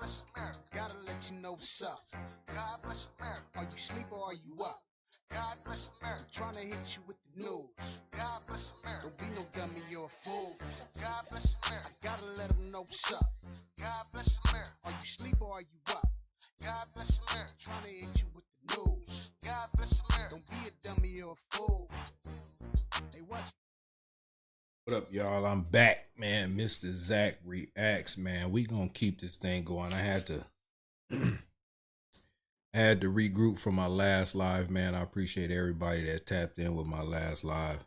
bless America. Gotta let you know what's up. God bless America. Are you sleep or are you up? God bless America. Trying to hit you with the news. God bless America. Don't be no dummy, you're a fool. God bless America. I gotta let them know what's up. God bless America. Are you sleep or are you up? God bless America. Trying to hit you with the news. God bless America. Don't be a dummy, you're a fool. Hey, watch. What up, y'all? I'm back, man. Mr. Zach Reacts, man. We gonna keep this thing going. I had to regroup from my last live, man. I appreciate everybody that tapped in with my last live.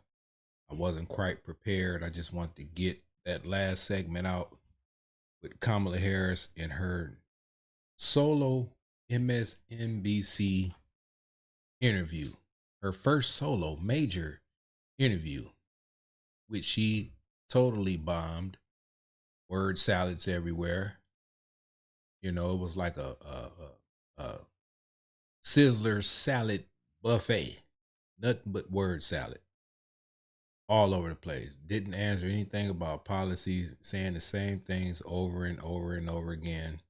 I wasn't quite prepared. I just wanted to get that last segment out with Kamala Harris in her solo MSNBC interview. Her first solo major interview, which she totally bombed. Word salads everywhere. You know, it was like a Sizzler salad buffet. Nothing but word salad. All over the place. Didn't answer anything about policies, saying the same things over and over and over again.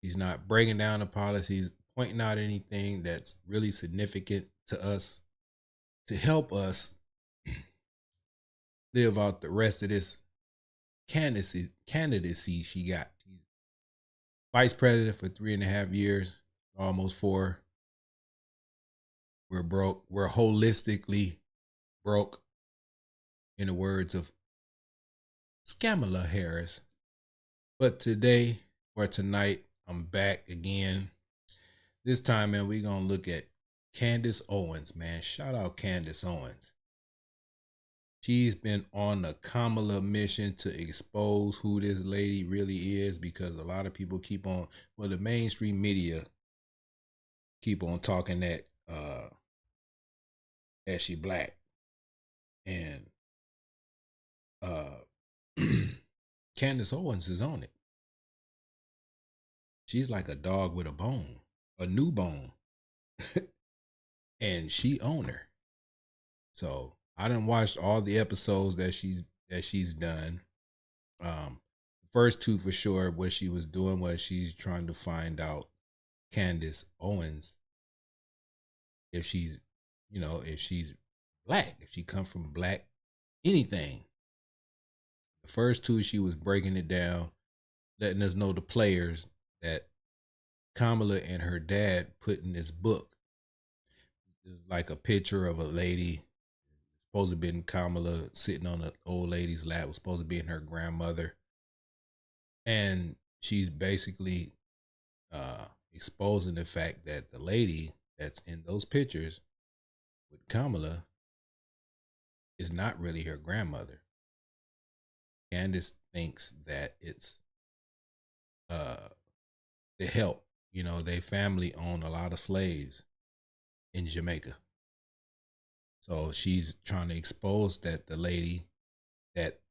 She's not breaking down the policies, pointing out anything that's really significant to us to help us live out the rest of this candidacy she got. She's vice president for 3.5 years, almost 4. We're broke. We're holistically broke, in the words of Kamala Harris. But today or tonight, I'm back again. This time, man, we're going to look at Candace Owens, man. Shout out Candace Owens. She's been on a Kamala mission to expose who this lady really is, because a lot of people keep on, well, the mainstream media keep on talking that she black. And Candace Owens is on it. She's like a dog with a bone, a new bone. And she own her. So I done watched all the episodes that she's done. First 2 for sure, what she was doing was she's trying to find out Candace Owens, if she's, you know, if she's black, if she come from black anything. The first 2, she was breaking it down, letting us know the players that Kamala and her dad put in this book. It's like a picture of a lady, supposed to have been Kamala sitting on an old lady's lap, was supposed to be in her grandmother. And she's basically exposing the fact that the lady that's in those pictures with Kamala is not really her grandmother. Candace thinks that it's the help. You know, they family owned a lot of slaves in Jamaica. So she's trying to expose that the lady, that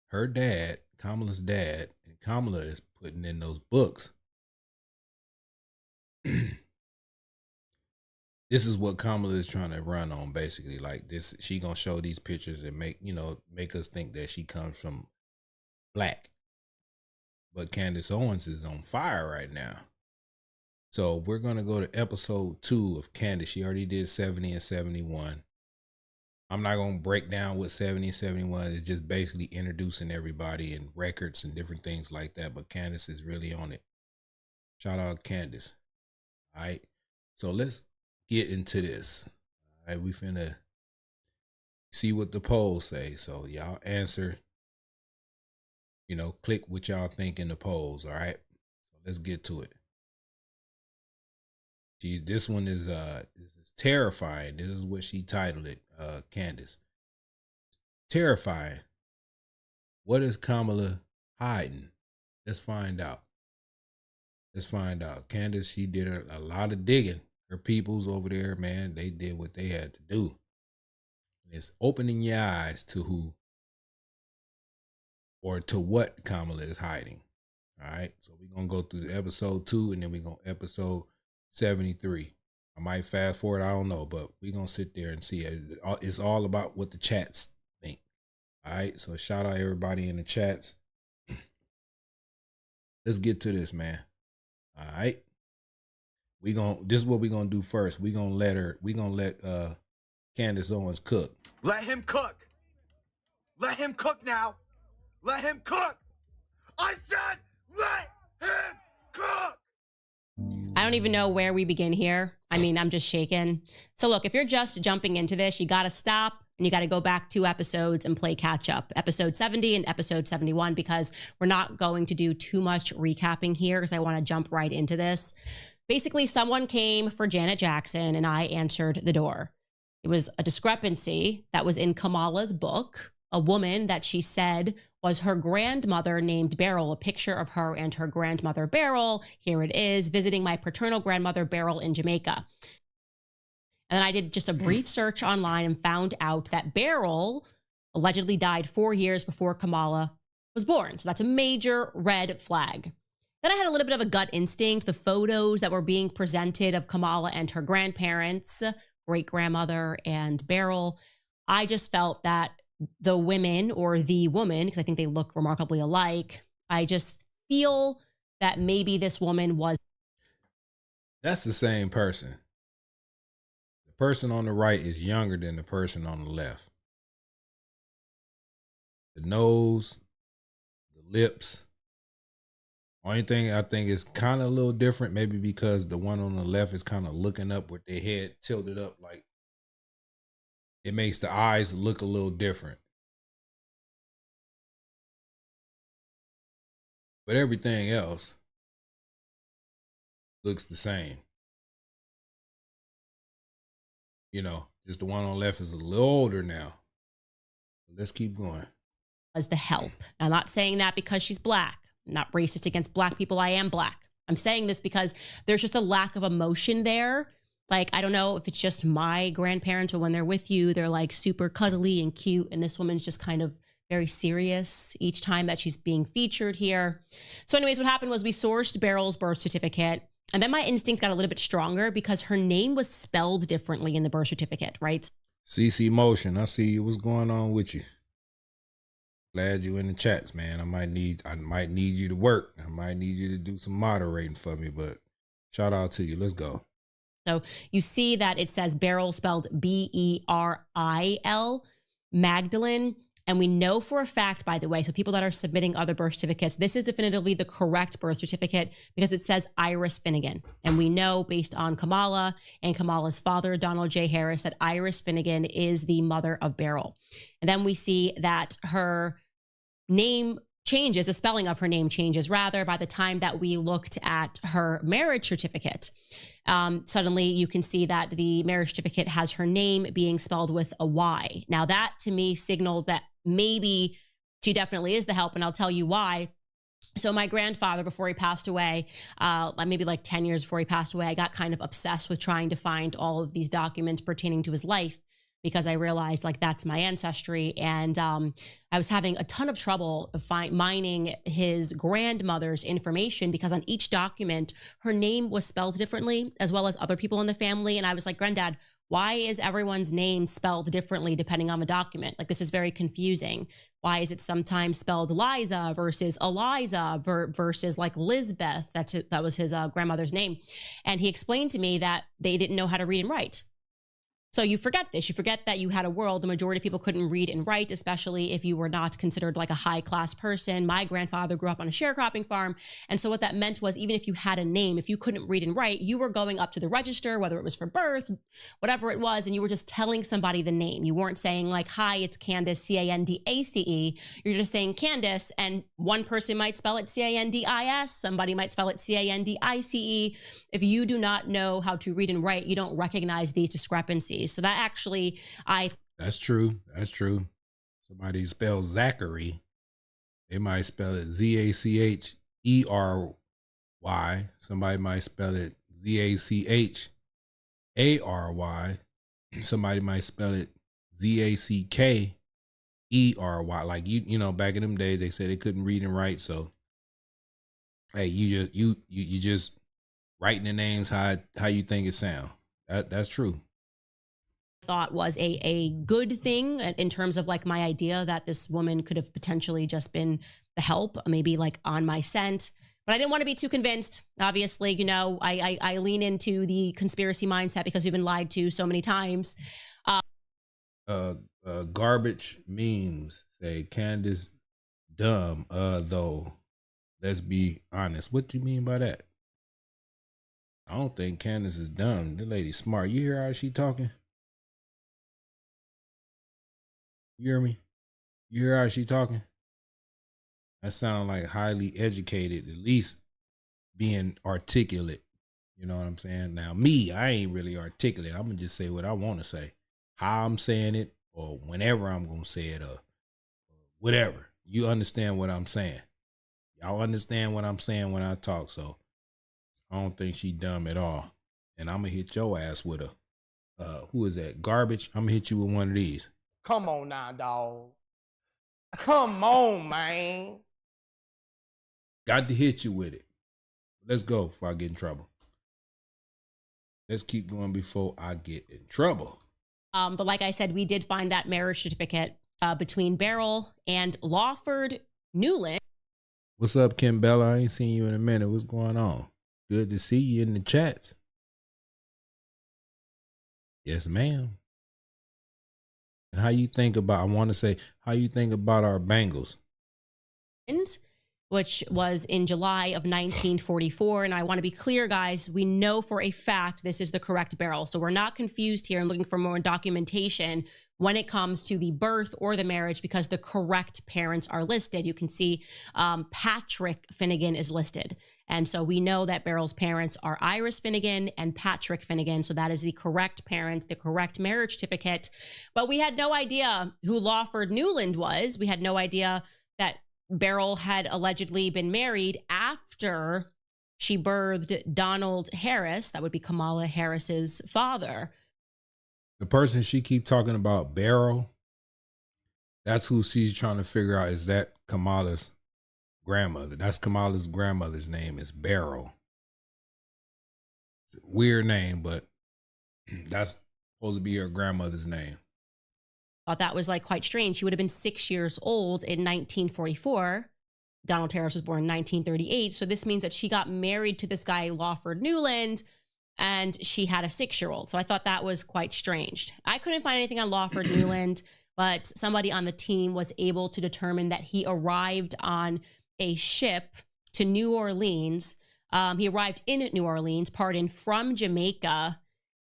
her dad, Kamala's dad, and Kamala is putting in those books. This is what Kamala is trying to run on, basically. Like this, she gonna show these pictures and make us think that she comes from black. But Candace Owens is on fire right now. So we're gonna go to episode 2 of Candace. She already did 70 and 71. I'm not gonna break down what 70 and 71 is, just basically introducing everybody and records and different things like that. But Candace is really on it. Shout out Candace. All right. So let's get into this. All right, we finna see what the polls say. So y'all answer, you know, click what y'all think in the polls. All right. So let's get to it. This one is terrifying. This is what she titled it, Candace. Terrifying. What is Kamala hiding? Let's find out. Candace, she did a lot of digging. Her peoples over there, man, they did what they had to do. And it's opening your eyes to who or to what Kamala is hiding. All right. So we're going to go through the episode 2 and then we're going to episode 73. I might fast forward, I don't know, but we're going to sit there and see it. It's all about what the chats think. All right. So shout out everybody in the chats. Let's get to this, man. All right. This is what we gonna do first. We gonna let Candace Owens cook. Let him cook. Let him cook now. Let him cook. I said let him cook. I don't even know where we begin here. I mean, I'm just shaken. So look, if you're just jumping into this, you got to stop and you got to go back 2 episodes and play catch up. Episode 70 and episode 71, because we're not going to do too much recapping here because I want to jump right into this. Basically, someone came for Janet Jackson and I answered the door. It was a discrepancy that was in Kamala's book, a woman that she said was her grandmother named Beryl, a picture of her and her grandmother Beryl. Here it is, visiting my paternal grandmother Beryl in Jamaica. And then I did just a brief search online and found out that Beryl allegedly died 4 years before Kamala was born. So that's a major red flag. Then I had a little bit of a gut instinct. The photos that were being presented of Kamala and her grandparents, great-grandmother and Beryl, I just felt that the women, or the woman, because I think they look remarkably alike, I just feel that maybe this woman was... That's the same person. The person on the right is younger than the person on the left. The nose, the lips. Only thing I think is kind of a little different, maybe because the one on the left is kind of looking up with their head tilted up, like it makes the eyes look a little different. But everything else looks the same. You know, just the one on the left is a little older now. Let's keep going. Was the help. I'm not saying that because she's black. I'm not racist against black people. I am black. I'm saying this because there's just a lack of emotion there. Like, I don't know if it's just my grandparents, but when they're with you, they're like super cuddly and cute. And this woman's just kind of very serious each time that she's being featured here. So anyways, what happened was we sourced Beryl's birth certificate. And then my instinct got a little bit stronger because her name was spelled differently in the birth certificate, right? CC Motion, I see you. What's going on with you? Glad you in the chats, man. I might need you to work. I might need you to do some moderating for me, but shout out to you. Let's go. So you see that it says Beryl spelled B-E-R-I-L, Magdalene. And we know for a fact, by the way, so people that are submitting other birth certificates, this is definitively the correct birth certificate because it says Iris Finnegan. And we know based on Kamala and Kamala's father, Donald J. Harris, that Iris Finnegan is the mother of Beryl. And then we see that her name changes, the spelling of her name changes, rather, by the time that we looked at her marriage certificate. Suddenly you can see that the marriage certificate has her name being spelled with a Y. Now that to me signaled that maybe she definitely is the help, and I'll tell you why. So my grandfather, before he passed away, maybe like 10 years before he passed away, I got kind of obsessed with trying to find all of these documents pertaining to his life, because I realized like that's my ancestry. And I was having a ton of trouble mining his grandmother's information because on each document, her name was spelled differently, as well as other people in the family. And I was like, Granddad, why is everyone's name spelled differently depending on the document? Like, this is very confusing. Why is it sometimes spelled Liza versus Eliza versus like Lizbeth? That was his grandmother's name. And he explained to me that they didn't know how to read and write. So you forget this. You forget that you had a world the majority of people couldn't read and write, especially if you were not considered like a high-class person. My grandfather grew up on a sharecropping farm. And so what that meant was even if you had a name, if you couldn't read and write, you were going up to the register, whether it was for birth, whatever it was, and you were just telling somebody the name. You weren't saying like, hi, it's Candace, C-A-N-D-A-C-E. You're just saying Candace, and one person might spell it C-A-N-D-I-S. Somebody might spell it C-A-N-D-I-C-E. If you do not know how to read and write, you don't recognize these discrepancies. So that actually, That's true. That's true. Somebody spells Zachary. They might spell it Z-A-C-H-E-R-Y. Somebody might spell it Z-A-C-H-A-R-Y. Somebody might spell it Z-A-C-K-E-R-Y. Like you know, back in them days, they said they couldn't read and write. So, hey, you just writing the names how you think it sound. That's true. Thought was a good thing in terms of like my idea that this woman could have potentially just been the help, maybe like on my scent. But I didn't want to be too convinced. Obviously, you know, I lean into the conspiracy mindset because we've been lied to so many times. Garbage memes say Candace dumb, though. Let's be honest. What do you mean by that? I don't think Candace is dumb. The lady's smart. You hear how she talking? You hear me? You hear how she talking? That sound like highly educated, at least being articulate. You know what I'm saying? Now, me, I ain't really articulate. I'm going to just say what I want to say. How I'm saying it, or whenever I'm going to say it, or whatever. You understand what I'm saying. Y'all understand what I'm saying when I talk, so I don't think she dumb at all. And I'm going to hit your ass with a, who is that? Garbage? I'm going to hit you with one of these. Come on now, dog. Come on, man. Got to hit you with it. Let's go before I get in trouble. Let's keep going before I get in trouble. But like I said, we did find that marriage certificate between Beryl and Lawford Newland. What's up, Kim Bella? I ain't seen you in a minute. What's going on? Good to see you in the chats. Yes, ma'am. And how you think about, I want to say, how you think about our Bengals? Which was in July of 1944. And I want to be clear, guys, we know for a fact this is the correct Beryl. So we're not confused here and looking for more documentation when it comes to the birth or the marriage, because the correct parents are listed. You can see Patrick Finnegan is listed. And so we know that Beryl's parents are Iris Finnegan and Patrick Finnegan. So that is the correct parent, the correct marriage certificate. But we had no idea who Lawford Newland was. We had no idea that Beryl had allegedly been married after she birthed Donald Harris. That would be Kamala Harris's father. The person she keep talking about, Beryl, that's who she's trying to figure out. Is that Kamala's grandmother? That's Kamala's grandmother's name is Beryl. It's a weird name, but that's supposed to be her grandmother's name. Thought that was like quite strange. She would have been 6 years old in 1944. Donald Harris was born in 1938. So this means that she got married to this guy, Lawford Newland, and she had a 6-year-old. So I thought that was quite strange. I couldn't find anything on Lawford Newland, but somebody on the team was able to determine that he arrived on a ship to New Orleans. He arrived in New Orleans, from Jamaica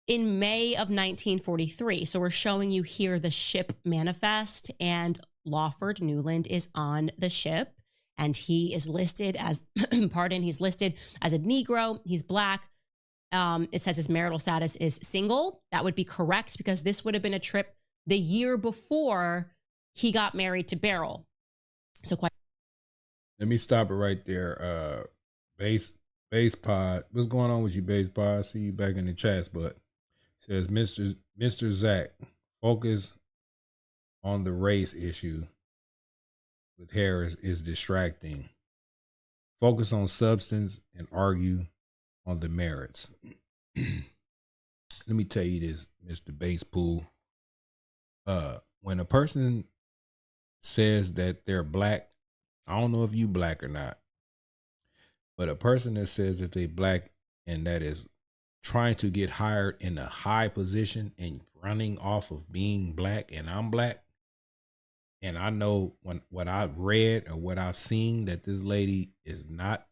in May of 1943. So we're showing you here the ship manifest, and Lawford Newland is on the ship, and he is listed as, he's listed as a Negro. He's Black. It says his marital status is single. That would be correct because this would have been a trip the year before he got married to Beryl. So quite. Let me stop it right there. Base pod. What's going on with you, Base pod? I see you back in the chats, but says Mr. Zach, focus on the race issue with Harris is distracting. Focus on substance and argue on the merits. Let me tell you this, Mr. Basepool. When a person says that they're Black, I don't know if you Black or not, but a person that says that they Black and that is trying to get hired in a high position and running off of being Black, and I'm Black, and I know what I've read or what I've seen, that this lady is not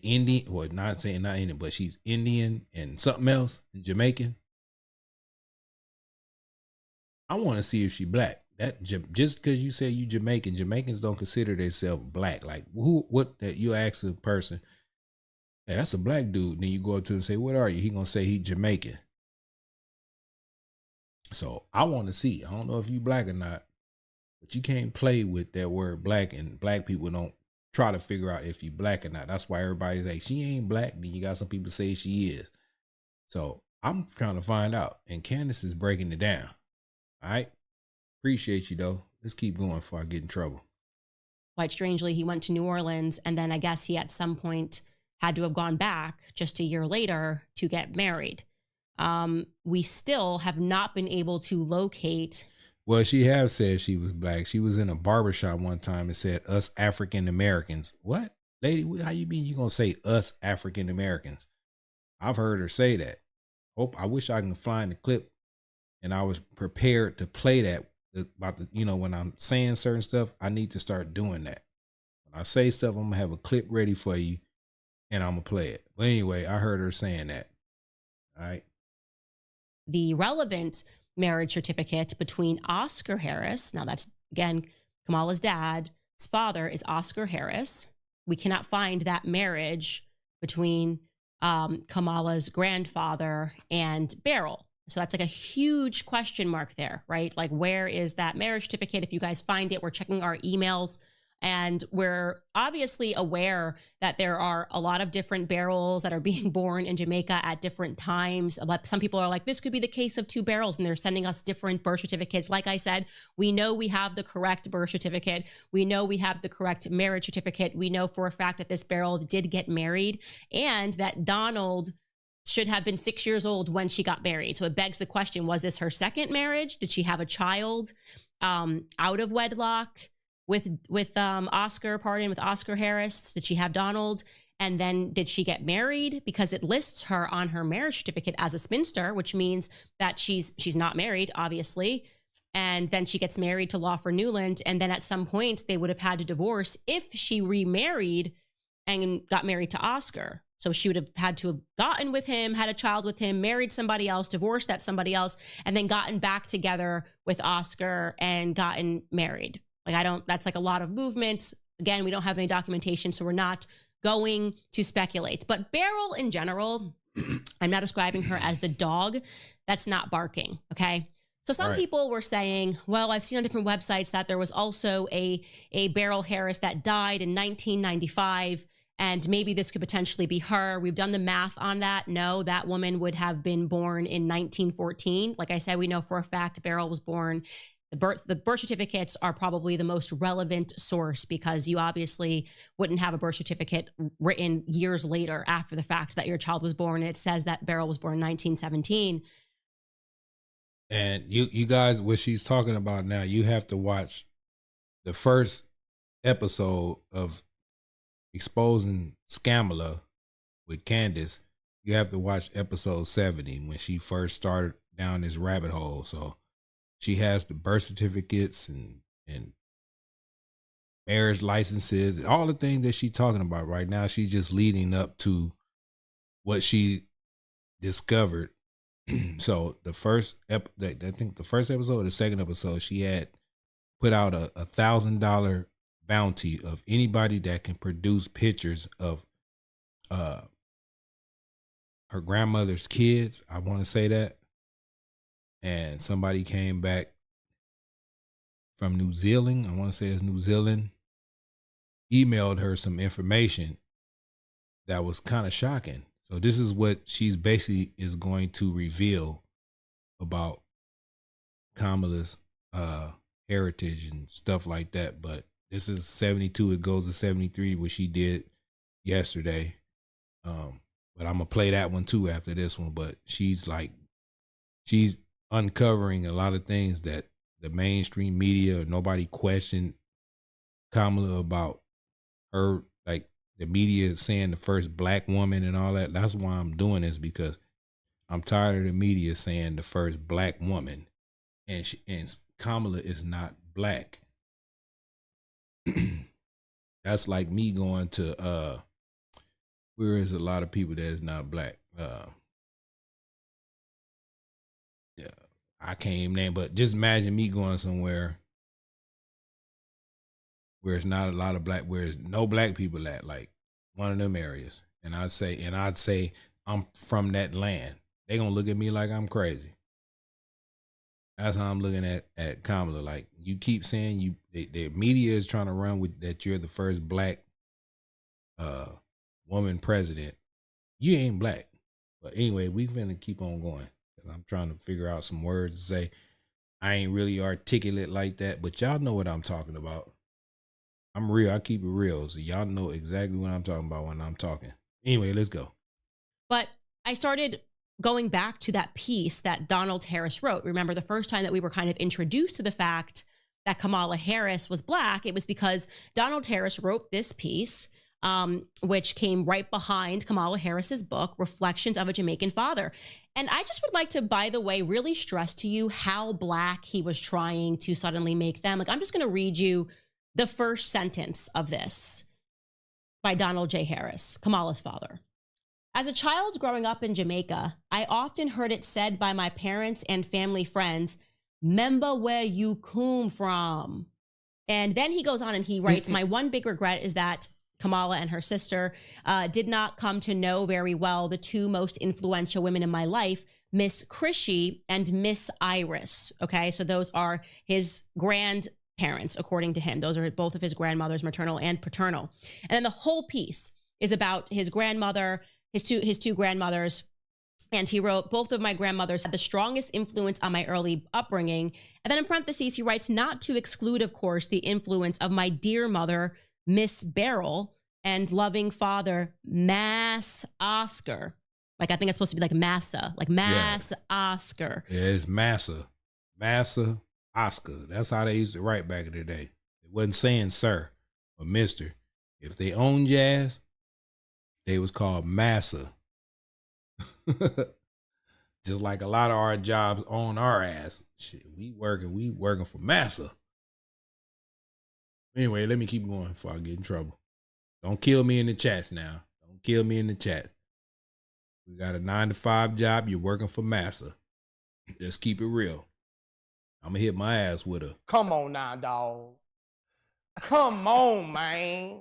Indian, well, not saying not Indian, but she's Indian and something else, Jamaican. I want to see if she Black. That just because you say you Jamaican, Jamaicans don't consider themselves Black. Like what that you ask a person, hey, that's a Black dude. Then you go up to him and say, what are you? He gonna say he Jamaican. So I want to see. I don't know if you Black or not, but you can't play with that word Black, and Black people don't try to figure out if you Black or not. That's why everybody's like, she ain't Black. Then you got some people say she is. So I'm trying to find out, and Candice is breaking it down. All right. Appreciate you though. Let's keep going before I get in trouble. Quite strangely, he went to New Orleans, and then I guess he at some point had to have gone back just a year later to get married. We still have not been able to locate. Well, she have said she was Black. She was in a barbershop one time and said, us African Americans. What? Lady, how you mean you gonna say us African Americans? I've heard her say that. I wish I can find the clip, and I was prepared to play that about the, when I'm saying certain stuff, I need to start doing that. When I say stuff, I'm gonna have a clip ready for you, and I'm gonna play it. But anyway, I heard her saying that. All right. The relevant marriage certificate between Oscar Harris, now that's again Kamala's dad's father is Oscar Harris. We cannot find that marriage between Kamala's grandfather and Beryl. So that's like a huge question mark there, right? Like, where is that marriage certificate? If you guys find it, we're checking our emails, and we're obviously aware that there are a lot of different Beryls that are being born in Jamaica at different times. Some people are like, this could be the case of two Beryls, and they're sending us different birth certificates. Like I said, we know we have the correct birth certificate. We know we have the correct marriage certificate. We know for a fact that this Beryl did get married, and that Donald should have been 6 years old when she got married. So it begs the question, was this her second marriage? Did she have a child out of wedlock with Oscar Harris? Did she have Donald? And then did she get married? Because it lists her on her marriage certificate as a spinster, which means that she's not married, obviously. And then she gets married to Lawford Newland. And then at some point they would have had to divorce if she remarried and got married to Oscar. So she would have had to have gotten with him, had a child with him, married somebody else, divorced that somebody else, and then gotten back together with Oscar and gotten married. That's like a lot of movement. Again, we don't have any documentation, so we're not going to speculate. But Beryl in general, I'm not describing her as the dog that's not barking, okay? So some people were saying, well, I've seen on different websites that there was also a Beryl Harris that died in 1995, and maybe this could potentially be her. We've done the math on that. No, that woman would have been born in 1914. Like I said, we know for a fact Beryl was born. The birth certificates are probably the most relevant source, because you obviously wouldn't have a birth certificate written years later after the fact that your child was born. It says that Beryl was born in 1917. And you guys, what she's talking about now, you have to watch the first episode of Exposing Scamala with Candice. You have to watch episode 70 when she first started down this rabbit hole. So she has the birth certificates and marriage licenses and all the things that she's talking about right now. She's just leading up to what she discovered. So the first I think the first episode or the second episode, she had put out a $1,000 bounty of anybody that can produce pictures of her grandmother's kids. I want to say that. And somebody came back from New Zealand. I want to say it's New Zealand. Emailed her some information that was kind of shocking. So this is what she's basically is going to reveal about Kamala's heritage and stuff like that. But this is 72. It goes to 73, what she did yesterday. But I'm gonna play that one too after this one. But she's uncovering a lot of things that the mainstream media or nobody questioned Kamala about. Her, like the media is saying the first black woman and all that. That's why I'm doing this, because I'm tired of the media saying the first black woman, and Kamala is not black. That's like me going to where is a lot of people that is not black. Yeah, I can't even name, but just imagine me going somewhere where it's not a lot of black, where there's no black people at, like one of them areas. And I'd say I'm from that land. They gonna look at me like I'm crazy. That's how I'm looking at Kamala. Like, you keep saying the media is trying to run with that you're the first black woman president. You ain't black. But anyway, we finna keep on going. I'm trying to figure out some words to say. I ain't really articulate like that, but y'all know what I'm talking about. I'm real. I keep it real. So y'all know exactly what I'm talking about when I'm talking. Anyway, let's go. But I started going back to that piece that Donald Harris wrote. Remember, the first time that we were kind of introduced to the fact that Kamala Harris was black, it was because Donald Harris wrote this piece which came right behind Kamala Harris's book, Reflections of a Jamaican Father. And I just would like to, by the way, really stress to you how Black he was trying to suddenly make them. Like, I'm just going to read you the first sentence of this by Donald J. Harris, Kamala's father. As a child growing up in Jamaica, I often heard it said by my parents and family friends, "'Member where you come from." And then he goes on and he writes, my one big regret is that Kamala and her sister did not come to know very well the two most influential women in my life, Miss Chrissy and Miss Iris. Okay, so those are his grandparents, according to him. Those are both of his grandmothers, maternal and paternal. And then the whole piece is about his grandmother, his two grandmothers. And he wrote, both of my grandmothers had the strongest influence on my early upbringing. And then in parentheses, he writes, not to exclude, of course, the influence of my dear mother, Miss Beryl, and loving father, Mass Oscar. Like, I think it's supposed to be like Massa, like Mass Oscar. Yeah, it's Massa Oscar. That's how they used to write back in the day. It wasn't saying sir or mister. If they owned jazz, they was called Massa. Just like a lot of our jobs on our ass. Shit, we working for Massa. Anyway, let me keep going before I get in trouble. Don't kill me in the chats now. Don't kill me in the chat. We got a 9-to-5 job. You're working for Massa. Just keep it real. I'm gonna hit my ass with her. Come on now, dog. Come on, man.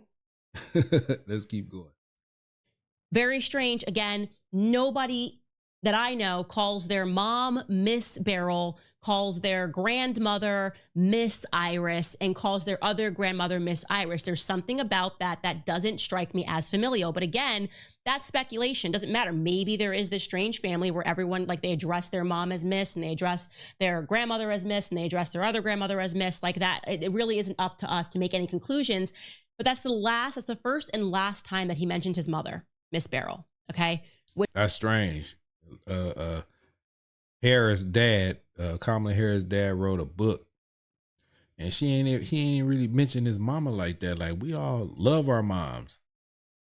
Let's keep going. Very strange. Again, nobody that I know calls their mom Miss Beryl, calls their grandmother Miss Iris, and calls their other grandmother Miss Iris. There's something about that doesn't strike me as familial. But again, that's speculation. Doesn't matter. Maybe there is this strange family where everyone, like, they address their mom as Miss, and they address their grandmother as Miss, and they address their other grandmother as Miss, like that. It really isn't up to us to make any conclusions. But that's the first and last time that he mentioned his mother, Miss Beryl. Okay. That's strange. Harris' dad, Kamala Harris' dad, wrote a book, and he ain't really mentioned his mama like that. Like, we all love our moms,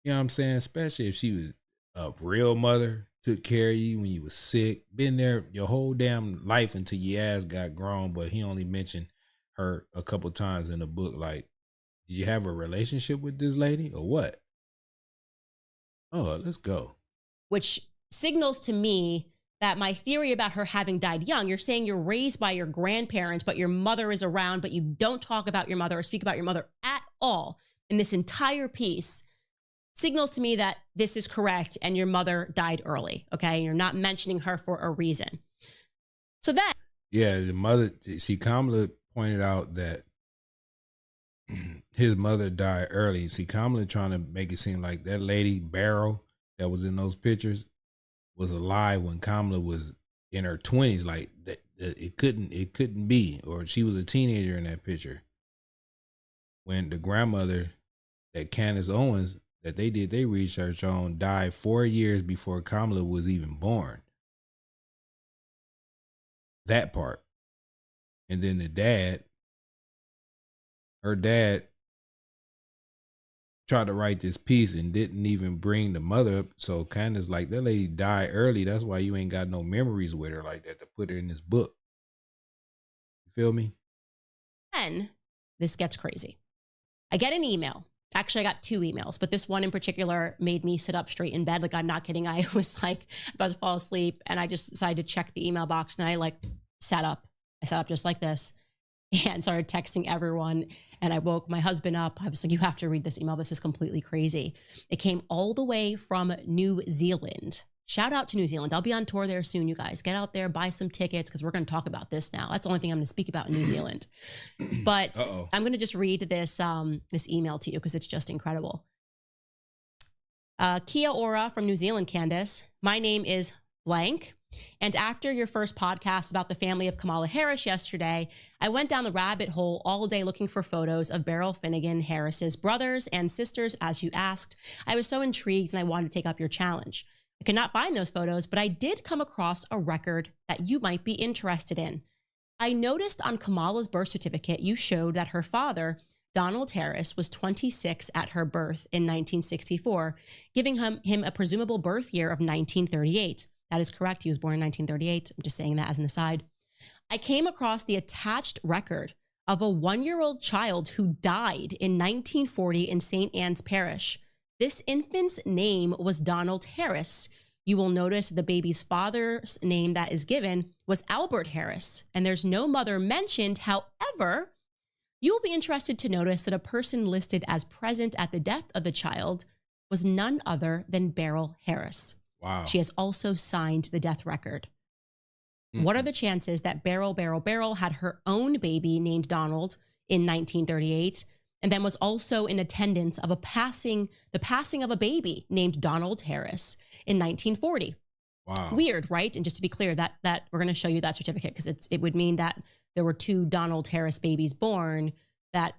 you know what I'm saying? Especially if she was a real mother, took care of you when you was sick, been there your whole damn life until your ass got grown. But he only mentioned her a couple times in the book. Like, did you have a relationship with this lady or what? Oh, let's go. Which signals to me that my theory about her having died young, you're saying you're raised by your grandparents, but your mother is around, but you don't talk about your mother or speak about your mother at all in this entire piece, signals to me that this is correct and your mother died early, okay? You're not mentioning her for a reason. So then... Yeah, the mother, see, Kamala pointed out that his mother died early. See, Kamala trying to make it seem like that lady, Beryl, that was in those pictures, was alive when Kamala was in her 20s. Like, that it couldn't be, or she was a teenager in that picture. When the grandmother, that Candace Owens, that they did their research on, died 4 years before Kamala was even born. That part. And then the dad, her dad, tried to write this piece and didn't even bring the mother up. So Candace, like, that lady died early. That's why you ain't got no memories with her like that to put her in this book. You feel me? Then this gets crazy. I get an email. Actually, I got 2 emails, but this one in particular made me sit up straight in bed. Like, I'm not kidding. I was like about to fall asleep, and I just decided to check the email box, and I sat up. I sat up just like this and started texting everyone. And I woke my husband up. I was like, you have to read this email. This is completely crazy. It came all the way from New Zealand. Shout out to New Zealand. I'll be on tour there soon, you guys. Get out there, buy some tickets, because we're going to talk about this now. That's the only thing I'm going to speak about in New Zealand. But I'm going to just read this email to you because it's just incredible. Kia ora from New Zealand, Candice. My name is blank. And after your first podcast about the family of Kamala Harris yesterday, I went down the rabbit hole all day looking for photos of Beryl Finnegan Harris's brothers and sisters, as you asked. I was so intrigued and I wanted to take up your challenge. I could not find those photos, but I did come across a record that you might be interested in. I noticed on Kamala's birth certificate, you showed that her father Donald Harris was 26 at her birth in 1964, giving him a presumable birth year of 1938. That is correct. He was born in 1938. I'm just saying that as an aside. I came across the attached record of a 1-year-old child who died in 1940 in St. Anne's Parish. This infant's name was Donald Harris. You will notice the baby's father's name that is given was Albert Harris, and there's no mother mentioned. However, you will be interested to notice that a person listed as present at the death of the child was none other than Beryl Harris. Wow. She has also signed the death record. What are the chances that Beryl had her own baby named Donald in 1938 and then was also in attendance of the passing of a baby named Donald Harris in 1940? Wow. Weird, right? And just to be clear, that we're going to show you that certificate because it would mean that there were 2 Donald Harris babies born that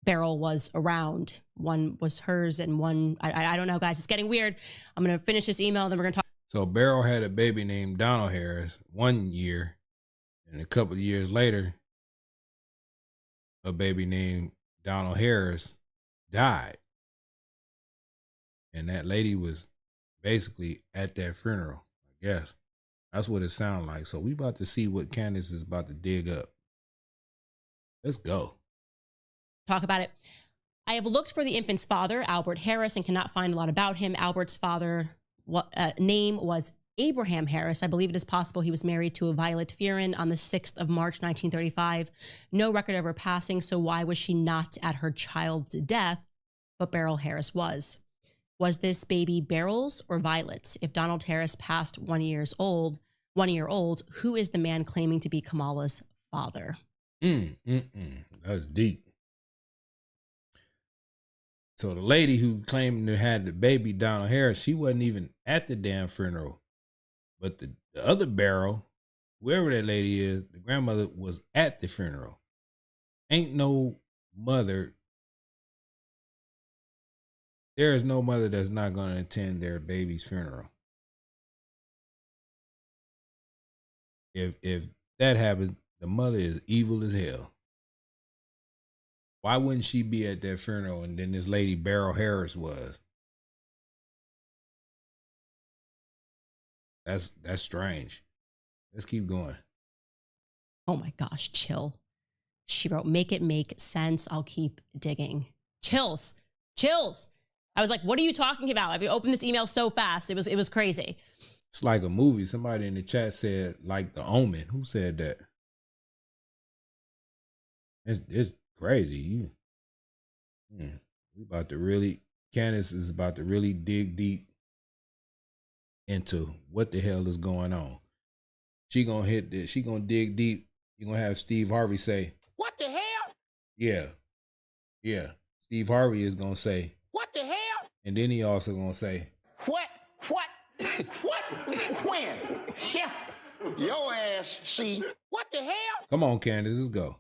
Beryl was around. One was hers and one, I don't know, guys. It's getting weird. I'm going to finish this email, then we're going to talk. So Beryl had a baby named Donald Harris 1 year, and a couple of years later, a baby named Donald Harris died. And that lady was basically at that funeral, I guess. That's what it sounded like. So we about to see what Candace is about to dig up. Let's go. Talk about it. I have looked for the infant's father, Albert Harris, and cannot find a lot about him. Albert's father name was Abraham Harris. I believe it is possible he was married to a Violet Fearon on the 6th of March, 1935. No record of her passing, so why was she not at her child's death, but Beryl Harris was? Was this baby Beryl's or Violet's? If Donald Harris passed 1 year old, who is the man claiming to be Kamala's father? That's deep. So the lady who claimed to had the baby Donald Harris, she wasn't even at the damn funeral. But the other Beryl, whoever that lady is, the grandmother was at the funeral. Ain't no mother. There is no mother that's not going to attend their baby's funeral. If that happens, the mother is evil as hell. Why wouldn't she be at that funeral and then this lady Beryl Harris was? That's strange. Let's keep going. Oh my gosh, chill. She wrote, make it make sense. I'll keep digging. Chills. I was like, what are you talking about? I opened this email so fast. It was crazy. It's like a movie. Somebody in the chat said, like The Omen. Who said that? It's crazy. We about to really, Candace is about to really dig deep into what the hell is going on. She gonna hit this. She gonna dig deep. You're gonna have Steve Harvey say, what the hell? Yeah. Steve Harvey is gonna say, what the hell? and then he also gonna say, What? When? Yeah. Your ass, see. What the hell? come on, Candace, let's go.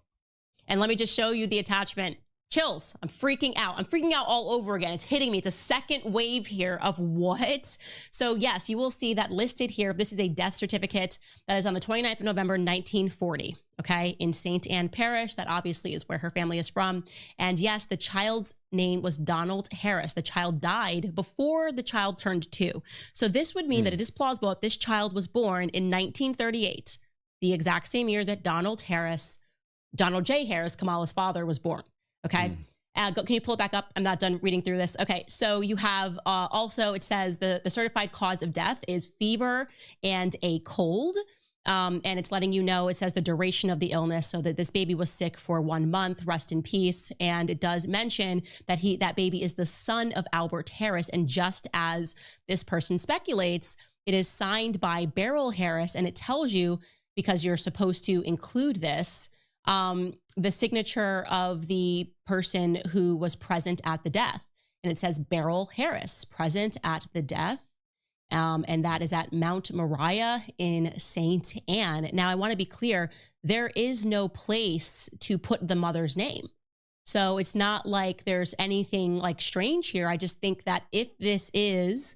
And let me just show you the attachment. Chills. I'm freaking out. I'm freaking out all over again. It's hitting me. It's a second wave here of what? So yes, you will see that listed here. This is a death certificate that is on the 29th of November, 1940. Okay. In St. Anne Parish. That obviously is where her family is from. And yes, the child's name was Donald Harris. The child died before the child turned 2. So this would mean that it is plausible that this child was born in 1938, the exact same year that Donald J. Harris, Kamala's father, was born. Okay. Can you pull it back up? I'm not done reading through this. Okay. So you have also, it says the certified cause of death is fever and a cold. And it's letting you know, it says the duration of the illness, so that this baby was sick for 1 month, rest in peace. And it does mention that that baby is the son of Albert Harris. And just as this person speculates, it is signed by Beryl Harris. And it tells you, because you're supposed to include this, the signature of the person who was present at the death. And it says Beryl Harris, present at the death. And that is at Mount Moriah in St. Anne. Now, I want to be clear, there is no place to put the mother's name. So it's not like there's anything like strange here. I just think that if this is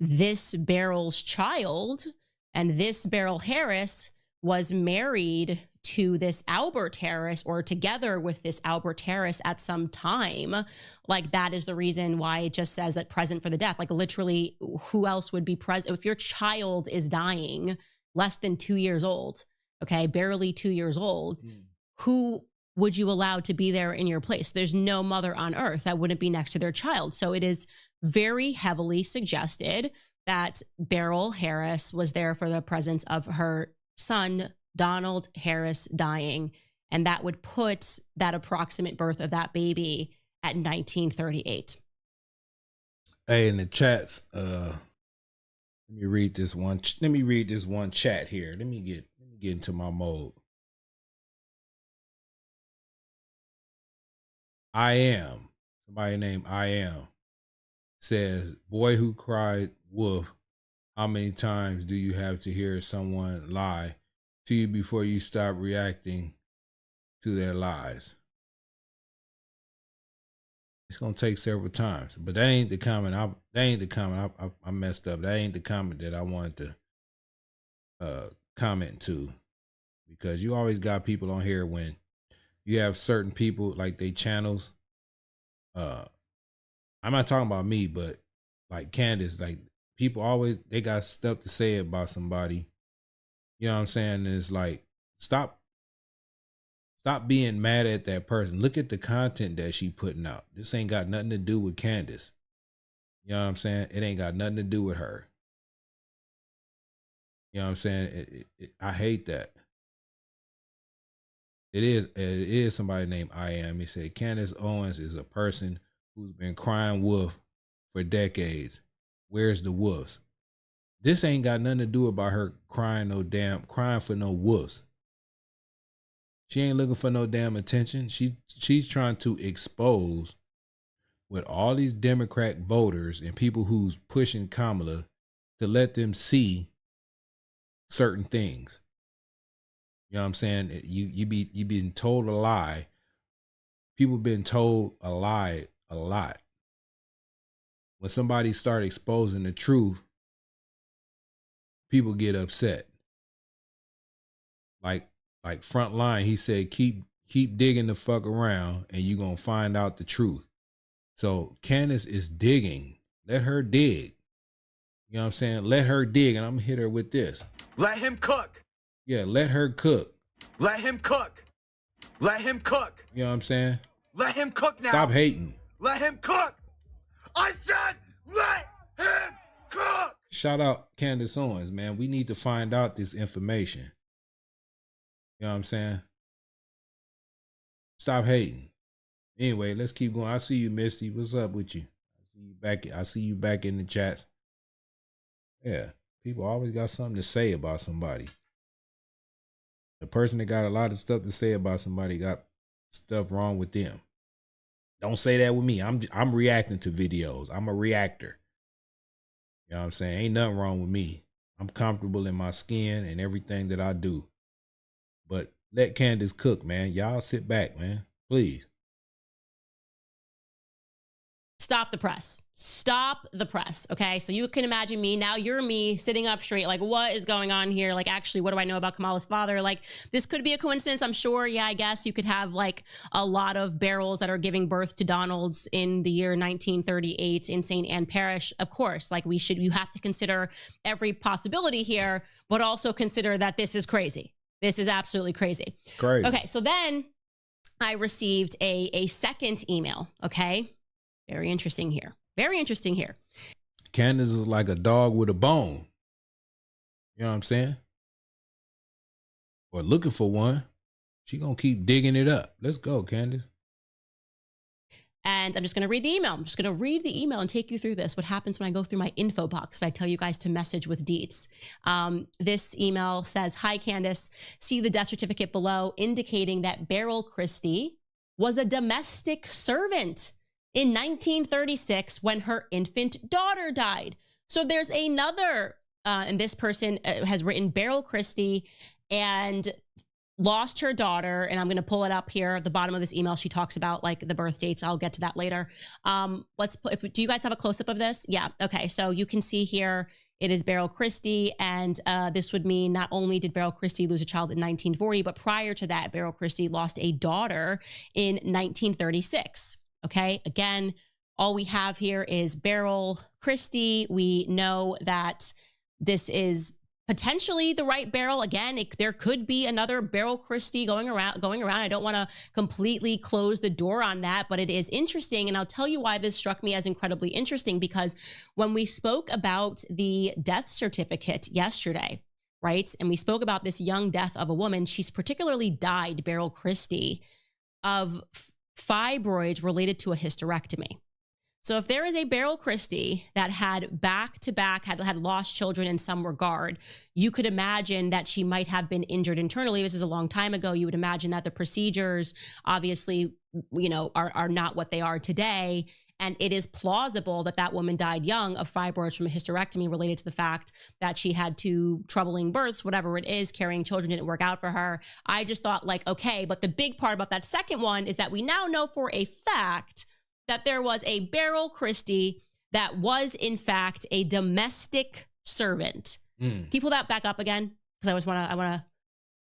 this Beryl's child and this Beryl Harris, was married to this Albert Harris or together with this Albert Harris at some time. Like that is the reason why it just says that present for the death. Like literally who else would be present? If your child is dying less than 2 years old, okay, barely 2 years old, who would you allow to be there in your place? There's no mother on earth that wouldn't be next to their child. So it is very heavily suggested that Beryl Harris was there for the presence of her son, Donald Harris, dying. And that would put that approximate birth of that baby at 1938. Hey, in the chats, let me read this one chat here. Let me get into my mode. I am, somebody named I am, says, boy who cried wolf, how many times do you have to hear someone lie to you before you stop reacting to their lies? It's gonna take several times, but that ain't the comment. I messed up. That ain't the comment that I wanted to comment to, because you always got people on here when you have certain people like they channels. I'm not talking about me, but like Candace, like people always, they got stuff to say about somebody. You know what I'm saying? And it's like, stop being mad at that person. Look at the content that she putting out. This ain't got nothing to do with Candace. You know what I'm saying? It ain't got nothing to do with her. You know what I'm saying? I hate that. It is somebody named I am. He said Candace Owens is a person who's been crying wolf for decades. Where's the wolves? This ain't got nothing to do about her crying for no wolves. She ain't looking for no damn attention. She's trying to expose with all these Democrat voters and people who's pushing Kamala to let them see certain things. You know what I'm saying? You been told a lie. People been told a lie a lot. When somebody start exposing the truth, people get upset. Like Frontline, he said, keep digging the fuck around and you're gonna find out the truth. So Candace is digging. Let her dig. You know what I'm saying? Let her dig, and I'm gonna hit her with this. Let him cook. Yeah, let her cook. Let him cook. Let him cook. You know what I'm saying? Let him cook now. Stop hating. Let him cook. I said let him cook. Shout out Candace Owens, man. We need to find out this information. You know what I'm saying? Stop hating. Anyway, let's keep going. I see you, Misty. What's up with you? I see you back in the chats. Yeah, people always got something to say about somebody. The person that got a lot of stuff to say about somebody got stuff wrong with them. Don't say that with me. I'm reacting to videos. I'm a reactor. You know what I'm saying? Ain't nothing wrong with me. I'm comfortable in my skin and everything that I do. But let Candace cook, man. Y'all sit back, man. Please. Stop the press. Stop the press. Okay. So you can imagine me. Now you're me sitting up straight. Like, what is going on here? Like, actually, what do I know about Kamala's father? Like, this could be a coincidence. I'm sure. Yeah, I guess you could have like a lot of barrels that are giving birth to Donalds in the year 1938 in St. Anne Parish. Of course, like you have to consider every possibility here, but also consider that this is crazy. This is absolutely crazy. Crazy. Okay. So then I received a second email. Okay. Very interesting here. Very interesting here. Candace is like a dog with a bone. You know what I'm saying? Or looking for one. She gonna keep digging it up. Let's go, Candace. And I'm just going to read the email. I'm just going to read the email and take you through this. What happens when I go through my info box and I tell you guys to message with deets. This email says, hi, Candace. See the death certificate below indicating that Beryl Christie was a domestic servant in 1936 when her infant daughter died. So there's another, and this person has written Beryl Christie, and lost her daughter, and I'm going to pull it up here at the bottom of this email. She talks about like the birth dates. I'll get to that later. Let's put, do you guys have a close-up of this? Yeah. Okay. So you can see here, it is Beryl Christie. And this would mean not only did Beryl Christie lose a child in 1940, but prior to that, Beryl Christie lost a daughter in 1936. Okay. Again, all we have here is Beryl Christie. We know that this is potentially the right Beryl. Again, there could be another Beryl Christie going around. I don't want to completely close the door on that, but it is interesting. And I'll tell you why this struck me as incredibly interesting, because when we spoke about the death certificate yesterday, right? And we spoke about this young death of a woman. She's particularly died, Beryl Christie, of fibroids related to a hysterectomy. So if there is a Beryl Christie that had back-to-back, had lost children in some regard, you could imagine that she might have been injured internally. This is a long time ago. You would imagine that the procedures, obviously, you know, are not what they are today. And it is plausible that that woman died young of fibroids from a hysterectomy related to the fact that she had two troubling births, whatever it is, carrying children didn't work out for her. I just thought like, okay, but the big part about that second one is that we now know for a fact that there was a Beryl Christie that was in fact a domestic servant. Can you pull that back up again? Because I want to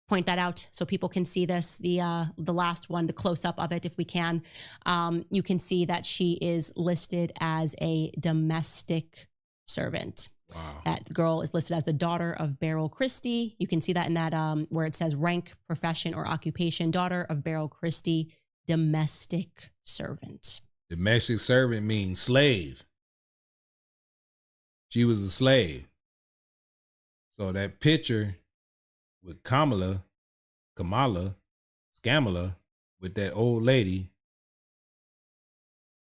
point that out so people can see this. The last one, the close up of it, if we can. You can see that she is listed as a domestic servant. Wow. That girl is listed as the daughter of Beryl Christie. You can see that in that where it says rank, profession, or occupation, daughter of Beryl Christie, domestic servant. Domestic servant means slave. She was a slave. So that picture with Kamala, Scamala, with that old lady,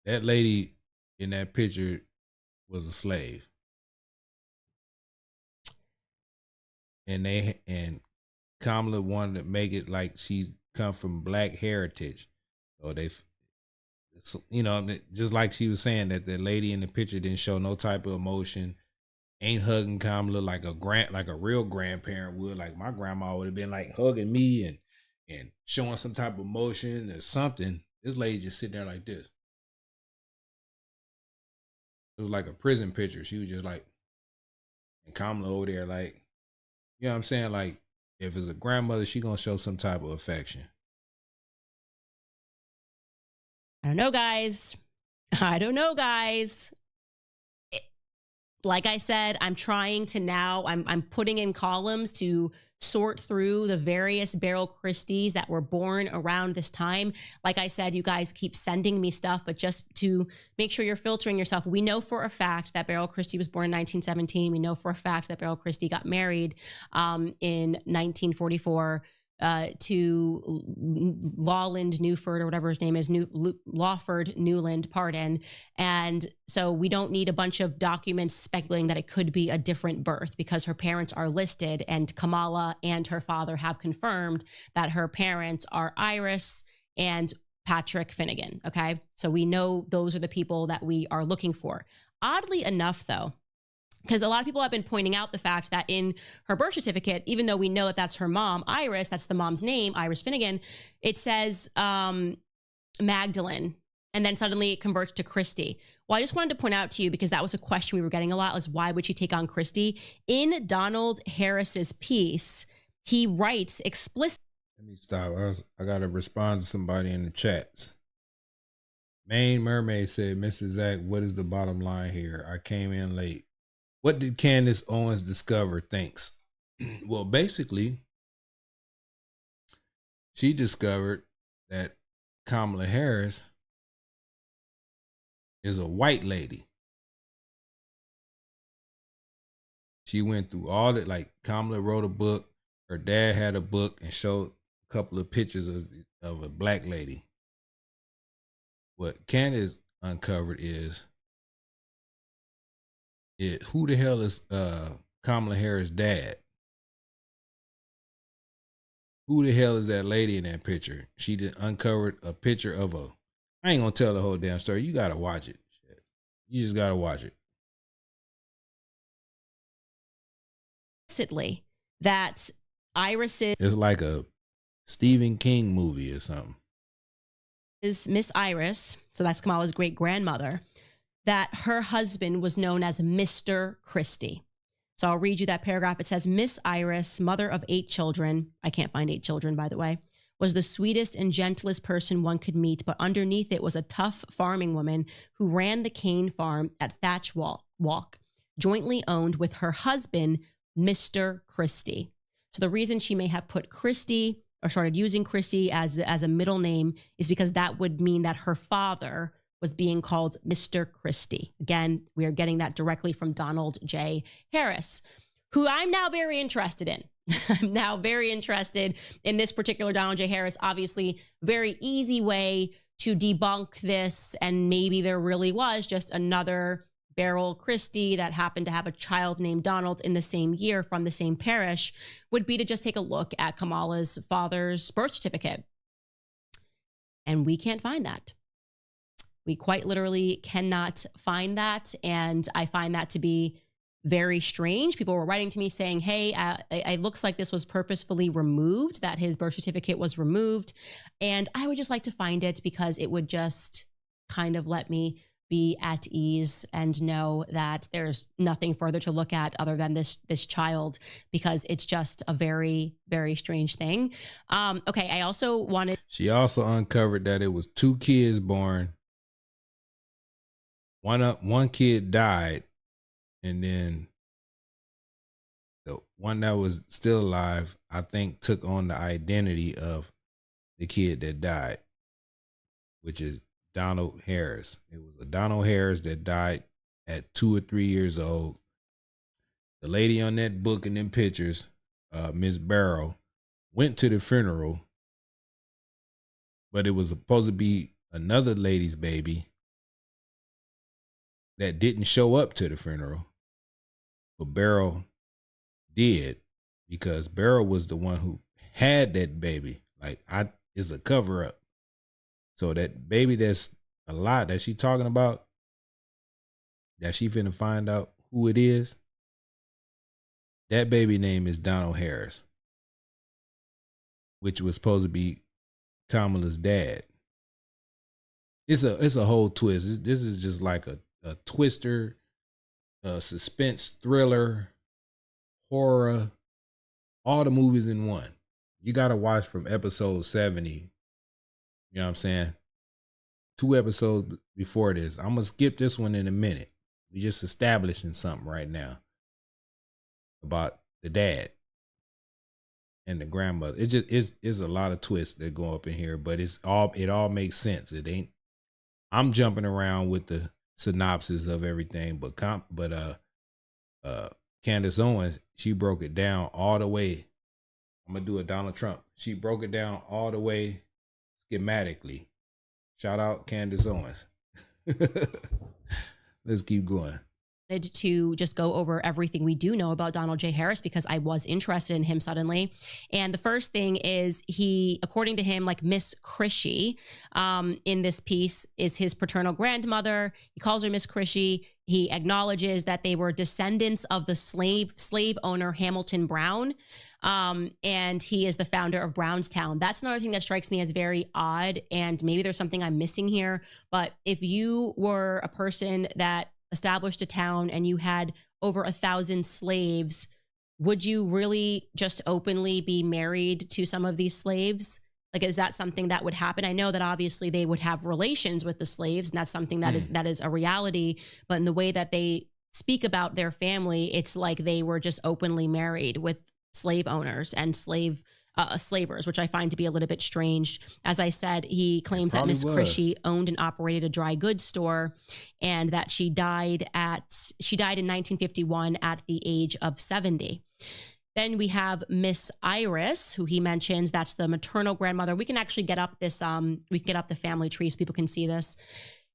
that lady in that picture was a slave. And Kamala wanted to make it like she's come from black heritage. So you know, just like she was saying that the lady in the picture didn't show no type of emotion, ain't hugging Kamala like a real grandparent would. Like my grandma would have been like hugging me and showing some type of emotion or something. This lady just sitting there like this. It was like a prison picture. She was just like, and Kamala over there like, you know what I'm saying? Like if it's a grandmother, she gonna show some type of affection. I don't know, guys. Like I said, I'm trying to now, I'm putting in columns to sort through the various Beryl Christies that were born around this time. Like I said, you guys keep sending me stuff, but just to make sure you're filtering yourself, we know for a fact that Beryl Christie was born in 1917. We know for a fact that Beryl Christie got married in 1944. To Lawland Newford, or whatever his name is, Lawford Newland, pardon. And so we don't need a bunch of documents speculating that it could be a different birth, because her parents are listed, and Kamala and her father have confirmed that her parents are Iris and Patrick Finnegan. Okay. So we know those are the people that we are looking for. Oddly enough, though, because a lot of people have been pointing out the fact that in her birth certificate, even though we know that that's her mom, Iris, that's the mom's name, Iris Finnegan, it says Magdalene, and then suddenly it converts to Christie. Well, I just wanted to point out to you, because that was a question we were getting a lot, is why would she take on Christie? In Donald Harris's piece, he writes explicitly. Let me stop. I got to respond to somebody in the chats. Main Mermaid said, Mrs. Zach, what is the bottom line here? I came in late. What did Candace Owens discover? Thanks. Well, basically, she discovered that Kamala Harris is a white lady. She went through all that, like Kamala wrote a book, her dad had a book, and showed a couple of pictures of a black lady. What Candace uncovered is who the hell is Kamala Harris' dad? Who the hell is that lady in that picture? She just uncovered a picture of I ain't gonna tell the whole damn story. You gotta watch it. You just gotta watch it. That Iris is. It's like a Stephen King movie or something. Is Miss Iris, so that's Kamala's great grandmother, that her husband was known as Mr. Christie. So I'll read you that paragraph. It says, Miss Iris, mother of 8 children, I can't find 8 children, by the way, was the sweetest and gentlest person one could meet, but underneath it was a tough farming woman who ran the cane farm at Thatch Walk, jointly owned with her husband, Mr. Christie. So the reason she may have put Christie or started using Christie as a middle name is because that would mean that her father was being called Mr. Christie. Again, we are getting that directly from Donald J. Harris, who I'm now very interested in. I'm now very interested in this particular Donald J. Harris. Obviously, very easy way to debunk this. And maybe there really was just another Beryl Christie that happened to have a child named Donald in the same year from the same parish, would be to just take a look at Kamala's father's birth certificate. And we can't find that. We quite literally cannot find that. And I find that to be very strange. People were writing to me saying, hey, it looks like this was purposefully removed, that his birth certificate was removed. And I would just like to find it because it would just kind of let me be at ease and know that there's nothing further to look at other than this child, because it's just a very, very strange thing. Okay, I also wanted... She also uncovered that it was 2 kids born. One kid died, and then the one that was still alive, I think, took on the identity of the kid that died, which is Donald Harris. It was a Donald Harris that died at 2 or 3 years old. The lady on that book and them pictures, Miss Barrow, went to the funeral, but it was supposed to be another lady's baby that didn't show up to the funeral, but Beryl did, because Beryl was the one who had that baby. It's a cover up. So that baby that's a lot that she talking about, that she finna find out who it is, that baby name is Donald Harris, which was supposed to be Kamala's dad. It's a whole twist. This is just like a twister, a suspense thriller, horror, all the movies in one. You got to watch from episode 70. You know what I'm saying? 2 episodes before this. I'm going to skip this one in a minute. We just establishing something right now about the dad and the grandmother. It just is a lot of twists that go up in here, but it all makes sense. It ain't, I'm jumping around with the synopsis of everything, but Candace Owens, she broke it down all the way. I'm gonna do a Donald Trump. She broke it down all the way schematically. Shout out Candace Owens. Let's keep going. To just go over everything we do know about Donald J. Harris, because I was interested in him suddenly. And the first thing is, he, according to him, like Miss Christie in this piece is his paternal grandmother. He calls her Miss Christie. He acknowledges that they were descendants of the slave owner Hamilton Brown. And he is the founder of Brownstown. That's another thing that strikes me as very odd. And maybe there's something I'm missing here. But if you were a person that established a town and you had over 1,000 slaves, would you really just openly be married to some of these slaves? Like, is that something that would happen? I know that obviously they would have relations with the slaves, and that's something that is a reality. But in the way that they speak about their family, it's like they were just openly married with slave owners and slavers, which I find to be a little bit strange. As I said, he claims that Miss Christie owned and operated a dry goods store, and that she died in 1951 at the age of 70. Then we have Miss Iris, who he mentions, that's the maternal grandmother. We can actually get up this, we can get up the family tree so people can see this.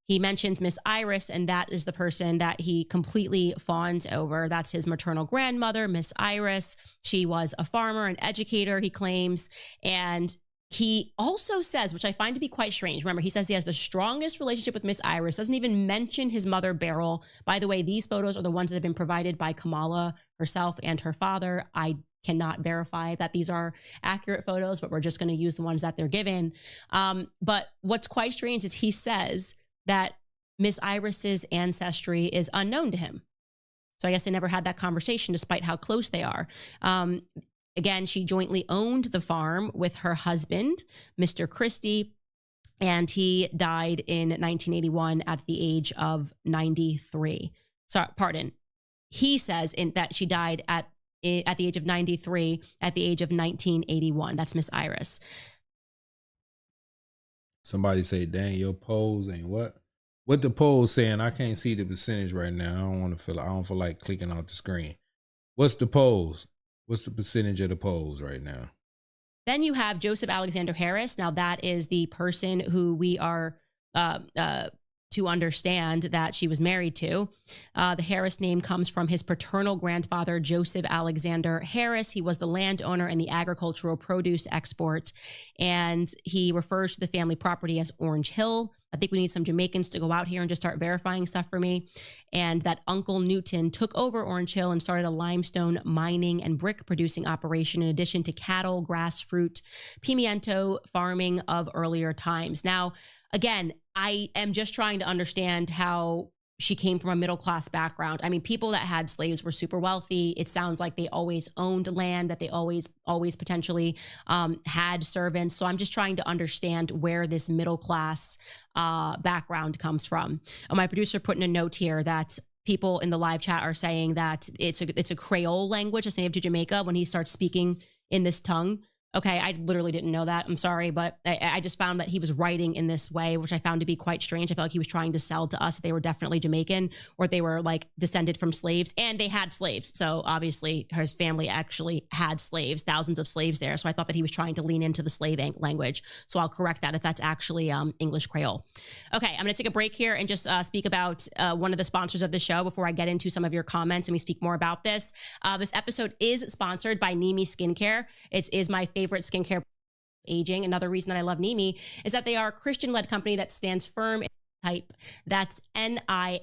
He mentions Miss Iris, and that is the person that he completely fawns over. That's his maternal grandmother, Miss Iris. She was a farmer, an educator, he claims. And he also says, which I find to be quite strange, remember, he says he has the strongest relationship with Miss Iris, doesn't even mention his mother, Beryl. By the way, these photos are the ones that have been provided by Kamala herself and her father. I cannot verify that these are accurate photos, but we're just going to use the ones that they're given. But what's quite strange is he says that Miss Iris's ancestry is unknown to him. So I guess they never had that conversation despite how close they are. Again, she jointly owned the farm with her husband, Mr. Christie, and he died in 1981 at the age of 93. Sorry, pardon. He says that she died at the age of 93 at the age of 1981. That's Miss Iris. Somebody say, dang, your polls ain't what? What the polls saying? I can't see the percentage right now. I don't feel like clicking off the screen. What's the polls? What's the percentage of the polls right now? Then you have Joseph Alexander Harris. Now that is the person who we are to understand that she was married to. The Harris name comes from his paternal grandfather, Joseph Alexander Harris. He was the landowner and the agricultural produce export, and he refers to the family property as Orange Hill. I think we need some Jamaicans to go out here and just start verifying stuff for me. And that Uncle Newton took over Orange Hill and started a limestone mining and brick producing operation in addition to cattle, grass, fruit, pimiento farming of earlier times. Now, again, I am just trying to understand how she came from a middle-class background. I mean, people that had slaves were super wealthy. It sounds like they always owned land, that they always potentially had servants. So I'm just trying to understand where this middle-class background comes from. My producer put in a note here that people in the live chat are saying that it's a Creole language, it's native to Jamaica when he starts speaking in this tongue. Okay, I literally didn't know that. I'm sorry, but I just found that he was writing in this way, which I found to be quite strange. I felt like he was trying to sell to us that they were definitely Jamaican or they were like descended from slaves, and they had slaves. So obviously his family actually had slaves, thousands of slaves there. So I thought that he was trying to lean into the slave language. So I'll correct that if that's actually English Creole. Okay, I'm gonna take a break here and just speak about one of the sponsors of the show before I get into some of your comments and we speak more about this. This episode is sponsored by Nimi Skincare. It is my favorite skincare aging. Another reason that I love Nimi is that they are a Christian-led company that stands firm in type. That's NIMI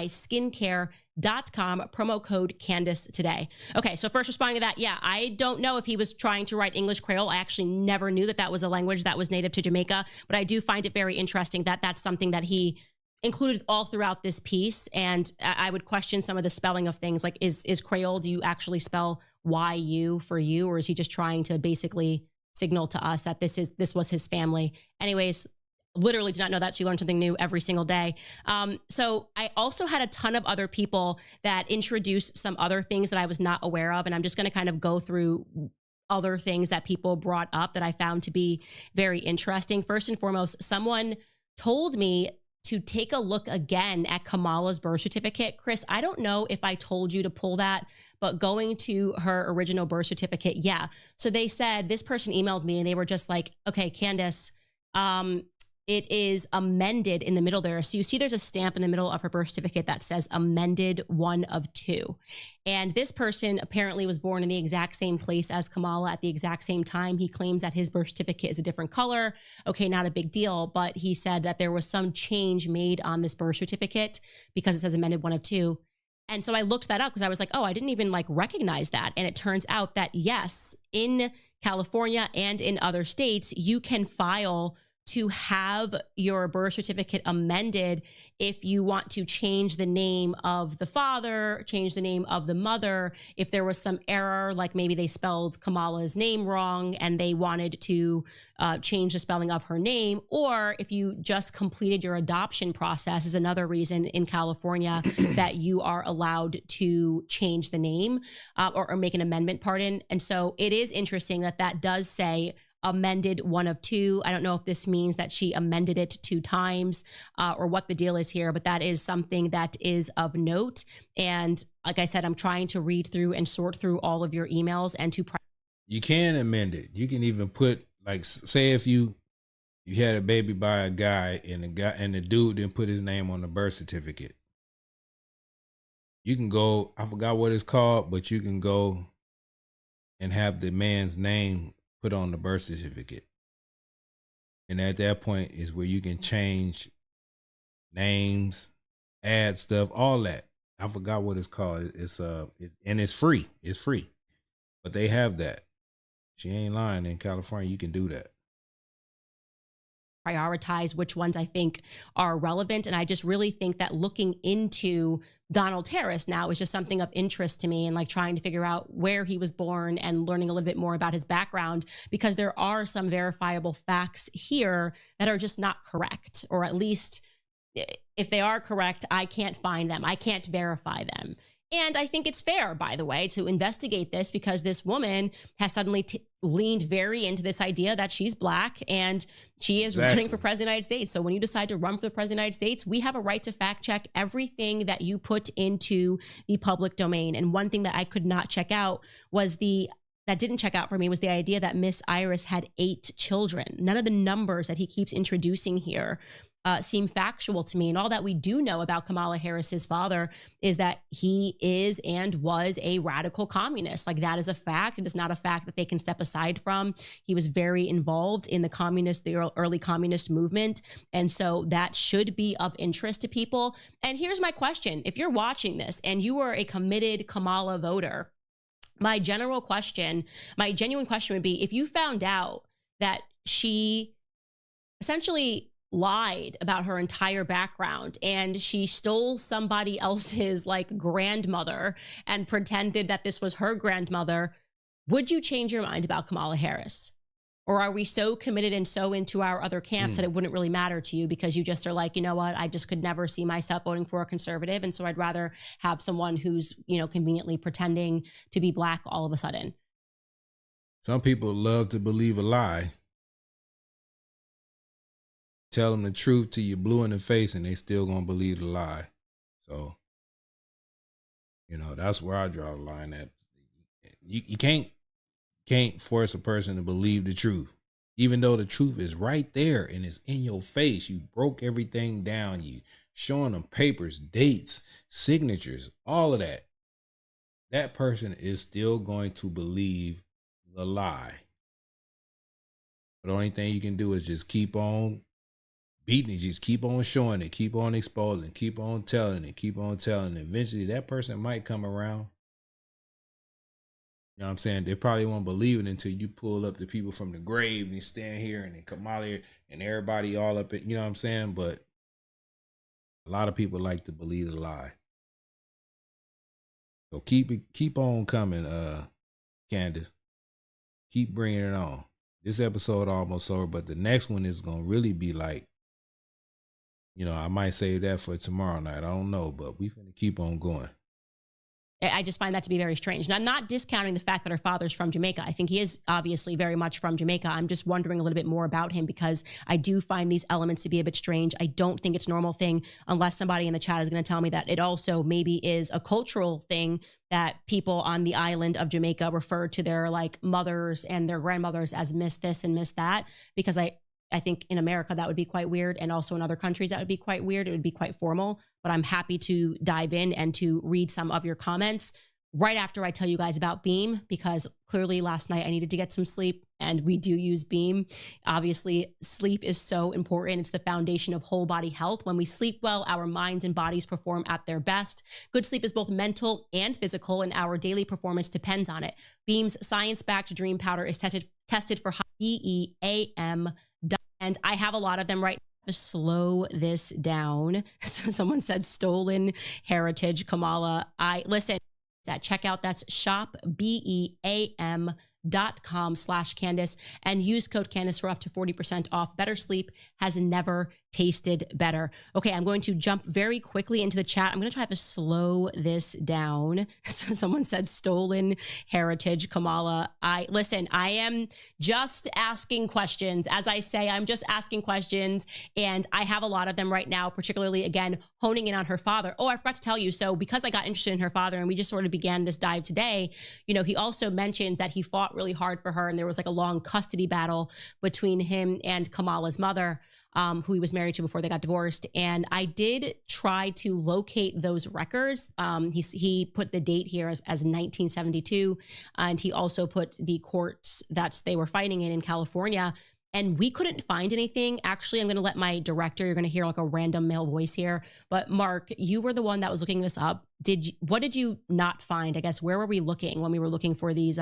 skincare.com, promo code Candice today. Okay, so first responding to that, yeah, I don't know if he was trying to write English Creole. I actually never knew that that was a language that was native to Jamaica, but I do find it very interesting that that's something that he included all throughout this piece. And I would question some of the spelling of things like, is Creole, do you actually spell Y-U for you? Or is he just trying to basically signal to us that this was his family? Anyways, literally did not know that. So you learn something new every single day. So I also had a ton of other people that introduced some other things that I was not aware of. And I'm just going to kind of go through other things that people brought up that I found to be very interesting. First and foremost, someone told me to take a look again at Kamala's birth certificate. Chris, I don't know if I told you to pull that, but going to her original birth certificate, yeah. So they said, this person emailed me and they were just like, okay, Candice, it is amended in the middle there. So you see there's a stamp in the middle of her birth certificate that says amended 1 of 2. And this person apparently was born in the exact same place as Kamala at the exact same time. He claims that his birth certificate is a different color. Okay, not a big deal, but he said that there was some change made on this birth certificate because it says amended 1 of 2. And so I looked that up because I was like, oh, I didn't even like recognize that. And it turns out that yes, in California and in other states, you can file to have your birth certificate amended if you want to change the name of the father, change the name of the mother, if there was some error, like maybe they spelled Kamala's name wrong and they wanted to change the spelling of her name, or if you just completed your adoption process is another reason in California that you are allowed to change the name or make an amendment, pardon. And so it is interesting that that does say amended 1 of 2. I don't know if this means that she amended it 2 times or what the deal is here, but that is something that is of note. And like I said, I'm trying to read through and sort through all of your emails and to you can amend it. You can even put, like, say if you had a baby by a guy and the dude didn't put his name on the birth certificate. You can go, I forgot what it's called, but you can go and have the man's name put on the birth certificate. And at that point is where you can change names, add stuff, all that. I forgot what it's called. It's free. It's free. But they have that. She ain't lying. In California, you can do that. Prioritize which ones I think are relevant. And I just really think that looking into Donald Harris now is just something of interest to me, and like trying to figure out where he was born and learning a little bit more about his background, because there are some verifiable facts here that are just not correct, or at least if they are correct, I can't find them. I can't verify them. And I think it's fair, by the way, to investigate this, because this woman has suddenly leaned very into this idea that she's Black and she is running for president of the United States. So when you decide to run for the president of the United States, we have a right to fact check everything that you put into the public domain. And one thing that I could not check out was that didn't check out for me was the idea that Miss Iris had 8 children. None of the numbers that he keeps introducing here seem factual to me. And all that we do know about Kamala Harris's father is that he is and was a radical communist. Like, that is a fact. It is not a fact that they can step aside from. He was very involved in the early communist movement. And so that should be of interest to people. And here's my question. If you're watching this and you are a committed Kamala voter, my genuine question would be, if you found out that she essentially lied about her entire background and she stole somebody else's like grandmother and pretended that this was her grandmother, would you change your mind about Kamala Harris? Or are we so committed and so into our other camps that it wouldn't really matter to you, because you just are like, you know what, I just could never see myself voting for a conservative, and so I'd rather have someone who's, you know, conveniently pretending to be Black all of a sudden? Some people love to believe a lie. Tell them the truth till you're blue in the face and they still gonna believe the lie. So, you know, that's where I draw the line at. You can't force a person to believe the truth, even though the truth is right there and it's in your face. You broke everything down. You showing them papers, dates, signatures, all of that. That person is still going to believe the lie. But the only thing you can do is just keep on beating it, just keep on showing it, keep on exposing, keep on telling it, keep on telling it. Eventually that person might come around. You know what I'm saying? They probably won't believe it until you pull up the people from the grave and you stand here and then Kamala here and everybody all up in, you know what I'm saying? But a lot of people like to believe the lie. So keep on coming, Candace. Keep bringing it on. This episode almost over, but the next one is going to really be like, you know, I might save that for tomorrow night. I don't know, but we finna keep on going. I just find that to be very strange. Now, I'm not discounting the fact that her father's from Jamaica. I think he is obviously very much from Jamaica. I'm just wondering a little bit more about him, because I do find these elements to be a bit strange. I don't think it's a normal thing, unless somebody in the chat is going to tell me that it also maybe is a cultural thing that people on the island of Jamaica refer to their like mothers and their grandmothers as Miss this and Miss that, because I think in America that would be quite weird, and also in other countries that would be quite weird. It would be quite formal, but I'm happy to dive in and to read some of your comments right after I tell you guys about Beam, because clearly last night I needed to get some sleep, and we do use Beam. Obviously, sleep is so important. It's the foundation of whole body health. When we sleep well, our minds and bodies perform at their best. Good sleep is both mental and physical, and our daily performance depends on it. Beam's science-backed dream powder is tested for high BEAM. And I have a lot of them right now. Slow this down. So someone said stolen heritage, Kamala. Listen, at checkout, that's shopbeam.com/Candice and use code Candice for up to 40% off. Better sleep has never tasted better. Okay, I'm going to jump very quickly into the chat. I'm going to try to slow this down. So someone said stolen heritage, Kamala. Listen, I am just asking questions. As I say, I'm just asking questions, and I have a lot of them right now, particularly, again, honing in on her father. Oh, I forgot to tell you. So because I got interested in her father and we just sort of began this dive today, you know, he also mentions that he fought really hard for her, and there was like a long custody battle between him and Kamala's mother, who he was married to before they got divorced. And I did try to locate those records. He put the date here as 1972, and he also put the courts that they were fighting in California. And we couldn't find anything. Actually, I'm going to let my director, you're going to hear like a random male voice here. But Mark, you were the one that was looking this up. What did you not find? I guess, where were we looking when we were looking for these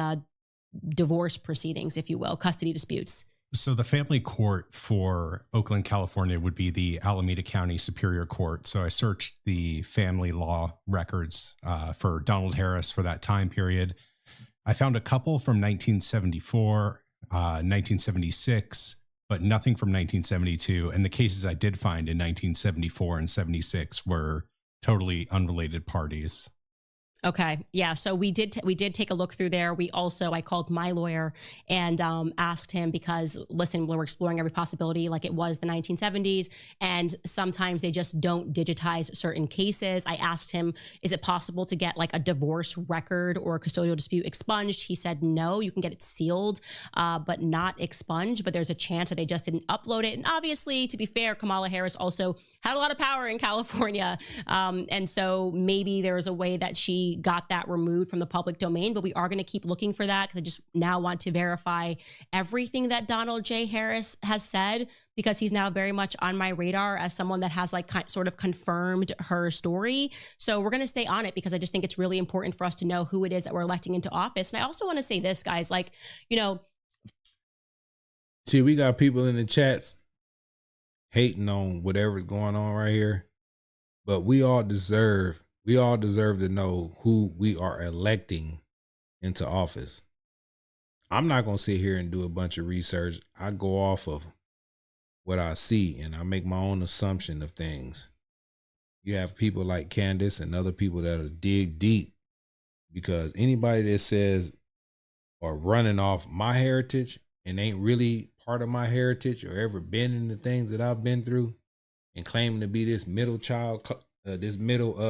divorce proceedings, if you will, custody disputes. So the family court for Oakland, California would be the Alameda County Superior Court. So I searched the family law records for Donald Harris for that time period. I found a couple from 1974, 1976, but nothing from 1972. And the cases I did find in 1974 and 76 were totally unrelated parties. Okay. Yeah. So we did take a look through there. I called my lawyer and asked him because, listen, we're exploring every possibility like it was the 1970s. And sometimes they just don't digitize certain cases. I asked him, is it possible to get like a divorce record or a custodial dispute expunged? He said, no, you can get it sealed, but not expunged. But there's a chance that they just didn't upload it. And obviously, to be fair, Kamala Harris also had a lot of power in California. And so maybe there was a way that she got that removed from the public domain, but we are going to keep looking for that because I just now want to verify everything that Donald J. Harris has said, because he's now very much on my radar as someone that has like sort of confirmed her story. So we're going to stay on it because I just think it's really important for us to know who it is that we're electing into office. And I also want to say this, guys, like, you know, see, we got people in the chats hating on whatever's going on right here, but we all deserve to know who we are electing into office. I'm not going to sit here and do a bunch of research. I go off of what I see and I make my own assumption of things. You have people like Candice and other people that'll dig deep, because anybody that says or running off my heritage and ain't really part of my heritage or ever been in the things that I've been through and claiming to be this middle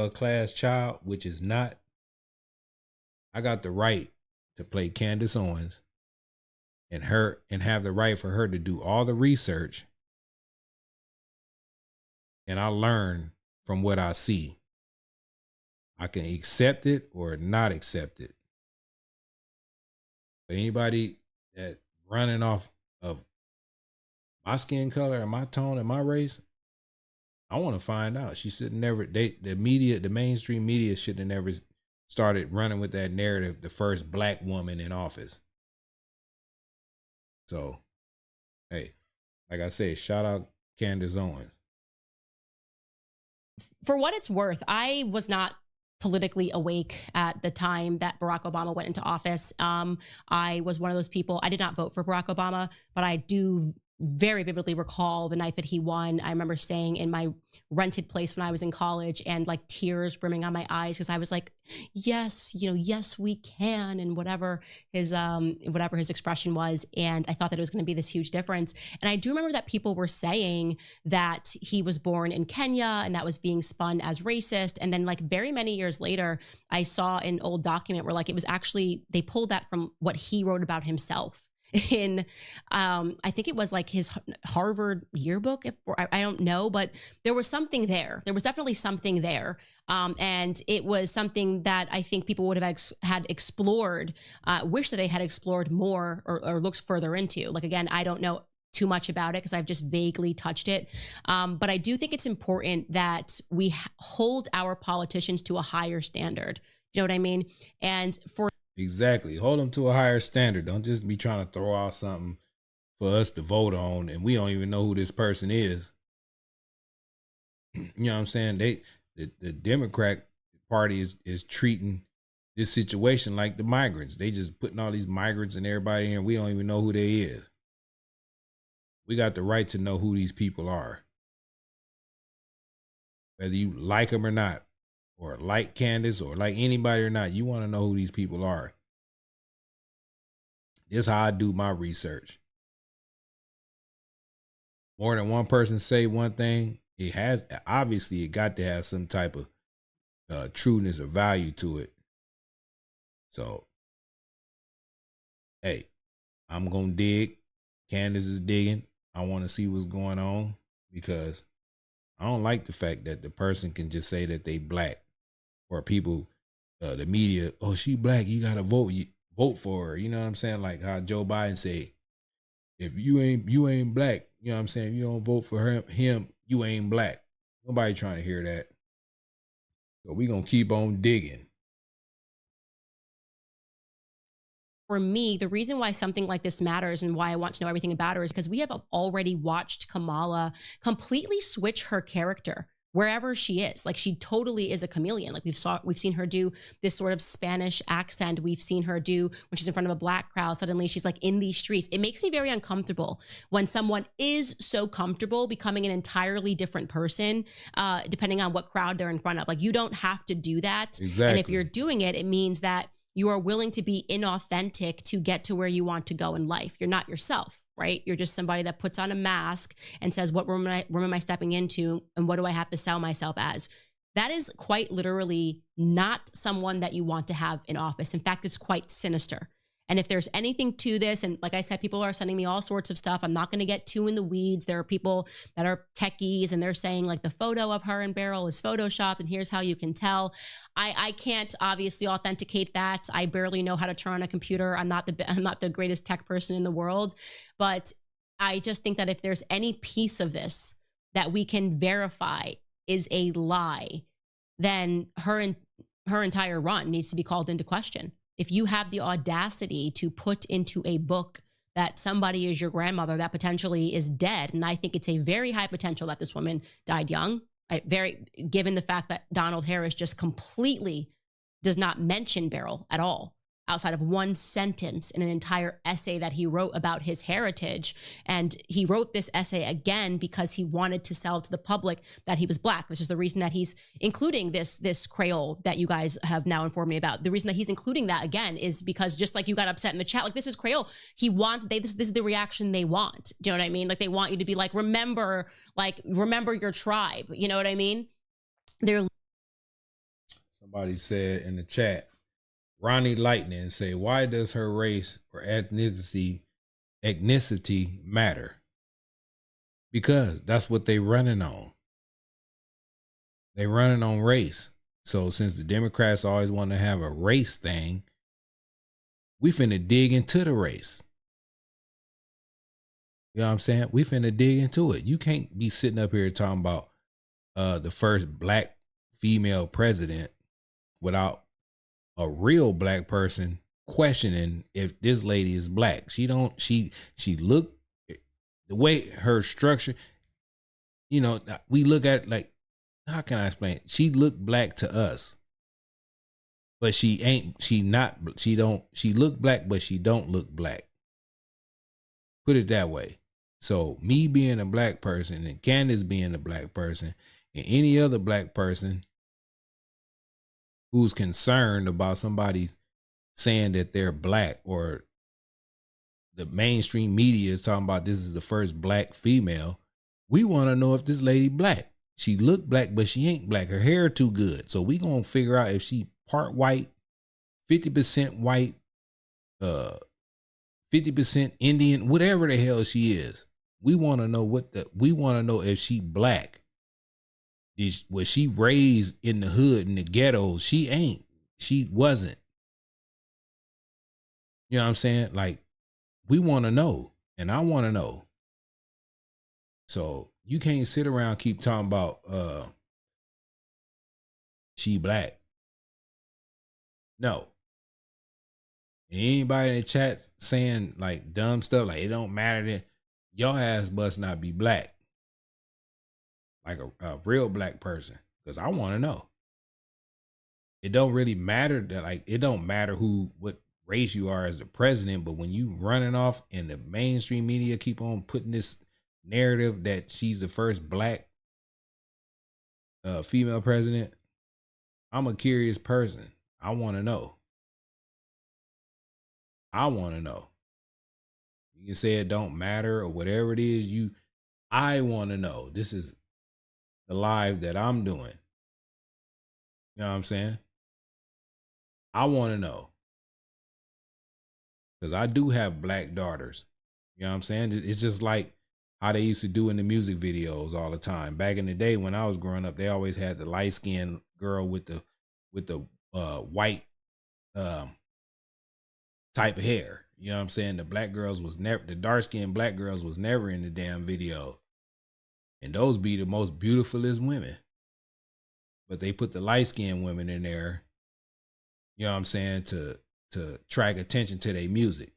class child, which is not. I got the right to play Candace Owens and have the right for her to do all the research. And I learn from what I see. I can accept it or not accept it. But anybody that running off of my skin color and my tone and my race, I want to find out. She should never, the mainstream media should have never started running with that narrative, the first black woman in office. So, hey, like I said, shout out Candace Owens. For what it's worth, I was not politically awake at the time that Barack Obama went into office. I was one of those people. I did not vote for Barack Obama, but I do very vividly recall the night that he won. I remember staying in my rented place when I was in college and like tears brimming on my eyes because I was like, yes, yes, we can, and whatever his expression was. And I thought that it was going to be this huge difference. And I do remember that people were saying that he was born in Kenya and that was being spun as racist. And then like very many years later, I saw an old document where like it was actually, they pulled that from what he wrote about himself in I think it was like his Harvard yearbook, I don't know, but there was something there. There was definitely something there. And it was something that I think people would have had explored, wish that they had explored more or looked further into. Like, again, I don't know too much about it because I've just vaguely touched it. But I do think it's important that we hold our politicians to a higher standard. You know what I mean? And for Exactly. Hold them to a higher standard. Don't just be trying to throw out something for us to vote on and we don't even know who this person is. You know what I'm saying? The Democrat Party is treating this situation like the migrants. They just putting all these migrants and everybody in here. We don't even know who they is. We got the right to know who these people are. Whether you like them or not, or like Candace or like anybody or not, you want to know who these people are. This is how I do my research. More than one person say one thing, it got to have some type of trueness or value to it. So, hey, I'm going to dig. Candace is digging. I want to see what's going on because I don't like the fact that the person can just say that they black. Or people, the media, oh, she black, you gotta vote for her. You know what I'm saying? Like how Joe Biden said, if you ain't black, you know what I'm saying? If you don't vote for him, you ain't black. Nobody trying to hear that. So we gonna keep on digging. for me, the reason why something like this matters and why I want to know everything about her is because we have already watched Kamala completely switch her character wherever she is. Like, she totally is a chameleon. Like, we've seen her do this sort of Spanish accent. We've seen her do when she's in front of a black crowd, suddenly she's like in these streets. It makes me very uncomfortable when someone is so comfortable becoming an entirely different person, depending on what crowd they're in front of. Like, you don't have to do that. Exactly. And if you're doing it, it means that you are willing to be inauthentic to get to where you want to go in life. You're not yourself, right? You're just somebody that puts on a mask and says, what room am I stepping into? And what do I have to sell myself as? That is quite literally not someone that you want to have in office. In fact, it's quite sinister. And if there's anything to this, and like I said, people are sending me all sorts of stuff. I'm not going to get too in the weeds. There are people that are techies and they're saying like the photo of her and Beryl is photoshopped and here's how you can tell. I can't obviously authenticate that. I barely know how to turn on a computer. I'm not the greatest tech person in the world, but I just think that if there's any piece of this that we can verify is a lie, then her entire run needs to be called into question. If you have the audacity to put into a book that somebody is your grandmother that potentially is dead, and I think it's a very high potential that this woman died young, given the fact that Donald Harris just completely does not mention Beryl at all, outside of one sentence in an entire essay that he wrote about his heritage. And he wrote this essay again because he wanted to sell to the public that he was Black, which is the reason that he's including this Creole that you guys have now informed me about. The reason that he's including that again is because, just like you got upset in the chat, like, this is Creole. This is the reaction they want. Do you know what I mean? Like, they want you to be like, remember your tribe. You know what I mean? Somebody said in the chat, Ronnie Lightning say, why does her race or ethnicity matter? Because that's what they running on. They running on race. So since the Democrats always want to have a race thing, we finna dig into the race. You know what I'm saying? We finna dig into it. You can't be sitting up here talking about the first Black female president without a real Black person questioning if this lady is Black. She look, the way her structure, you know, we look at it like, how can I explain it? She look Black to us, but she look Black, but she don't look Black. Put it that way. So me being a Black person and Candace being a Black person and any other Black person who's concerned about somebody saying that they're Black, or the mainstream media is talking about this is the first Black female, we want to know if this lady Black. She look Black, but she ain't Black. Her hair too good. So we gonna figure out if she part white, 50% white, 50% Indian, whatever the hell she is. We want to know if she Black. Was she raised in the hood, in the ghetto? She ain't. She wasn't. You know what I'm saying? Like, we want to know, and I want to know. So you can't sit around keep talking about she Black. No. And anybody in the chat saying like dumb stuff, like it don't matter, that your ass must not be Black. Like a real Black person, because I want to know. It don't really matter that, like, it don't matter what race you are as the president, but when you running off and the mainstream media keep on putting this narrative that she's the first Black female president, I'm a curious person. I want to know. I want to know. You can say it don't matter or whatever it is. I want to know. This is the live that I'm doing. You know what I'm saying? I want to know. Because I do have Black daughters. You know what I'm saying? It's just like how they used to do in the music videos all the time. Back in the day when I was growing up, they always had the light-skinned girl with the white type of hair. You know what I'm saying? The dark-skinned Black girls was never in the damn video. And those be the most beautifulest women. But they put the light-skinned women in there, you know what I'm saying, to to attract attention to their music.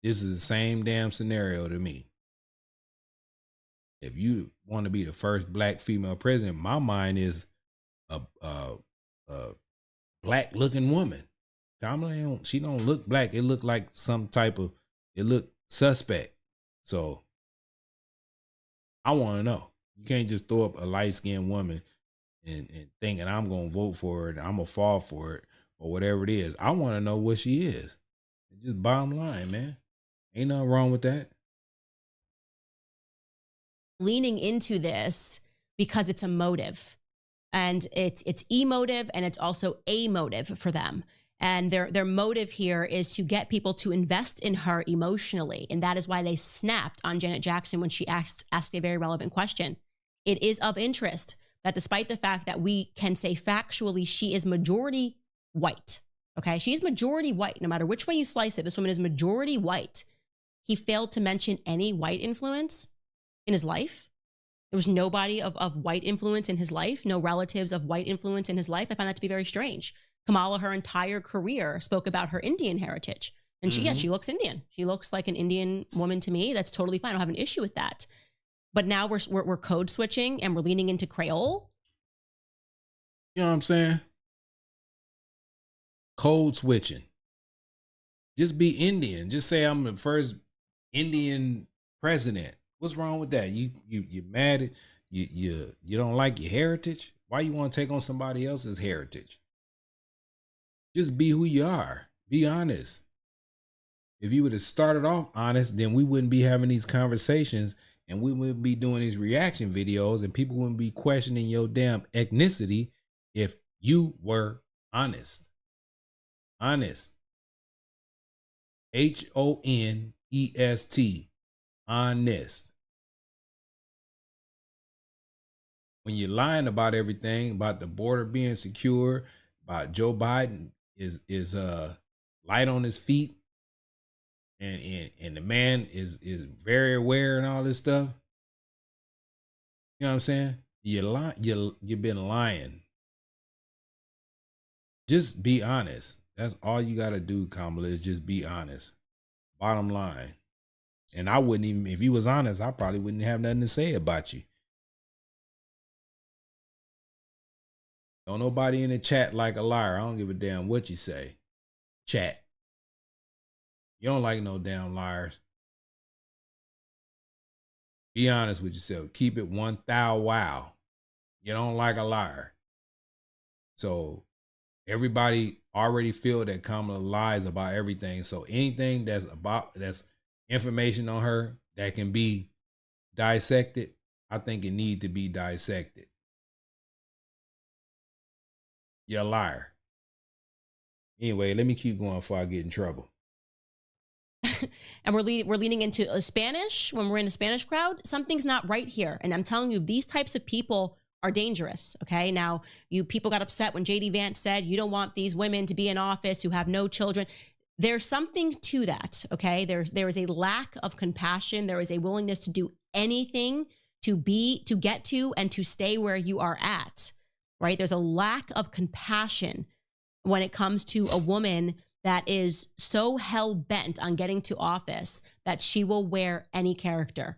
This is the same damn scenario to me. If you want to be the first black female president, my mind is a black looking woman. Kamala, she don't look black. It look like some type of, it look suspect. So I want to know. You can't just throw up a light skinned woman and thinking I'm going to vote for it. I'm going to fall for it or whatever it is. I want to know what she is. It's just bottom line, man. Ain't nothing wrong with that. Leaning into this because it's a motive, and it's emotive, and it's also a motive for them. And their motive here is to get people to invest in her emotionally. And that is why they snapped on Janet Jackson when she asked a very relevant question. It is of interest that despite the fact that we can say factually she is majority white, okay? She's majority white. No matter which way you slice it, this woman is majority white. He failed to mention any white influence in his life. There was nobody of white influence in his life, no relatives of white influence in his life. I find that to be very strange. Kamala, her entire career, spoke about her Indian heritage. And she looks Indian. She looks like an Indian woman to me. That's totally fine. I don't have an issue with that. But now we're code switching and we're leaning into Creole. You know what I'm saying? Code switching. Just be Indian. Just say I'm the first Indian president. What's wrong with that? You mad at you don't like your heritage? Why you want to take on somebody else's heritage? Just be who you are. Be honest. If you would have started off honest, then we wouldn't be having these conversations and we wouldn't be doing these reaction videos and people wouldn't be questioning your damn ethnicity if you were honest. Honest. HONEST. Honest. When you're lying about everything, about the border being secure, about Joe Biden is light on his feet, and the man is very aware and all this stuff. You know what I'm saying? You've been lying. Just be honest. That's all you got to do, Kamala, is just be honest. Bottom line. And I wouldn't even, if you was honest, I probably wouldn't have nothing to say about you. Don't nobody in the chat like a liar. I don't give a damn what you say. Chat. You don't like no damn liars. Be honest with yourself. Keep it 1,000 wow. You don't like a liar. So everybody already feel that Kamala lies about everything. So anything that's information on her that can be dissected, I think it need to be dissected. You're a liar. Anyway, let me keep going before I get in trouble. And we're leaning into a Spanish when we're in a Spanish crowd. Something's not right here. And I'm telling you, these types of people are dangerous. Okay. Now, you people got upset when JD Vance said you don't want these women to be in office who have no children. There's something to that. Okay. There is a lack of compassion. There is a willingness to do anything to get to and to stay where you are at. Right. There's a lack of compassion when it comes to a woman that is so hell-bent on getting to office that she will wear any character.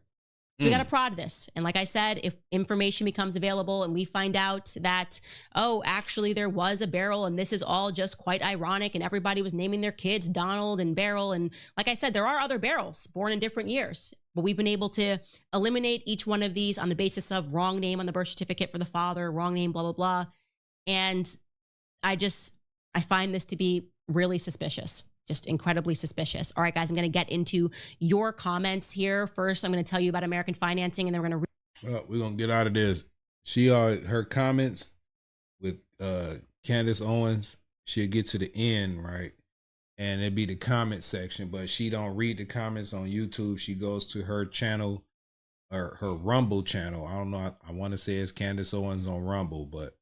So we got to prod this. And like I said, if information becomes available and we find out that, oh, actually there was a Beryl and this is all just quite ironic and everybody was naming their kids Donald and Beryl. And like I said, there are other Beryls born in different years, but we've been able to eliminate each one of these on the basis of wrong name on the birth certificate for the father, wrong name, blah, blah, blah. And I find this to be really suspicious, just incredibly suspicious. All right, guys, I'm going to get into your comments here. First, I'm going to tell you about American financing, and then we're going to... Well, we're going to get out of this. Her comments with Candace Owens, she'll get to the end, right? And it'd be the comment section, but she don't read the comments on YouTube. She goes to her channel, or her Rumble channel. I don't know. I want to say it's Candace Owens on Rumble, but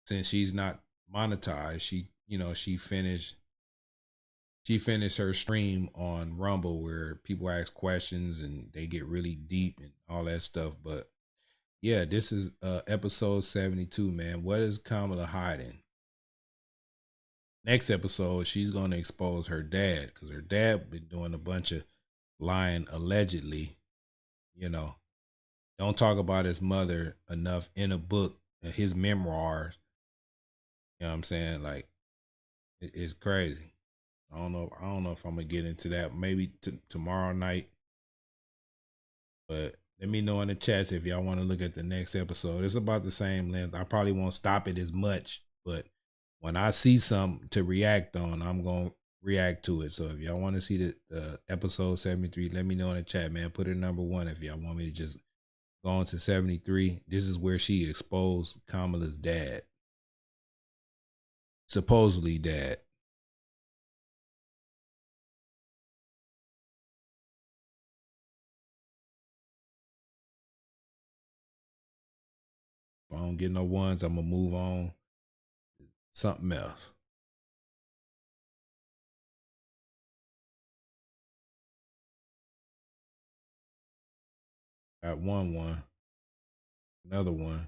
since she's not monetized, she finished her stream on Rumble where people ask questions and they get really deep and all that stuff. But yeah, this is episode 72, man. What is Kamala hiding? next episode, she's going to expose her dad because her dad been doing a bunch of lying allegedly. You know, don't talk about his mother enough in a book, his memoirs. You know what I'm saying? Like, it's crazy. I don't know if I'm gonna get into that. Maybe tomorrow night. But let me know in the chats if y'all want to look at the next episode. It's about the same length. I probably won't stop it as much, but when I see something to react on, I'm gonna react to it. So if y'all want to see the episode 73, let me know in the chat, man. Put it number 1 if y'all want me to just go on to 73. This is where she exposed Kamala's dad. Supposedly dad. If I don't get no ones, I'm gonna move on to something else. Got one. Another one.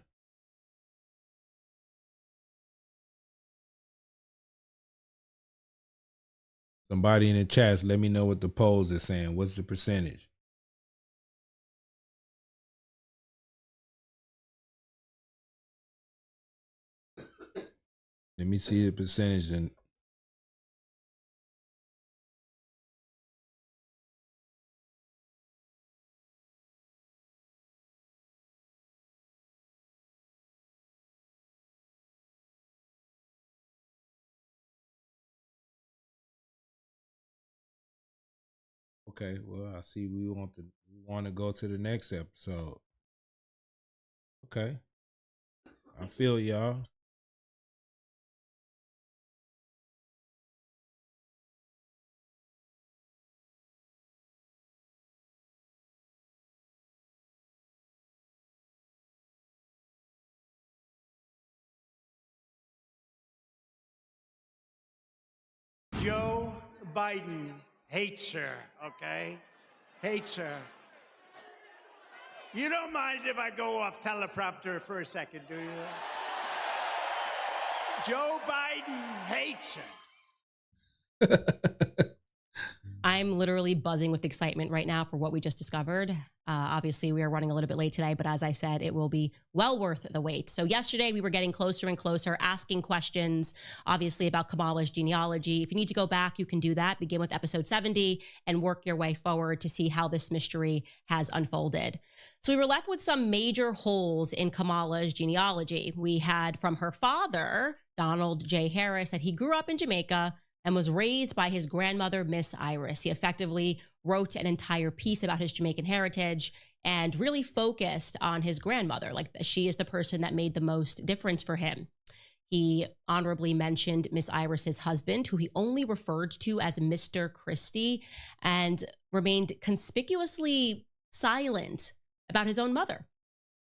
Somebody in the chats, let me know what the polls is saying. What's the percentage? Let me see the percentage. And okay, well, I see we want to go to the next episode. Okay. I feel y'all. Joe Biden hates her, okay? Hates her. You don't mind if I go off teleprompter for a second, do you? Joe Biden hates her. I'm literally buzzing with excitement right now for what we just discovered. Obviously, we are running a little bit late today, but as I said, it will be well worth the wait. So yesterday, we were getting closer and closer, asking questions, obviously, about Kamala's genealogy. If you need to go back, you can do that. Begin with episode 70 and work your way forward to see how this mystery has unfolded. So we were left with some major holes in Kamala's genealogy. We had from her father, Donald J. Harris, that he grew up in Jamaica and was raised by his grandmother, Miss Iris. He effectively wrote an entire piece about his Jamaican heritage and really focused on his grandmother. Like, she is the person that made the most difference for him. He honorably mentioned Miss Iris's husband, who he only referred to as Mr. Christie, and remained conspicuously silent about his own mother.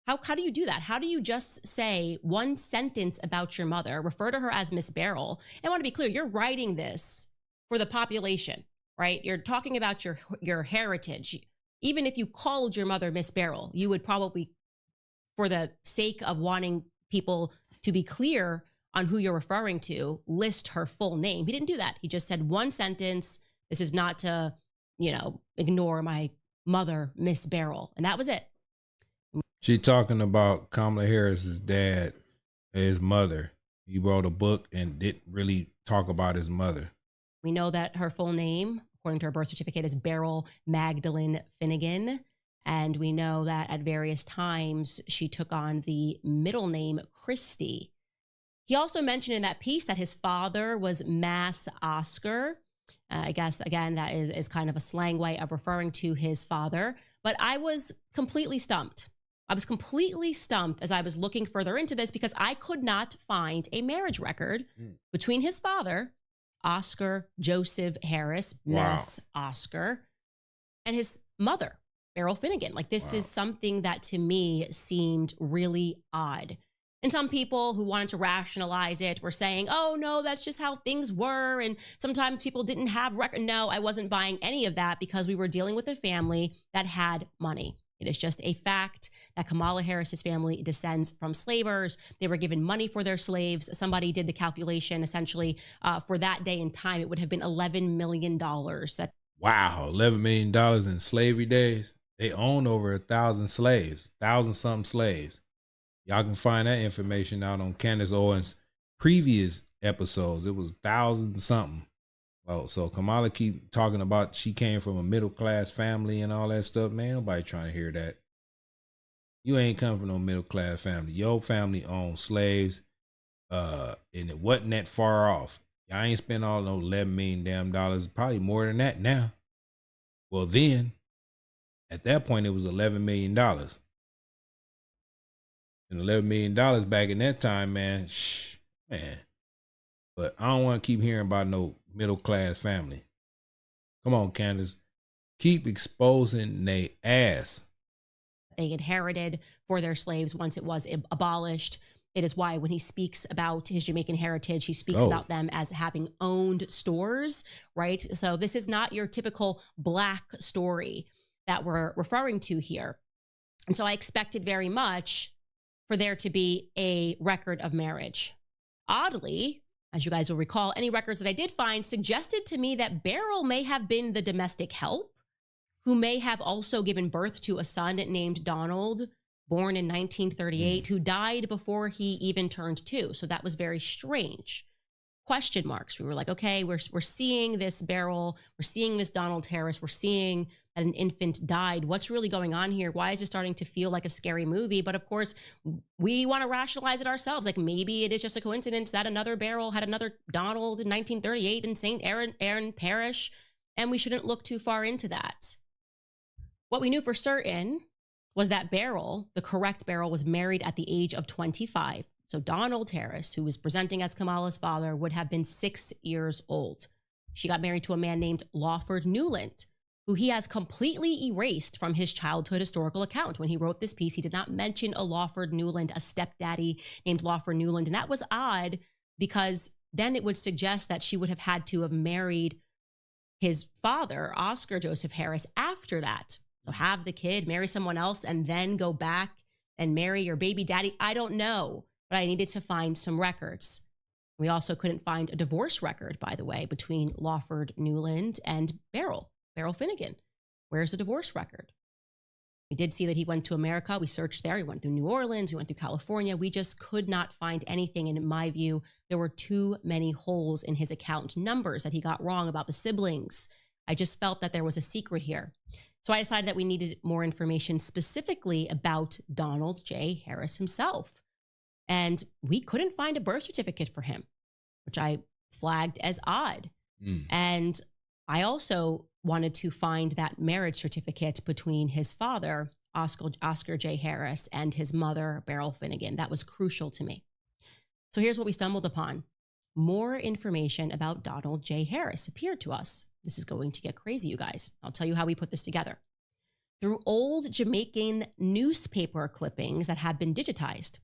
How do you do that? How do you just say one sentence about your mother, refer to her as Miss Beryl? And I want to be clear, you're writing this for the population, right? You're talking about your heritage. Even if you called your mother Miss Beryl, you would probably, for the sake of wanting people to be clear on who you're referring to, list her full name. He didn't do that. He just said one sentence. This is not to, ignore my mother, Miss Beryl. And that was it. She talking about Kamala Harris's dad, his mother. He wrote a book and didn't really talk about his mother. We know that her full name, according to her birth certificate, is Beryl Magdalene Finnegan. And we know that at various times she took on the middle name Christie. He also mentioned in that piece that his father was Mass Oscar. I guess, again, that is kind of a slang way of referring to his father. But I was completely stumped. I was completely stumped as I was looking further into this because I could not find a marriage record between his father, Oscar Joseph Harris, Miss Oscar, and his mother, Beryl Finnegan. Like, this is something that to me seemed really odd. And some people who wanted to rationalize it were saying, oh, no, that's just how things were. And sometimes people didn't have record. No, I wasn't buying any of that because we were dealing with a family that had money. It is just a fact that Kamala Harris's family descends from slavers. They were given money for their slaves. Somebody did the calculation essentially for that day and time. It would have been $11 million. Wow, $11 million in slavery days. They owned over 1,000 slaves, 1,000-something slaves. Y'all can find that information out on Candace Owens' previous episodes. It was 1,000-something. Oh, so Kamala keep talking about she came from a middle-class family and all that stuff. Man, nobody trying to hear that. You ain't come from no middle-class family. Your family owned slaves, and it wasn't that far off. Y'all ain't spent all no $11 million damn dollars. Probably more than that now. Well, then, at that point, it was $11 million. And $11 million back in that time, man, man. But I don't want to keep hearing about no middle-class family. Come on, Candace. Keep exposing they ass. They inherited for their slaves once it was abolished. It is why when he speaks about his Jamaican heritage, he speaks about them as having owned stores, right? So this is not your typical Black story that we're referring to here. And so I expected very much for there to be a record of marriage. Oddly, as you guys will recall, any records that I did find suggested to me that Beryl may have been the domestic help, who may have also given birth to a son named Donald, born in 1938, who died before he even turned 2. So that was very strange. Question marks. We were like, okay, we're seeing this Beryl, we're seeing this Donald Harris, we're seeing that an infant died. What's really going on here? Why is it starting to feel like a scary movie? But of course, we want to rationalize it ourselves. Like maybe it is just a coincidence that another Beryl had another Donald in 1938 in St. Aaron Parish, and we shouldn't look too far into that. What we knew for certain was that Beryl, the correct Beryl, was married at the age of 25. So Donald Harris, who was presenting as Kamala's father, would have been 6 years old. She got married to a man named Lawford Newland, who he has completely erased from his childhood historical account. When he wrote this piece, he did not mention a Lawford Newland, a stepdaddy named Lawford Newland. And that was odd because then it would suggest that she would have had to have married his father, Oscar Joseph Harris, after that. So have the kid, marry someone else, and then go back and marry your baby daddy. I don't know, but I needed to find some records. We also couldn't find a divorce record, by the way, between Lawford Newland and Beryl Finnegan. Where's the divorce record? We did see that he went to America. We searched there. He went through New Orleans. We went through California. We just could not find anything. And in my view, there were too many holes in his account. Numbers that he got wrong about the siblings. I just felt that there was a secret here. So I decided that we needed more information specifically about Donald J. Harris himself. And we couldn't find a birth certificate for him, which I flagged as odd. And I also wanted to find that marriage certificate between his father, Oscar J. Harris, and his mother, Beryl Finnegan. That was crucial to me. So here's what we stumbled upon. More information about Donald J. Harris appeared to us. This is going to get crazy, you guys. I'll tell you how we put this together. Through old Jamaican newspaper clippings that have been digitized.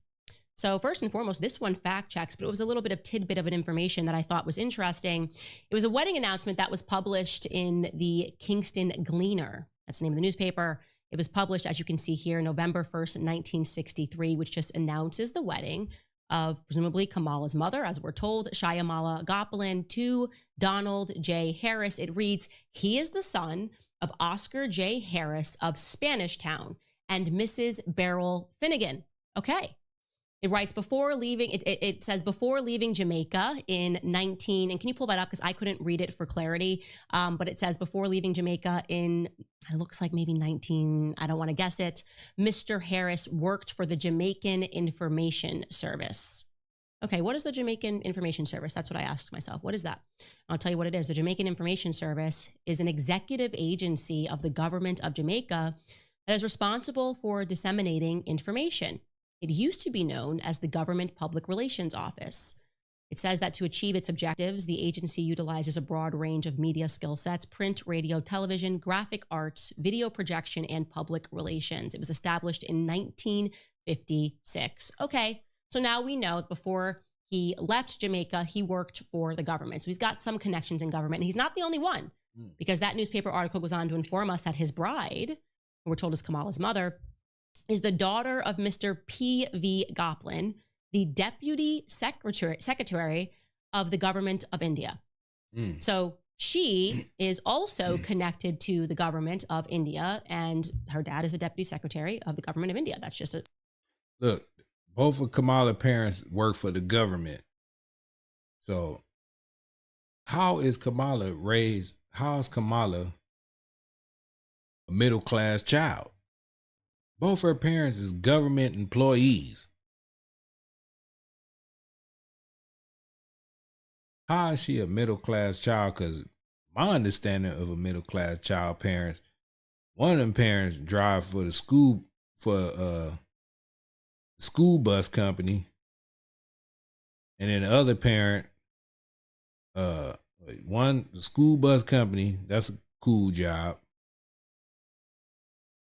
So first and foremost, this one fact checks, but it was a little bit of tidbit of an information that I thought was interesting. It was a wedding announcement that was published in the Kingston Gleaner. That's the name of the newspaper. It was published, as you can see here, November 1st, 1963, which just announces the wedding of presumably Kamala's mother, as we're told, Shyamala Gopalin, to Donald J. Harris. It reads, he is the son of Oscar J. Harris of Spanish Town and Mrs. Beryl Finnegan. Okay. It writes before leaving, it says before leaving Jamaica in and can you pull that up? Because I couldn't read it for clarity. But it says before leaving Jamaica in, it looks like maybe I don't want to guess it. Mr. Harris worked for the Jamaican Information Service. Okay, what is the Jamaican Information Service? That's what I asked myself. What is that? I'll tell you what it is. The Jamaican Information Service is an executive agency of the government of Jamaica that is responsible for disseminating information. It used to be known as the Government Public Relations Office. It says that to achieve its objectives, the agency utilizes a broad range of media skill sets: print, radio, television, graphic arts, video projection, and public relations. It was established in 1956. Okay, so now we know that before he left Jamaica, he worked for the government. So he's got some connections in government. And he's not the only one, because that newspaper article goes on to inform us that his bride who we're told is Kamala's mother, is the daughter of Mr. P.V. Goplin, the Deputy Secretary of the Government of India. So she is also connected to the government of India, and her dad is the Deputy Secretary of the Government of India. That's just a... Look, both of Kamala's parents work for the government. So how is Kamala raised? How is Kamala a middle-class child? Both her parents is government employees. How is she a middle-class child? Because my understanding of a middle-class child parents, one of them parents drive for the school, school bus company. And then the other parent, one school bus company, that's a cool job.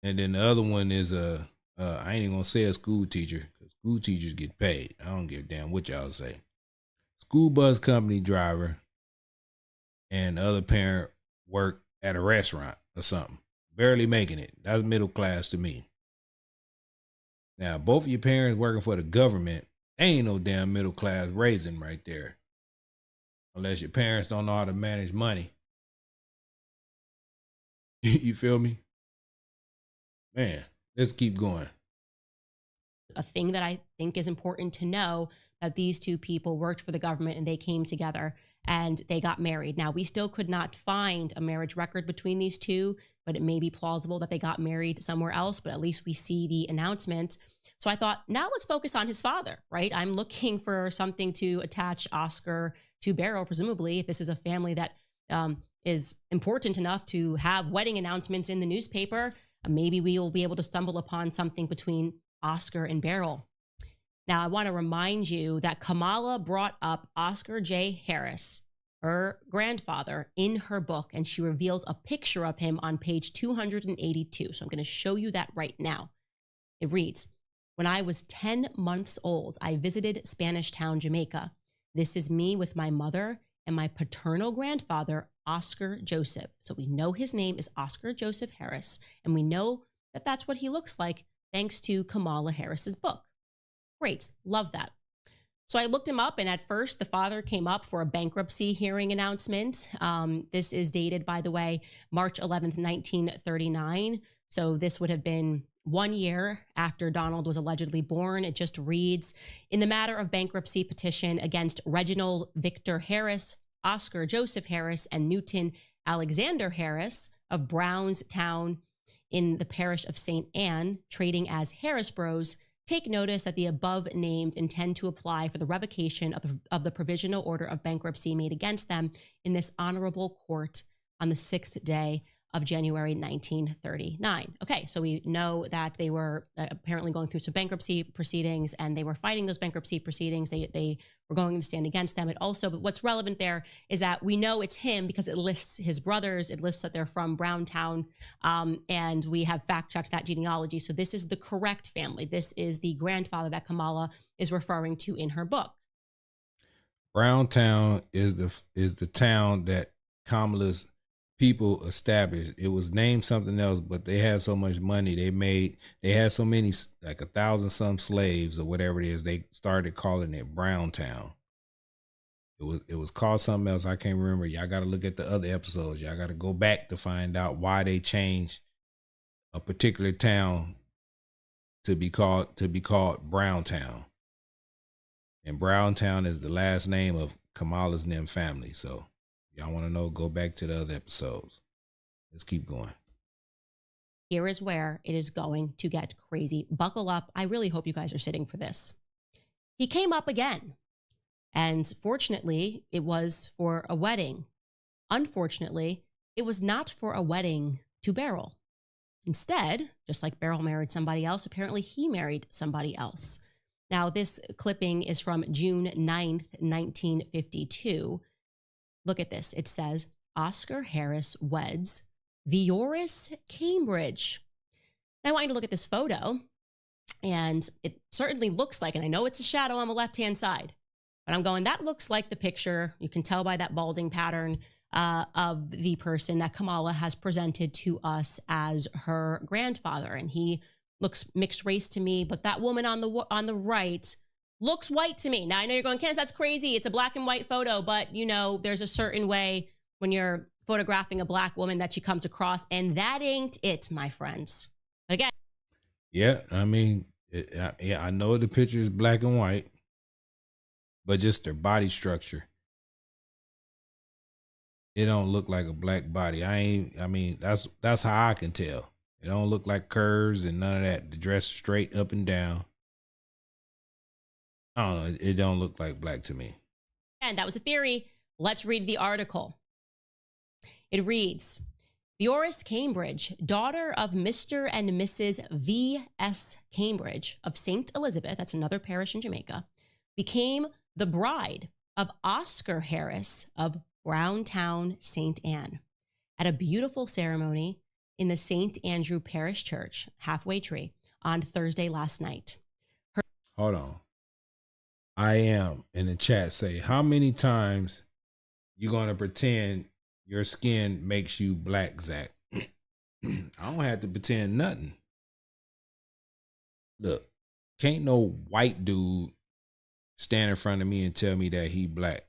And then the other one is I ain't even gonna say a school teacher, because school teachers get paid. I don't give a damn what y'all say. School bus company driver, and the other parent work at a restaurant or something. Barely making it. That's middle class to me. Now, both of your parents working for the government, ain't no damn middle class raising right there. Unless your parents don't know how to manage money. You feel me? Man, let's keep going. A thing that I think is important to know, that these two people worked for the government and they came together and they got married. Now, we still could not find a marriage record between these two, but it may be plausible that they got married somewhere else, but at least we see the announcement. So I thought, now let's focus on his father, right? I'm looking for something to attach Oscar to Beryl, presumably, if this is a family that is important enough to have wedding announcements in the newspaper. Maybe we will be able to stumble upon something between Oscar and Beryl. Now, I want to remind you that Kamala brought up Oscar J. Harris, her grandfather, in her book, and she reveals a picture of him on page 282. So I'm going to show you that right now. It reads, "When I was 10 months old, I visited Spanish Town, Jamaica. This is me with my mother and my paternal grandfather, Oscar Joseph." So we know his name is Oscar Joseph Harris, and we know that that's what he looks like thanks to Kamala Harris's book. Great, love that. So I looked him up, and at first the father came up for a bankruptcy hearing announcement. This is dated, by the way, March 11th, 1939. So this would have been 1 year after Donald was allegedly born. It just reads, "In the matter of bankruptcy petition against Reginald Victor Harris, Oscar Joseph Harris, and Newton Alexander Harris of Brownstown in the parish of St. Anne, trading as Harris Bros, take notice that the above named intend to apply for the revocation of the provisional order of bankruptcy made against them in this honorable court on the 6th day of January 1939. Okay, so we know that they were apparently going through some bankruptcy proceedings, and they were fighting those bankruptcy proceedings. They were going to stand against them. It also, but what's relevant there is that we know it's him because it lists his brothers. It lists that they're from Browntown, and we have fact-checked that genealogy. So this is the correct family. This is the grandfather that Kamala is referring to in her book. Browntown is the town that Kamala's people established. It was named something else, but they had so much money. They had so many, like 1,000 some slaves or whatever it is. They started calling it Browntown. It was called something else. I can't remember. Y'all got to look at the other episodes. Y'all got to go back to find out why they changed a particular town to be called Browntown. And Browntown is the last name of Kamala's and them family. So y'all want to know, go back to the other episodes. Let's keep going. Here is where it is going to get crazy. Buckle up. I really hope you guys are sitting for this. He came up again. And fortunately, it was for a wedding. Unfortunately, it was not for a wedding to Beryl. Instead, just like Beryl married somebody else, apparently he married somebody else. Now, this clipping is from June 9th, 1952. Look at this. It says, Oscar Harris weds Voris Cambridge. Now, I want you to look at this photo, and it certainly looks like, and I know it's a shadow on the left-hand side, But I'm going, that looks like the picture. You can tell by that balding pattern of the person that Kamala has presented to us as her grandfather. And he looks mixed race to me, but that woman on the right looks white to me. Now, I know you're going, Candace, that's crazy. It's a black and white photo, but you know, there's a certain way when you're photographing a black woman that she comes across, and that ain't it, my friends. But again. Yeah, I mean, yeah, I know the picture is black and white, but just their body structure, it don't look like a black body. I mean, that's how I can tell. It don't look like curves and none of that. The dress straight up and down. I don't know. It don't look like black to me. And that was a theory. Let's read the article. It reads, Voris Cambridge, daughter of Mr. and Mrs. V.S. Cambridge of St. Elizabeth, that's another parish in Jamaica, became the bride of Oscar Harris of Browntown, St. Anne, at a beautiful ceremony in the St. Andrew Parish Church, Halfway Tree, on Thursday last night. Hold on. I am in the chat say, how many times you gonna pretend your skin makes you black, Zach? I don't have to pretend nothing. Look, can't no white dude stand in front of me and tell me that he black.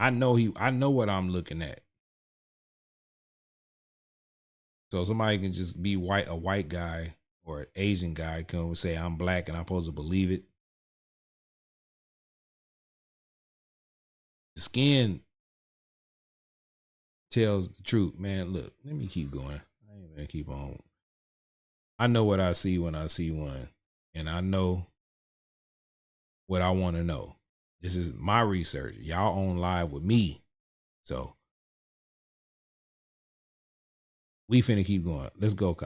I know what I'm looking at. So somebody can just be a white guy or an Asian guy come and say I'm black and I'm supposed to believe it. The skin tells the truth, man. Look, let me keep going. I ain't gonna keep on. I know what I see when I see one, and I know what I want to know. This is my research. Y'all on live with me. So we finna keep going. Let's go,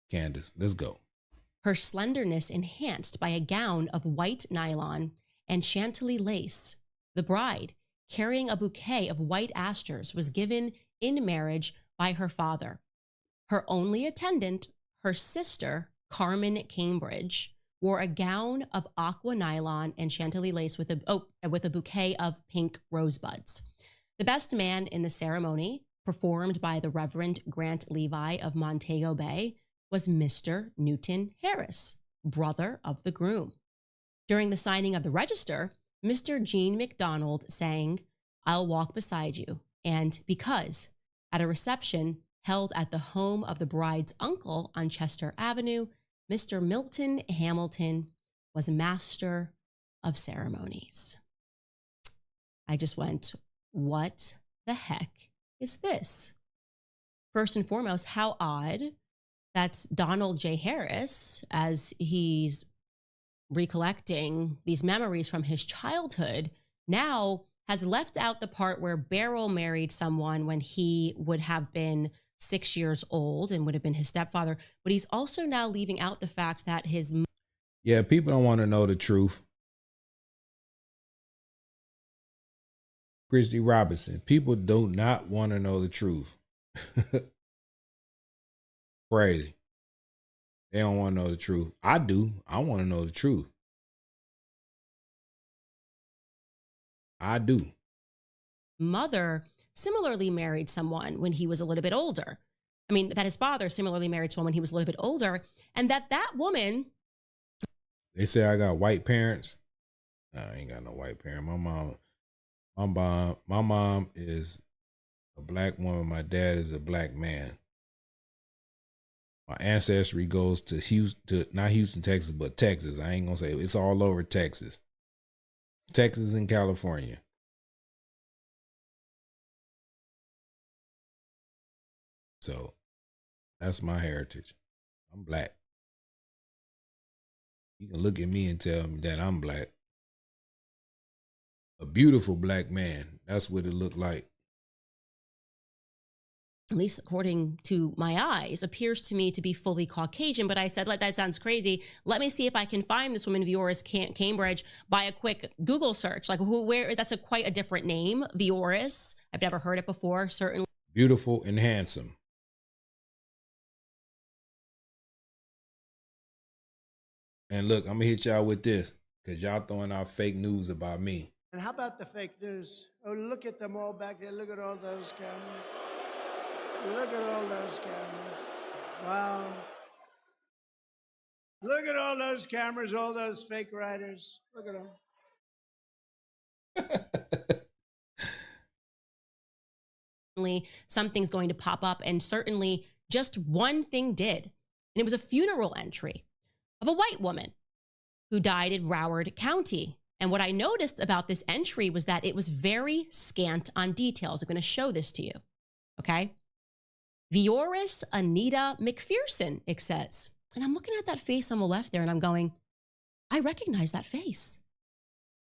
Candace. Let's go. Her slenderness enhanced by a gown of white nylon and chantilly lace. The bride, carrying a bouquet of white asters, was given in marriage by her father. Her only attendant, her sister, Carmen Cambridge, wore a gown of aqua nylon and chantilly lace with a bouquet of pink rosebuds. The best man in the ceremony, performed by the Reverend Grant Levi of Montego Bay, was Mr. Newton Harris, brother of the groom. During the signing of the register, Mr. Gene McDonald sang, "I'll Walk Beside You," and "Because," at a reception held at the home of the bride's uncle on Chester Avenue. Mr. Milton Hamilton was master of ceremonies. I just went, what the heck is this? First and foremost, how odd that Donald J. Harris, as he's recollecting these memories from his childhood, now has left out the part where Beryl married someone when he would have been 6 years old and would have been his stepfather. But he's also now leaving out the fact that his... Yeah, people don't want to know the truth. Christy Robinson, people do not want to know the truth. Crazy. They don't want to know the truth. I do. I want to know the truth. I do. Mother similarly married someone when he was a little bit older. I mean, that his father similarly married someone when he was a little bit older, and that woman... They say I got white parents. Nah, I ain't got no white parent. My mom is a black woman. My dad is a black man. My ancestry goes to not Houston, Texas, but Texas. I ain't gonna say it's all over Texas. Texas and California. So that's my heritage. I'm black. You can look at me and tell me that I'm black. A beautiful black man. That's what it looked like. At least according to my eyes, appears to me to be fully Caucasian. But I said, that sounds crazy. Let me see if I can find this woman, Voris Cambridge, by a quick Google search. Like where? That's quite a different name, Voris. I've never heard it before, certainly. Beautiful and handsome. And look, I'm gonna hit y'all with this because y'all throwing out fake news about me. And how about the fake news? Oh, look at them all back there. Look at all those cameras. Look at all those cameras. Wow. Look at all those cameras, all those fake writers. Look at them. Something's going to pop up, and certainly just one thing did. And it was a funeral entry of a white woman who died in Broward County. And what I noticed about this entry was that it was very scant on details. I'm going to show this to you. Okay. Voris Anita McPherson, it says. And I'm looking at that face on the left there and I'm going, I recognize that face.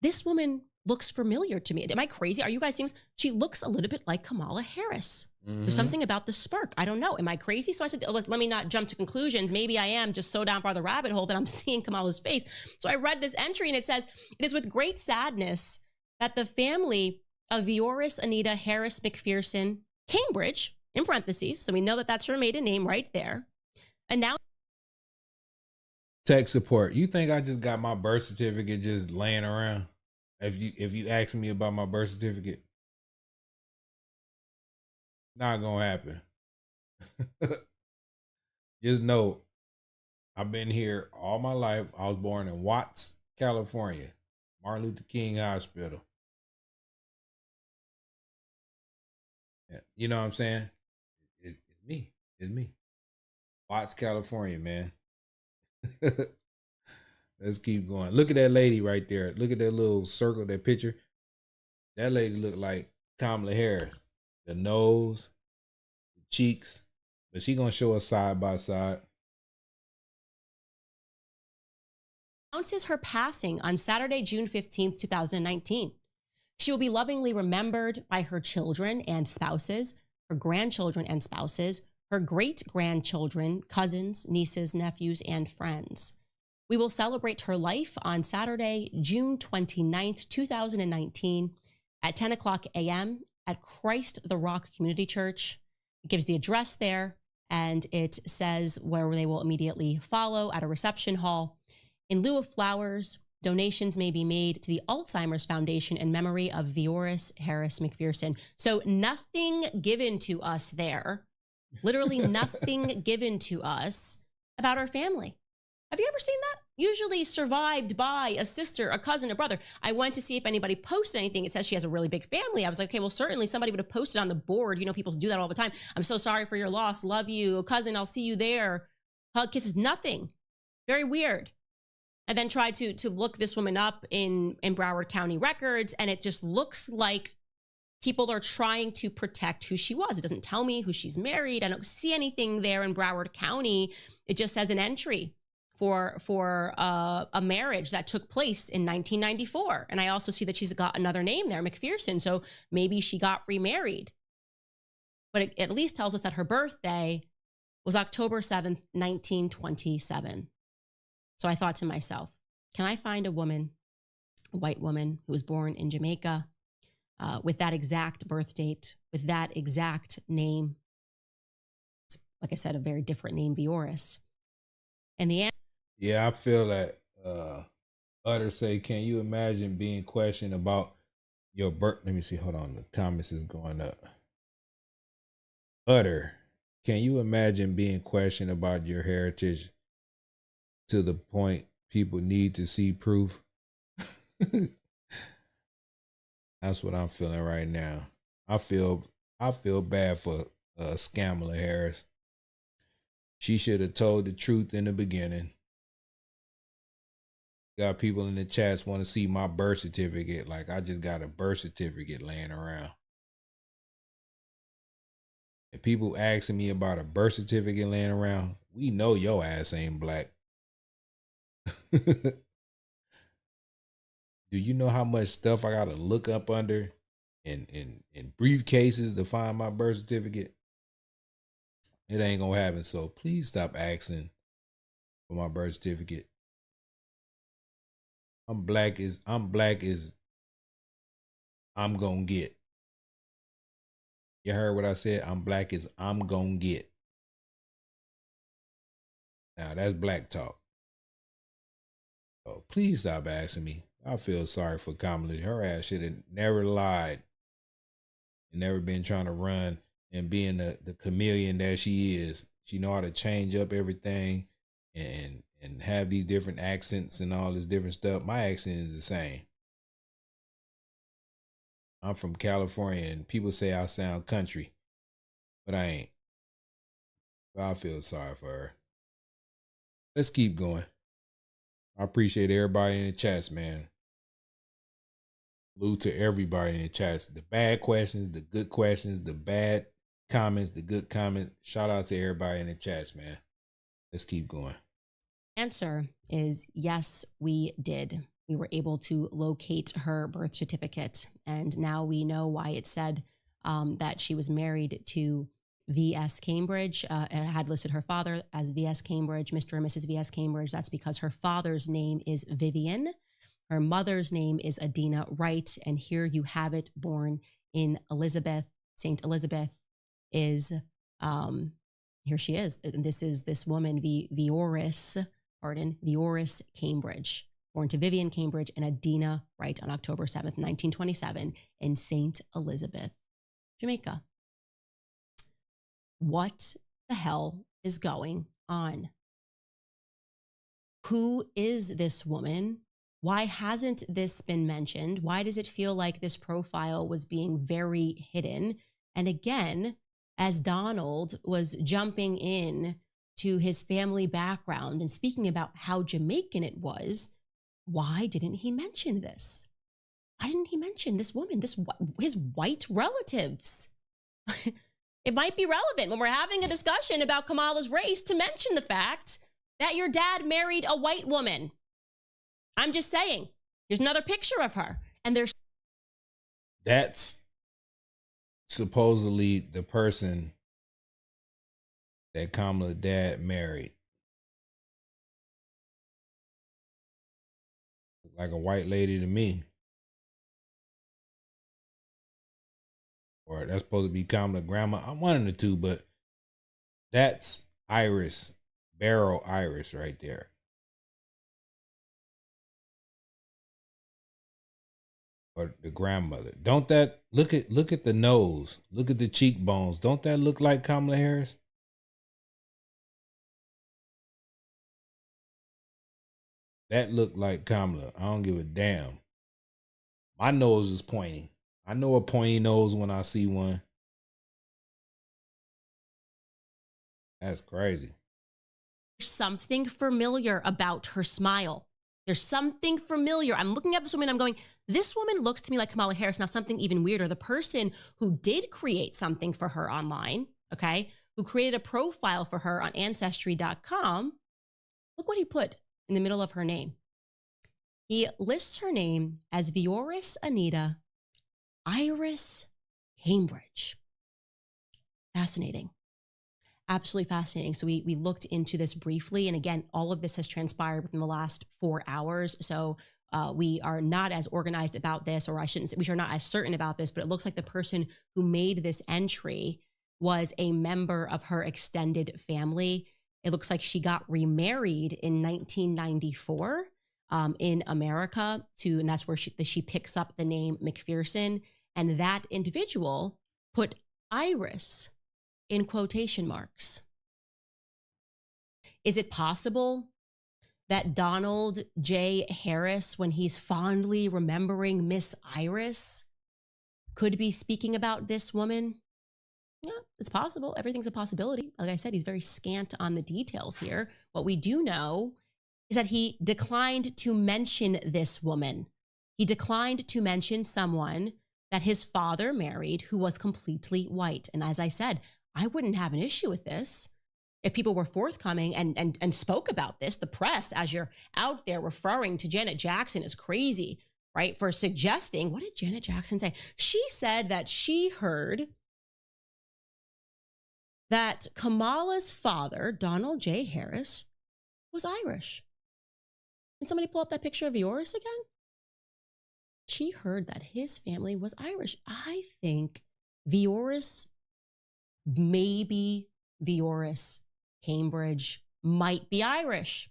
This woman looks familiar to me. Am I crazy? Are you guys seeing this? She looks a little bit like Kamala Harris. There's something about the smirk. I don't know. Am I crazy? So I said, let me not jump to conclusions. Maybe I am just so down far the rabbit hole that I'm seeing Kamala's face. So I read this entry and it says, it is with great sadness that the family of Voris Anita Harris McPherson Cambridge, in parentheses, so we know that that's her maiden name right there, and now Tech support. You think I just got my birth certificate just laying around? If you ask me about my birth certificate, not gonna happen. Just know I've been here all my life. I was born in Watts, California, Martin Luther King Hospital. Yeah, you know what I'm saying? It's me. It's me. Watts, California, man. Let's keep going. Look at that lady right there. Look at that little circle, that picture. That lady looked like Kamala Harris. The nose, the cheeks. But she gonna show us side by side. announces her passing on Saturday, June 15th, 2019. She will be lovingly remembered by her children and spouses, her grandchildren and spouses, her great-grandchildren, cousins, nieces, nephews, and friends. We will celebrate her life on Saturday, June 29th, 2019 at 10 o'clock a.m. at Christ the Rock Community Church. It gives the address there, and it says where they will immediately follow at a reception hall. In lieu of flowers, donations may be made to the Alzheimer's Foundation in memory of Voris Harris McPherson. So nothing given to us there, literally nothing given to us about our family. Have you ever seen that? Usually survived by a sister, a cousin, a brother. I went to see if anybody posted anything. It says she has a really big family. I was like, okay, well, certainly somebody would have posted on the board. You know, people do that all the time. I'm so sorry for your loss. Love you. Cousin, I'll see you there. Hug, kisses, nothing. Very weird. And then tried to look this woman up in Broward County records, and it just looks like people are trying to protect who she was. It doesn't tell me who she's married. I don't see anything there in Broward County. It just says an entry for a marriage that took place in 1994. And I also see that she's got another name there, McPherson. So maybe she got remarried. But it at least tells us that her birthday was October 7th, 1927. So I thought to myself, can I find a woman, a white woman who was born in Jamaica with that exact birth date, with that exact name? Like I said, a very different name, Voris. And the answer. Yeah, I feel that Utter say, can you imagine being questioned about your birth? Let me see. Hold on. The comments is going up. Utter, can you imagine being questioned about your heritage to the point people need to see proof? That's what I'm feeling right now. I feel bad for Kamala Harris. She should have told the truth in the beginning. Got people in the chats want to see my birth certificate. Like, I just got a birth certificate laying around. And people asking me about a birth certificate laying around, we know your ass ain't black. Do you know how much stuff I gotta look up under in briefcases to find my birth certificate? It ain't gonna happen. So please stop asking for my birth certificate. I'm black as I'm gonna get. You heard what I said? I'm black as I'm gonna get. Now that's black talk. Oh, please stop asking me. I feel sorry for Kamala. Her ass should have never lied and never been trying to run and being the chameleon that she is. She know how to change up everything and have these different accents and all this different stuff. My accent is the same. I'm from California and people say I sound country, but I ain't. But I feel sorry for her. Let's keep going. I appreciate everybody in the chats, man. Salute to everybody in the chats. The bad questions, the good questions, the bad comments, the good comments. Shout out to everybody in the chats, man. Let's keep going. Answer is yes, we did. We were able to locate her birth certificate, and now we know why it said that she was married to V.S. Cambridge. It had listed her father as V.S. Cambridge, Mr. and Mrs. V.S. Cambridge. That's because her father's name is Vivian. Her mother's name is Adina Wright, and here you have it, born in Elizabeth. St. Elizabeth is, here she is. This is this woman, Voris Cambridge, born to Vivian Cambridge and Adina Wright on October 7th, 1927 in St. Elizabeth, Jamaica. What the hell is going on? Who is this woman? Why hasn't this been mentioned? Why does it feel like this profile was being very hidden? And again, as Donald was jumping in to his family background and speaking about how Jamaican it was, why didn't he mention this? Why didn't he mention this woman, his white relatives? It might be relevant when we're having a discussion about Kamala's race to mention the fact that your dad married a white woman. I'm just saying, there's another picture of her, and that's supposedly the person that Kamala's dad married. Like a white lady to me. Or that's supposed to be Kamala's grandma. I'm one of the two, but that's Iris, Barrow Iris right there. Or the grandmother. Don't that look at the nose, look at the cheekbones. Don't that look like Kamala Harris? That looked like Kamala. I don't give a damn. My nose is pointy. I know a pointy nose when I see one. That's crazy. There's something familiar about her smile. There's something familiar. I'm looking at this woman, I'm going, this woman looks to me like Kamala Harris. Now, something even weirder, the person who did create something for her online, okay, who created a profile for her on Ancestry.com, look what he put in the middle of her name. He lists her name as Voris Anita Iris Cambridge. Fascinating. Absolutely fascinating. So we looked into this briefly. And again, all of this has transpired within the last 4 hours. So we are not as organized about this, or I shouldn't say, we are not as certain about this, but it looks like the person who made this entry was a member of her extended family. It looks like she got remarried in 1994 in America and that's where she picks up the name McPherson. And that individual put Iris in quotation marks. Is it possible that Donald J. Harris, when he's fondly remembering Miss Iris, could be speaking about this woman? Yeah, it's possible. Everything's a possibility. Like I said, he's very scant on the details here. What we do know is that he declined to mention this woman. He declined to mention someone that his father married who was completely white. And as I said, I wouldn't have an issue with this if people were forthcoming and spoke about this. The press, as you're out there referring to Janet Jackson as crazy, right? For suggesting, what did Janet Jackson say? She said that she heard that Kamala's father, Donald J. Harris, was Irish. Can somebody pull up that picture of yours again? She heard that his family was Irish. I think maybe Voris Cambridge might be Irish.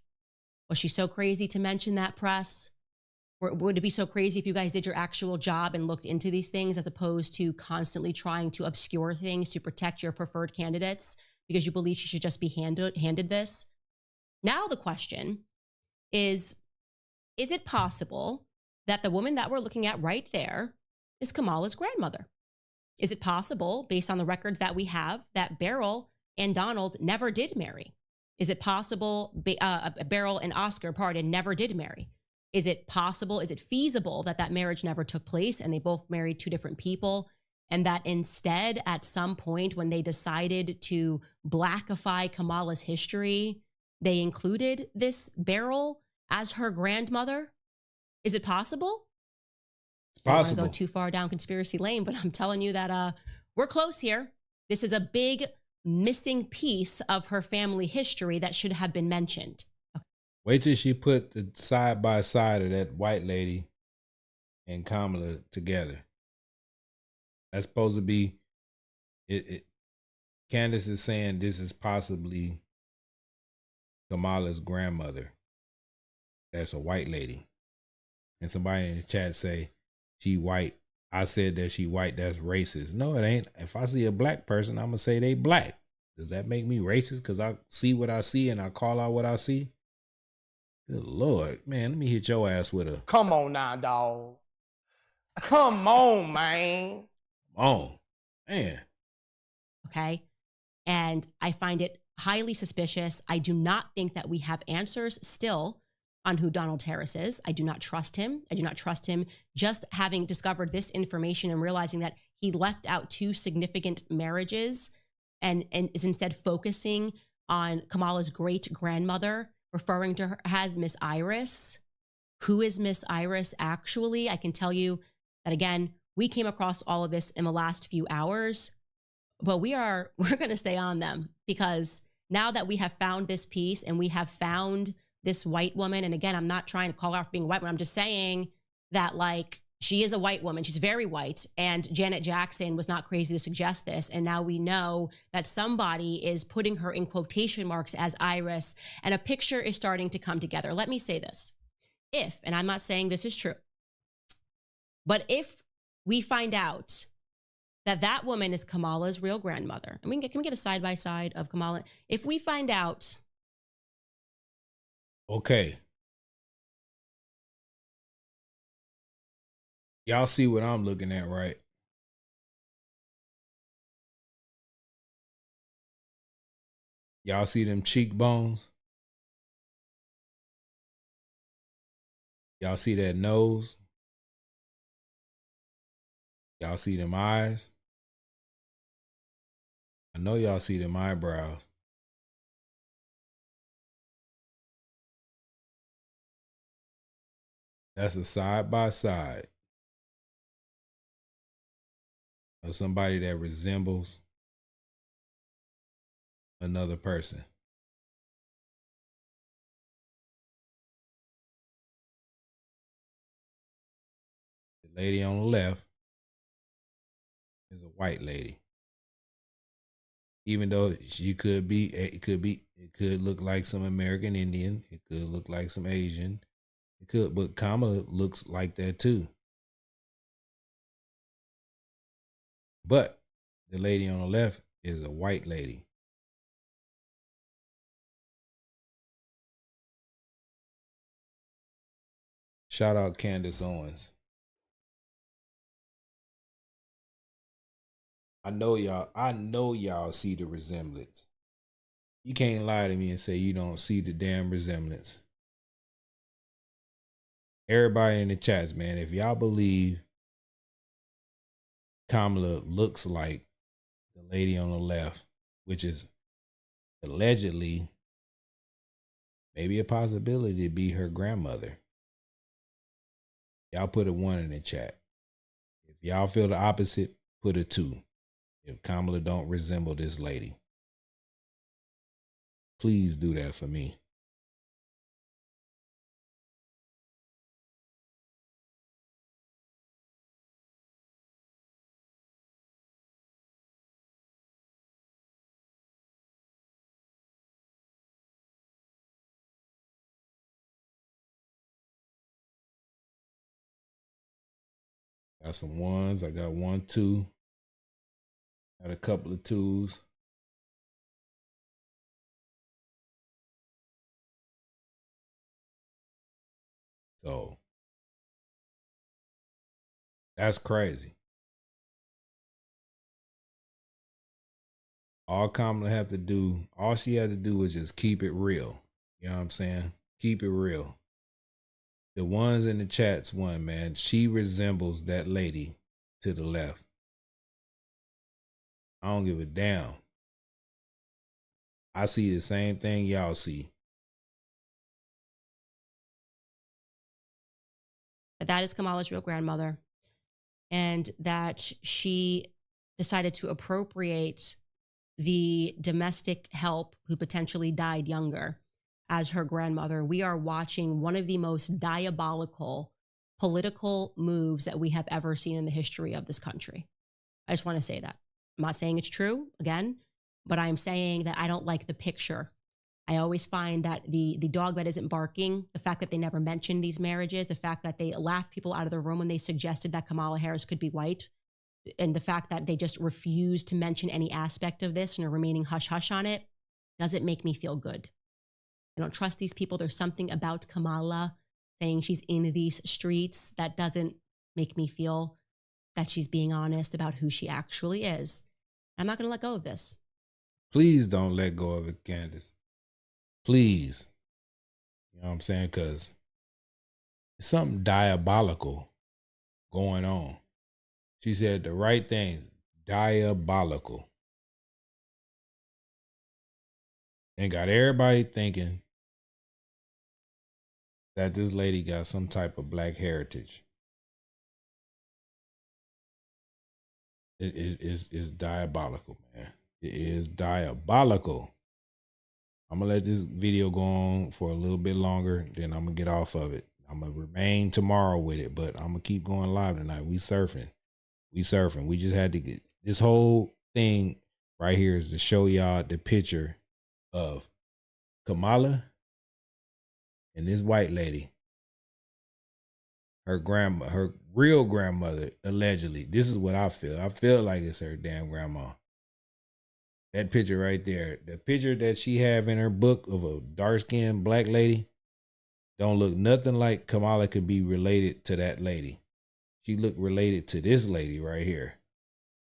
Was she so crazy to mention that, press? Or would it be so crazy if you guys did your actual job and looked into these things as opposed to constantly trying to obscure things to protect your preferred candidates because you believe she should just be handed this? Now the question is it possible that the woman that we're looking at right there is Kamala's grandmother? Is it possible, based on the records that we have, that Beryl and Donald never did marry? Is it possible Beryl and Oscar, never did marry? Is it possible, is it feasible that that marriage never took place and they both married two different people, and that instead at some point when they decided to blackify Kamala's history, they included this Beryl as her grandmother? Is it possible? It's possible. I don't want to go too far down conspiracy lane, but I'm telling you that we're close here. This is a big missing piece of her family history that should have been mentioned. Okay. Wait till she put the side by side of that white lady and Kamala together. That's supposed to be it. Candace is saying this is possibly Kamala's grandmother. That's a white lady. And somebody in the chat say she white. I said that she white. That's racist. No, it ain't. If I see a black person, I'm going to say they black. Does that make me racist? Because I see what I see and I call out what I see? Good Lord. Man, let me hit your ass with a... Come on now, dog. Come on, man. Oh, man. Okay. And I find it highly suspicious. I do not think that we have answers still on who Donald Harris is. I do not trust him. I do not trust him just having discovered this information and realizing that he left out two significant marriages and is instead focusing on Kamala's great grandmother, referring to her as Miss Iris. Who is Miss Iris actually? I can tell you that, again, we came across all of this in the last few hours, but we're going to stay on them because now that we have found this piece and we have found this white woman, and again, I'm not trying to call her out for being a white woman. I'm just saying that, like, she is a white woman. She's very white. And Janet Jackson was not crazy to suggest this. And now we know that somebody is putting her in quotation marks as Iris, and a picture is starting to come together. Let me say this. If, and I'm not saying this is true, but if we find out that that woman is Kamala's real grandmother, and can we get a side-by-side of Kamala? If we find out... Okay. Y'all see what I'm looking at, right? Y'all see them cheekbones? Y'all see that nose? Y'all see them eyes? I know y'all see them eyebrows. That's a side by side of somebody that resembles another person. The lady on the left is a white lady. Even though she could be, it could look like some American Indian. It could look like some Asian. It could, but Kamala looks like that too. But the lady on the left is a white lady. Shout out Candace Owens. I know y'all see the resemblance. You can't lie to me and say you don't see the damn resemblance. Everybody in the chats, man, if y'all believe Kamala looks like the lady on the left, which is allegedly maybe a possibility to be her grandmother, y'all put a 1 in the chat. If y'all feel the opposite, put a 2. If Kamala don't resemble this lady, please do that for me. Got some ones. I got 1, 2. Got a couple of 2s. So that's crazy. All Kamala have to do, all she had to do was just keep it real. You know what I'm saying? Keep it real. The ones in the chats one, man, she resembles that lady to the left. I don't give a damn. I see the same thing y'all see. That is Kamala's real grandmother, and that she decided to appropriate the domestic help who potentially died younger as her grandmother. We are watching one of the most diabolical political moves that we have ever seen in the history of this country. I just want to say that. I'm not saying it's true, again, but I'm saying that I don't like the picture. I always find that the dog that isn't barking, the fact that they never mentioned these marriages, the fact that they laughed people out of the room when they suggested that Kamala Harris could be white, and the fact that they just refused to mention any aspect of this and are remaining hush-hush on it, doesn't make me feel good. I don't trust these people. There's something about Kamala saying she's in these streets that doesn't make me feel that she's being honest about who she actually is. I'm not going to let go of this. Please don't let go of it, Candace. Please. You know what I'm saying? Because it's something diabolical going on. She said the right things. Diabolical. And got everybody thinking that this lady got some type of black heritage. It is diabolical, man. It is diabolical. I'm going to let this video go on for a little bit longer, then I'm going to get off of it. I'm going to remain tomorrow with it, but I'm going to keep going live tonight. We surfing. We just had to get this whole thing right here is to show y'all the picture of Kamala and this white lady. Her real grandmother, allegedly. This is what I feel. I feel like it's her damn grandma. That picture right there, the picture that she have in her book of a dark-skinned black lady, don't look nothing like Kamala could be related to that lady. She looked related to this lady right here.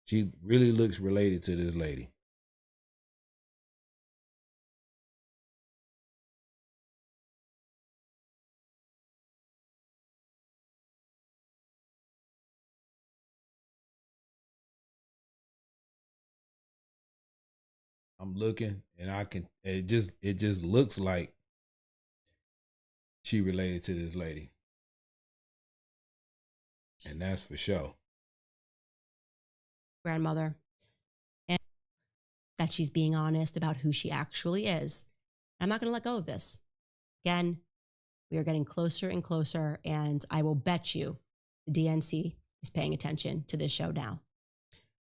She really looks related to this lady. I'm looking and it just looks like she related to this lady. And that's for sure. Grandmother. And that she's being honest about who she actually is. I'm not going to let go of this. Again, we are getting closer and closer, and I will bet you the DNC is paying attention to this show now.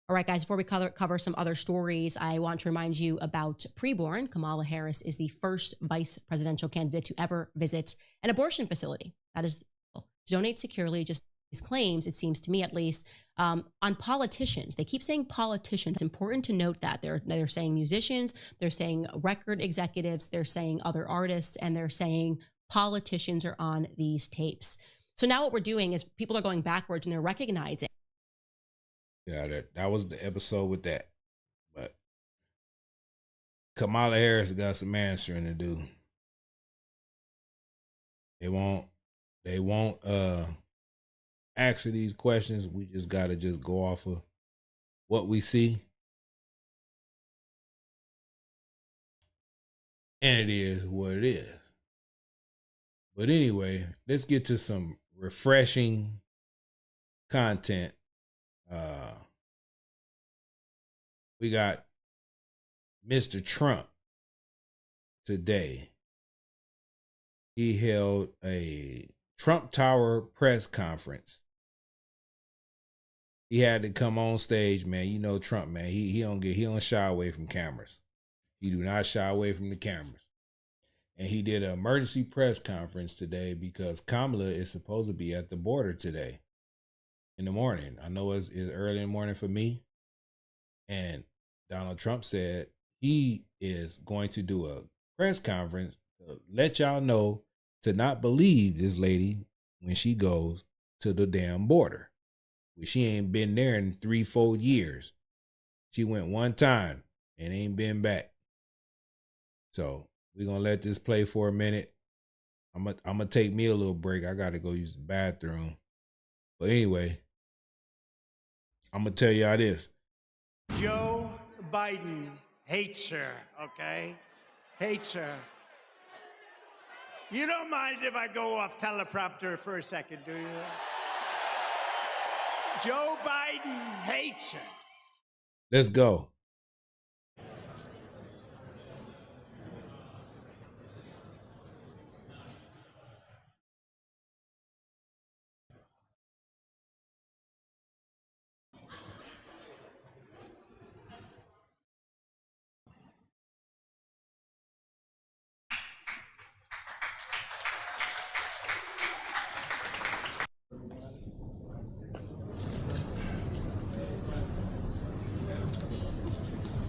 All right, guys, before we cover some other stories, I want to remind you about Preborn. Kamala Harris is the first vice presidential candidate to ever visit an abortion facility. That is, donate securely, just these claims, it seems to me at least, on politicians. They keep saying politicians. It's important to note that. They're saying musicians, they're saying record executives, they're saying other artists, and they're saying politicians are on these tapes. So now what we're doing is people are going backwards and they're recognizing. Yeah, that was the episode with that. But Kamala Harris got some answering to do. They won't answer these questions. We just gotta just go off of what we see. And it is what it is. But anyway, let's get to some refreshing content. We got Mr. Trump today. He held a Trump Tower press conference. He had to come on stage, man. You know Trump, man. He don't shy away from cameras. He do not shy away from the cameras. And he did an emergency press conference today because Kamala is supposed to be at the border today. in the morning. I know it's early in the morning for me. And Donald Trump said he is going to do a press conference to let y'all know to not believe this lady when she goes to the damn border. She ain't been there in 3-4 years. She went one time and ain't been back. So we're going to let this play for a minute. I'm gonna take me a little break. I got to go use the bathroom. But anyway, I'm going to tell y'all this. Joe Biden hates her, okay? Hates her. You don't mind if I go off teleprompter for a second, do you? Joe Biden hates her. Let's go.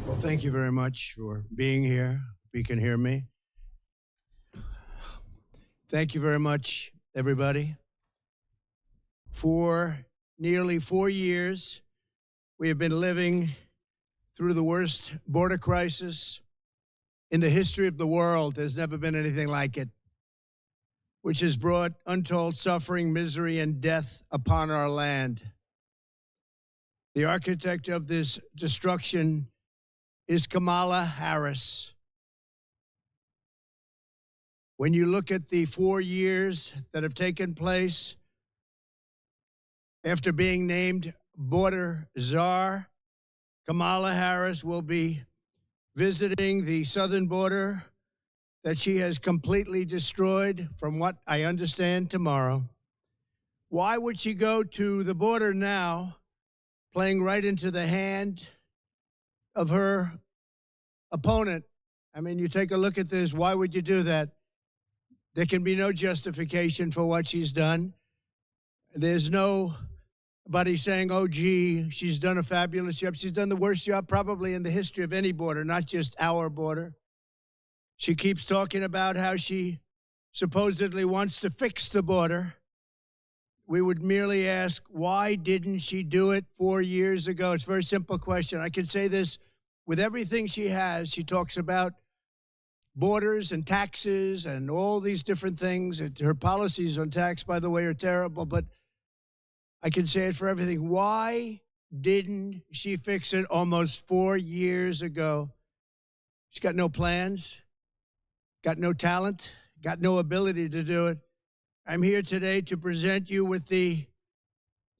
Well, thank you very much for being here. If you can hear me. Thank you very much, everybody. For nearly 4 years, we have been living through the worst border crisis in the history of the world. There's never been anything like it, which has brought untold suffering, misery, and death upon our land. The architect of this destruction is Kamala Harris. When you look at the 4 years that have taken place after being named border czar, Kamala Harris will be visiting the southern border that she has completely destroyed, from what I understand, tomorrow. Why would she go to the border now, playing right into the hand of her opponent? I mean, you take a look at this. Why would you do that? There can be no justification for what she's done. There's nobody saying, oh, gee, she's done a fabulous job. She's done the worst job probably in the history of any border, not just our border. She keeps talking about how she supposedly wants to fix the border. We would merely ask, why didn't she do it 4 years ago? It's a very simple question. I can say this with everything she has. She talks about borders and taxes and all these different things. Her policies on tax, by the way, are terrible, but I can say it for everything. Why didn't she fix it almost 4 years ago? She's got no plans, got no talent, got no ability to do it. I'm here today to present you with the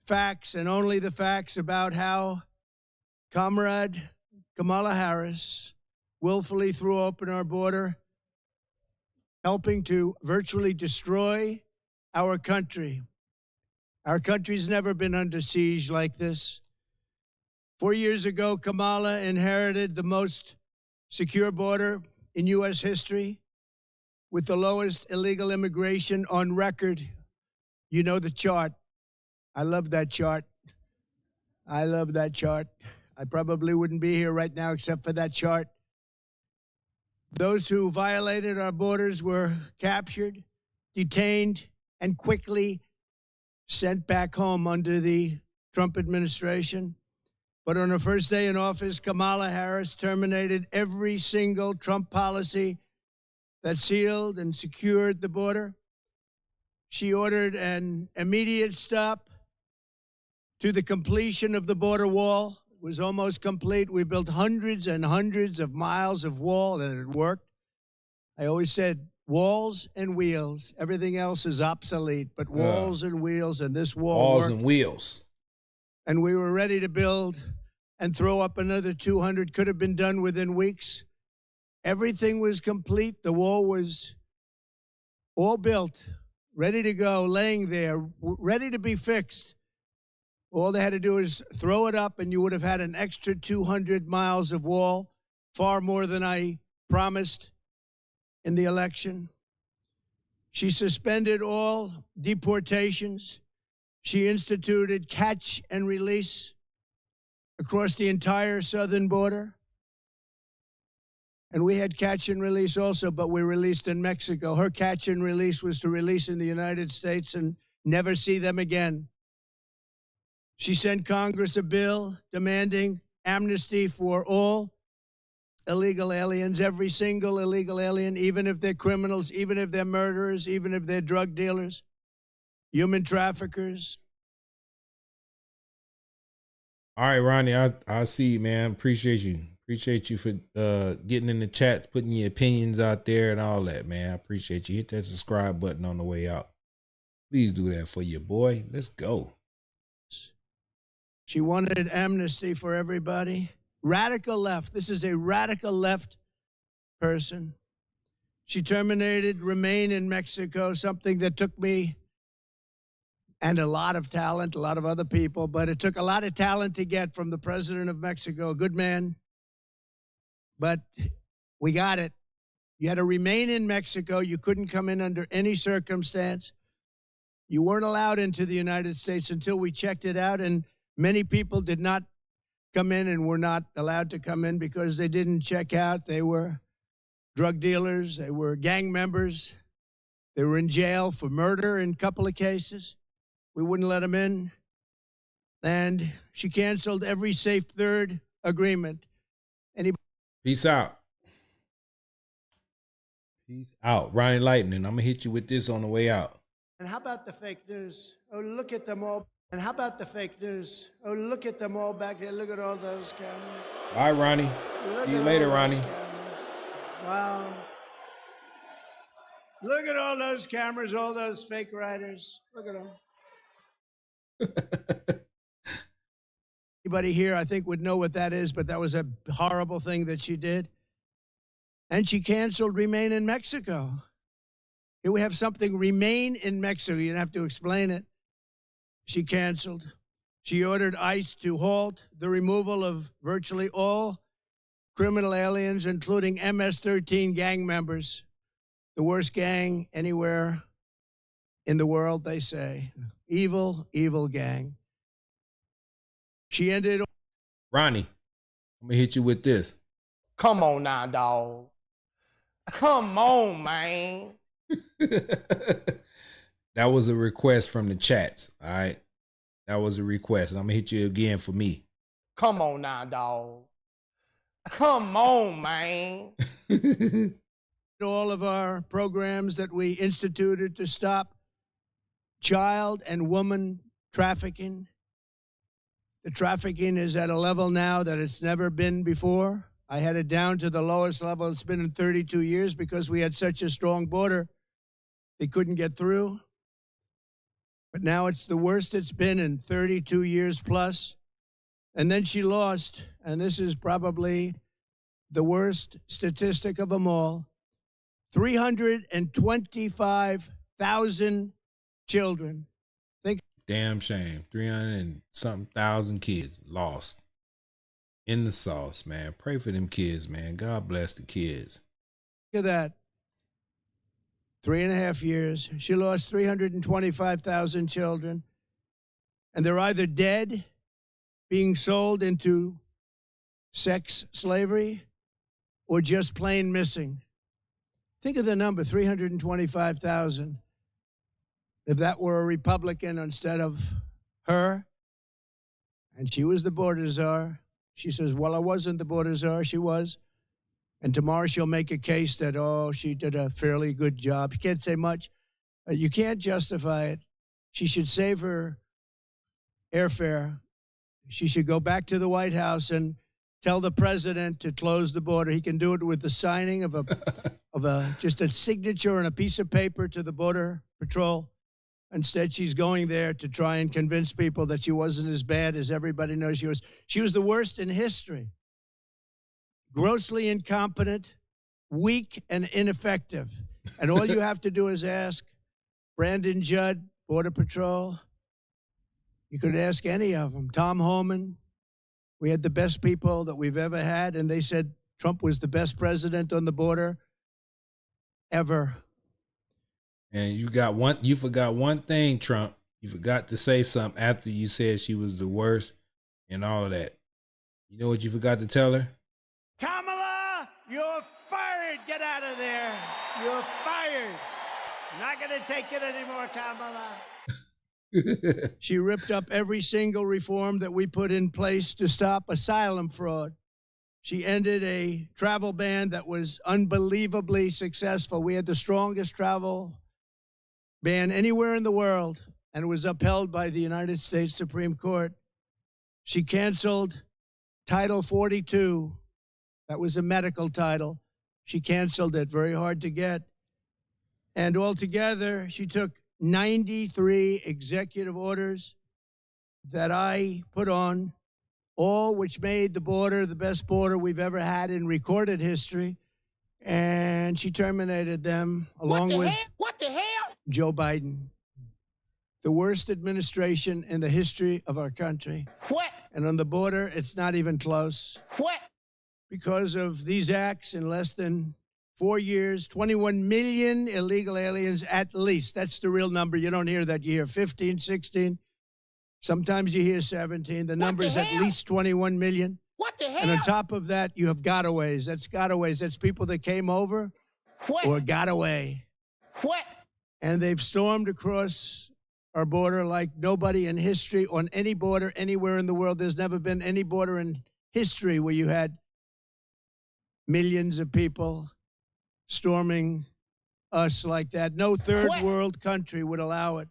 facts and only the facts about how Comrade Kamala Harris willfully threw open our border, helping to virtually destroy our country. Our country's never been under siege like this. 4 years ago, Kamala inherited the most secure border in U.S. history, with the lowest illegal immigration on record. You know the chart. I love that chart. I love that chart. I probably wouldn't be here right now except for that chart. Those who violated our borders were captured, detained, and quickly sent back home under the Trump administration. But on her first day in office, Kamala Harris terminated every single Trump policy that sealed and secured the border. She ordered an immediate stop to the completion of the border wall. It was almost complete. We built hundreds and hundreds of miles of wall, and it worked. I always said walls and wheels. Everything else is obsolete, but walls and wheels, and this wall Walls worked. and wheels. And we were ready to build and throw up another 200. Could have been done within weeks. Everything was complete. The wall was all built, ready to go, laying there, ready to be fixed. All they had to do is throw it up, and you would have had an extra 200 miles of wall, far more than I promised in the election. She suspended all deportations. She instituted catch and release across the entire southern border. And we had catch and release also, but we released in Mexico. Her catch and release was to release in the United States and never see them again. She sent Congress a bill demanding amnesty for all illegal aliens, every single illegal alien, even if they're criminals, even if they're murderers, even if they're drug dealers, human traffickers. All right, Ronnie, I see you, man. Appreciate you. Appreciate you for getting in the chat, putting your opinions out there and all that, man. I appreciate you. Hit that subscribe button on the way out. Please do that for your boy. Let's go. She wanted amnesty for everybody. Radical left. This is a radical left person. She terminated Remain in Mexico, something that took me and a lot of talent, a lot of other people, but it took a lot of talent to get from the president of Mexico, a good man. But we got it. You had to remain in Mexico. You couldn't come in under any circumstance. You weren't allowed into the United States until we checked it out, and many people did not come in and were not allowed to come in because they didn't check out. They were drug dealers. They were gang members. They were in jail for murder in a couple of cases. We wouldn't let them in. And she canceled every Safe Third agreement. Peace out. Peace out. Ronnie Lightning, I'm going to hit you with this on the way out. And how about the fake news? Oh, look at them all. And how about the fake news? Oh, look at them all back there. Look at all those cameras. All right, Ronnie. See you later, Ronnie. Wow. Look at all those cameras, all those fake writers. Look at them. Anybody here, I think, would know what that is, but that was a horrible thing that she did. And she canceled Remain in Mexico. Here we have something, Remain in Mexico. You don't have to explain it. She canceled. She ordered ICE to halt the removal of virtually all criminal aliens, including MS-13 gang members, the worst gang anywhere in the world, they say. Evil, evil gang. She ended. Ronnie, I'm going to hit you with this. Come on now, dog. Come on, man. That was a request from the chats, all right? That was a request. I'm going to hit you again for me. Come on now, dog. Come on, man. All of our programs that we instituted to stop child and woman trafficking. The trafficking is at a level now that it's never been before. I had it down to the lowest level it's been in 32 years because we had such a strong border. They couldn't get through. But now it's the worst it's been in 32 years plus. And then she lost, and this is probably the worst statistic of them all, 325,000 children. Damn shame. 300 and something thousand kids lost in the sauce, man. Pray for them kids, man. God bless the kids. Look at that. 3.5 years. She lost 325,000 children. And they're either dead, being sold into sex slavery, or just plain missing. Think of the number, 325,000. If that were a Republican instead of her, and she was the border czar, she says, well, I wasn't the border czar, she was. And tomorrow she'll make a case that, oh, she did a fairly good job. You can't say much. You can't justify it. She should save her airfare. She should go back to the White House and tell the president to close the border. He can do it with the signing of just a signature and a piece of paper to the Border Patrol. Instead, she's going there to try and convince people that she wasn't as bad as everybody knows she was. She was the worst in history. Grossly incompetent, weak, and ineffective. And all you have to do is ask Brandon Judd, Border Patrol. You could ask any of them. Tom Homan. We had the best people that we've ever had, and they said Trump was the best president on the border ever. And you forgot one thing, Trump. You forgot to say something after you said she was the worst and all of that. You know what you forgot to tell her? Kamala, you're fired. Get out of there. You're fired. Not going to take it anymore, Kamala. She ripped up every single reform that we put in place to stop asylum fraud. She ended a travel ban that was unbelievably successful. We had the strongest travel ban anywhere in the world, and it was upheld by the United States Supreme Court. She canceled Title 42. That was a medical title. She canceled it, very hard to get. And altogether, she took 93 executive orders that I put on, all which made the border the best border we've ever had in recorded history. And she terminated them along with What the hell? Joe Biden. The worst administration in the history of our country. What? And on the border, it's not even close. What? Because of these acts, in less than 4 years, 21 million illegal aliens at least. That's the real number. You don't hear that. You hear 15, 16. Sometimes you hear 17. The number is at least 21 million. What the hell? And on top of that, you have gotaways. That's gotaways. That's people that came over or got away. What? And they've stormed across our border like nobody in history on any border anywhere in the world. There's never been any border in history where you had millions of people storming us like that. No third world country would allow it.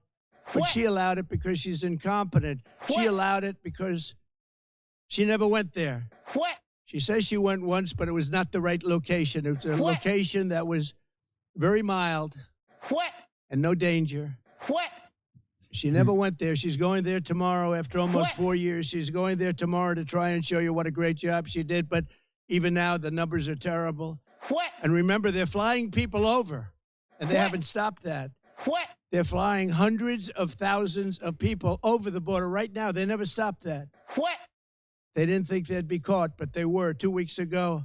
But she allowed it because she's incompetent. She allowed it because she never went there. What? She says she went once, but it was not the right location. It was a location that was very mild and no danger. She never went there. She's going there tomorrow after almost 4 years. She's going there tomorrow to try and show you what a great job she did. But even now, the numbers are terrible. And remember, they're flying people over, and they haven't stopped that. They're flying hundreds of thousands of people over the border right now. They never stopped that. They didn't think they'd be caught, but they were 2 weeks ago.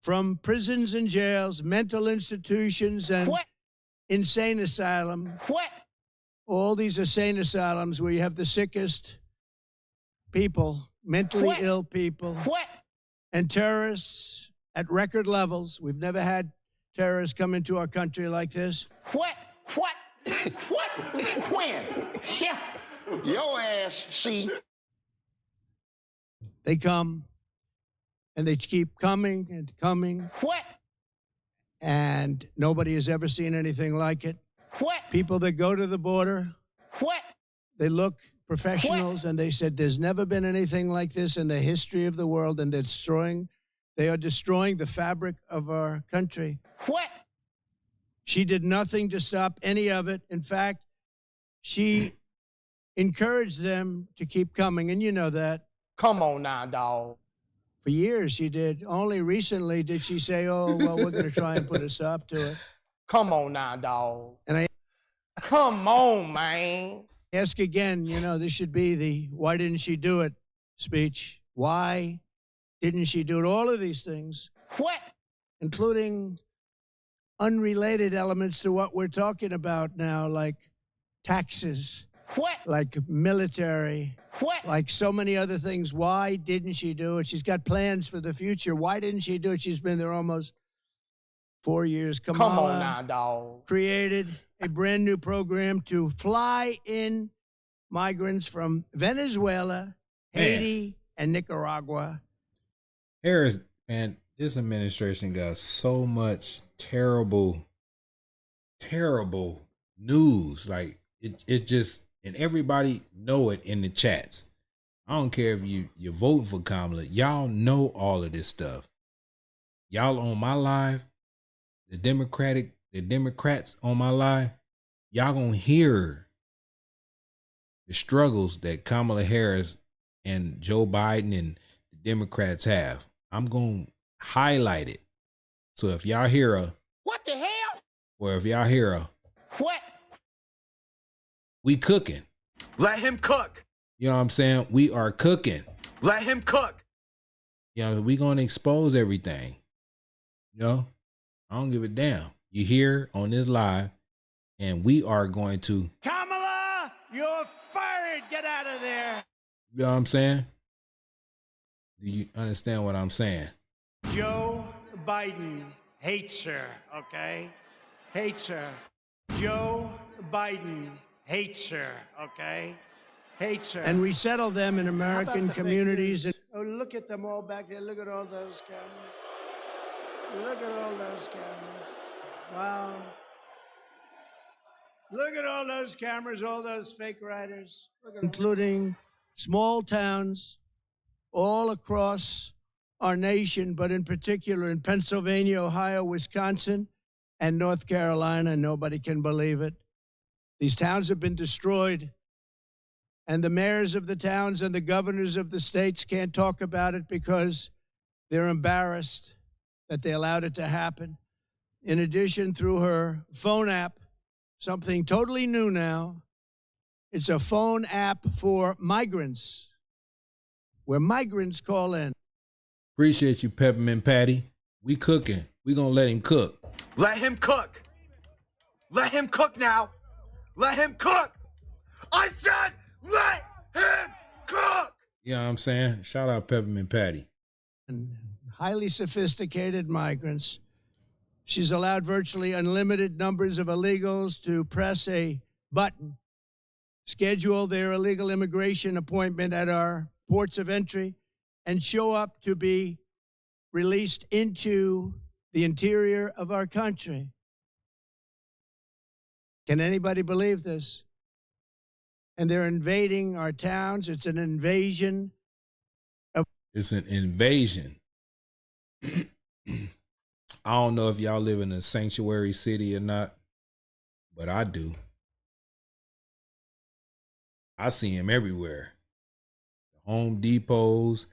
From prisons and jails, mental institutions, and insane asylum. All these insane asylums where you have the sickest people, mentally ill people, and terrorists at record levels. We've never had terrorists come into our country like this. What? When? Yeah. Your ass, see. They come, and they keep coming and coming. And nobody has ever seen anything like it. People that go to the border, they look professionals, and they said there's never been anything like this in the history of the world, and they are destroying the fabric of our country. She did nothing to stop any of it. In fact, she encouraged them to keep coming, and you know that. Come on now, dog. For years she did. Only recently did she say, oh, well, we're going to try and put a stop to it. Come on now, dog. And I Come on, man. ask again, this should be the why didn't she do it speech. Why didn't she do it? All of these things, including unrelated elements to what we're talking about now, like taxes, like military, like so many other things. Why didn't she do it? She's got plans for the future. Why didn't she do it? She's been there almost 4 years. Kamala Come on now, dog. created a brand new program to fly in migrants from Venezuela, Haiti, and Nicaragua. Harris, man, this administration got so much terrible news. Like it just, and everybody know it in the chats. I don't care if you're voting for Kamala. Y'all know all of this stuff. Y'all on my live, the Democrats on my live, y'all gonna hear the struggles that Kamala Harris and Joe Biden and the Democrats have. I'm gonna highlight it. So if y'all hear a What the hell? or if y'all hear a we cooking. Let him cook. You know what I'm saying? We are cooking. Let him cook. We gonna expose everything. I don't give a damn. You here on this live, and we are going to Kamala, You're fired. Get out of there. You know what I'm saying? Do you understand what I'm saying? Joe Biden hates her, okay? Hates her. Joe Biden hates her, okay? Hates her. And we settle them in American communities. Oh, look at them all back there. Look at all those cameras. Look at all those cameras. Wow. Look at all those cameras, all those fake writers. Including small towns all across our nation, but in particular in Pennsylvania, Ohio, Wisconsin, and North Carolina. Nobody can believe it. These towns have been destroyed, and the mayors of the towns and the governors of the states can't talk about it because they're embarrassed that they allowed it to happen. In addition, through her phone app, something totally new now, it's a phone app for migrants, where migrants call in. Appreciate you, Peppermint Patty. We cooking. We gonna let him cook. Let him cook. Let him cook now. Let him cook. I said let him cook. You know what I'm saying? Shout out Peppermint Patty. And highly sophisticated migrants. She's allowed virtually unlimited numbers of illegals to press a button, schedule their illegal immigration appointment at our ports of entry, and show up to be released into the interior of our country. Can anybody believe this? And they're invading our towns. It's an invasion. It's an invasion. I don't know if y'all live in a sanctuary city or not, but I do. I see them everywhere. Home Depots,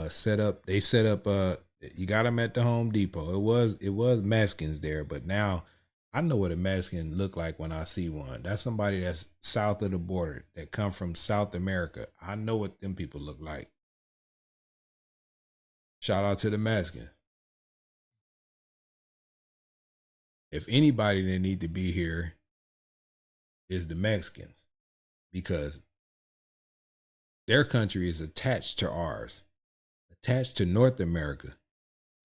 set up. They set up. You got them at the Home Depot. It was Mexicans there, but now I know what a Mexican look like when I see one. That's somebody that's south of the border that come from South America. I know what them people look like. Shout out to the Mexicans. If anybody that need to be here is the Mexicans, because their country is attached to ours, attached to North America.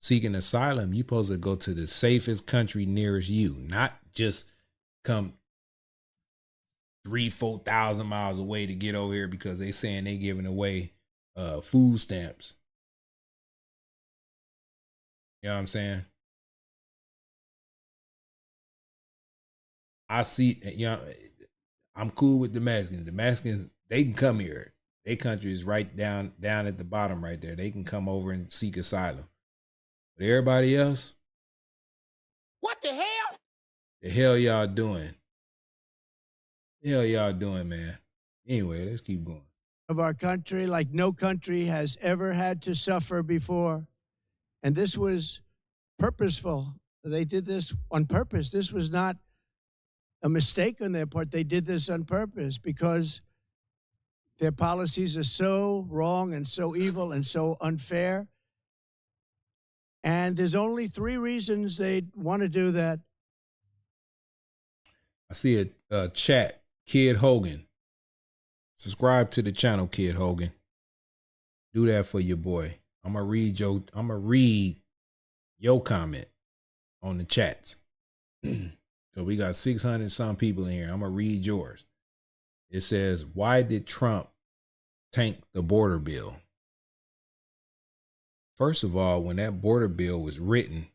Seeking asylum, you supposed to go to the safest country nearest you, not just come 3,000-4,000 miles away to get over here because they saying they giving away food stamps. You know what I'm saying? I see, you know, I'm cool with the Mexicans. The Mexicans, they can come here. Their country is right down at the bottom right there. They can come over and seek asylum. But everybody else, What the hell? the hell y'all doing? The hell y'all doing, man? Anyway, let's keep going. Of our country, like no country has ever had to suffer before. And this was purposeful. They did this on purpose. This was not a mistake on their part. They did this on purpose because their policies are so wrong and so evil and so unfair. And there's only 3 reasons they'd want to do that. I see a chat. Kid Hogan. Subscribe to the channel, Kid Hogan. Do that for your boy. I'm gonna read your comment on the chats. So we got 600 some people in here. I'm gonna read yours. It says, why did Trump tank the border bill? First of all, when that border bill was written,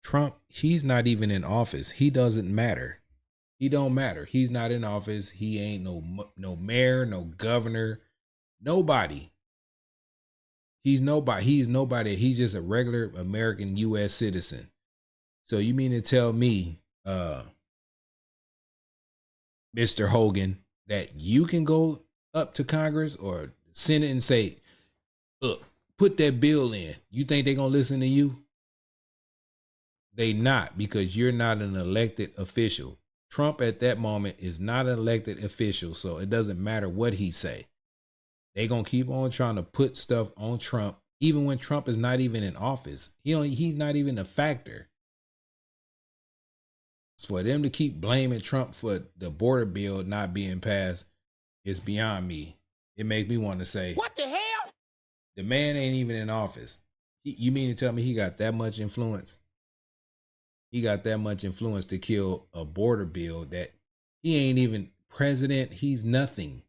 Trump, he's not even in office. He doesn't matter. He don't matter. He's not in office. He ain't no mayor, no governor, nobody. He's nobody. He's nobody. He's just a regular American U.S. citizen. So you mean to tell me, Mr. Hogan, that you can go up to Congress or Senate and say, look, put that bill in. You think they're going to listen to you? They not, because you're not an elected official. Trump at that moment is not an elected official, so it doesn't matter what he say. They going to keep on trying to put stuff on Trump, even when Trump is not even in office. He's not even a factor. For them to keep blaming Trump for the border bill not being passed is beyond me. It makes me want to say, What the hell? the man ain't even in office. You mean to tell me he got that much influence? He got that much influence to kill a border bill that he ain't even president. He's nothing.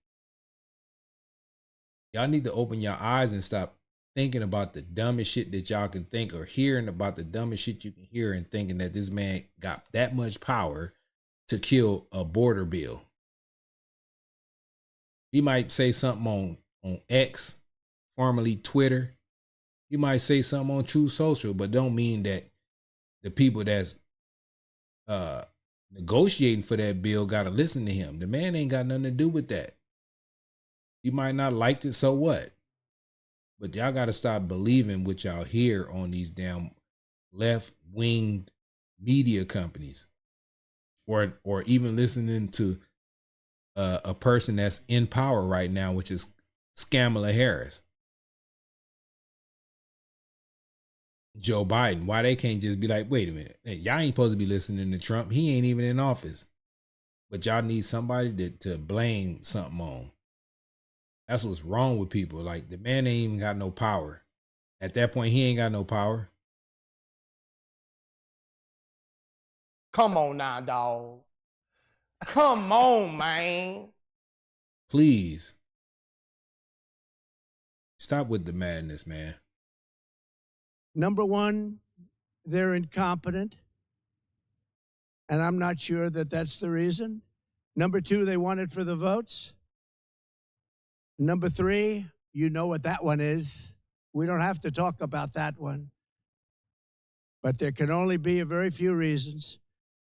Y'all need to open your eyes and stop thinking about the dumbest shit that y'all can think, or hearing about the dumbest shit you can hear, and thinking that this man got that much power to kill a border bill. He might say something on X, formerly Twitter. He might say something on True Social, but don't mean that the people that's negotiating for that bill got to listen to him. The man ain't got nothing to do with that. You might not like it, so what? But y'all got to stop believing what y'all hear on these damn left-winged media companies, or even listening to a person that's in power right now, which is Kamala Harris. Joe Biden. Why they can't just be like, wait a minute, hey, y'all ain't supposed to be listening to Trump. He ain't even in office. But y'all need somebody to blame something on. That's what's wrong with people. Like, the man ain't even got no power. At that point, he ain't got no power. Come on now, dog. Come on, man. Please. Stop with the madness, man. Number one, they're incompetent. And I'm not sure that that's the reason. Number two, they want it for the votes. Number three, you know what that one is. We don't have to talk about that one. But there can only be a very few reasons,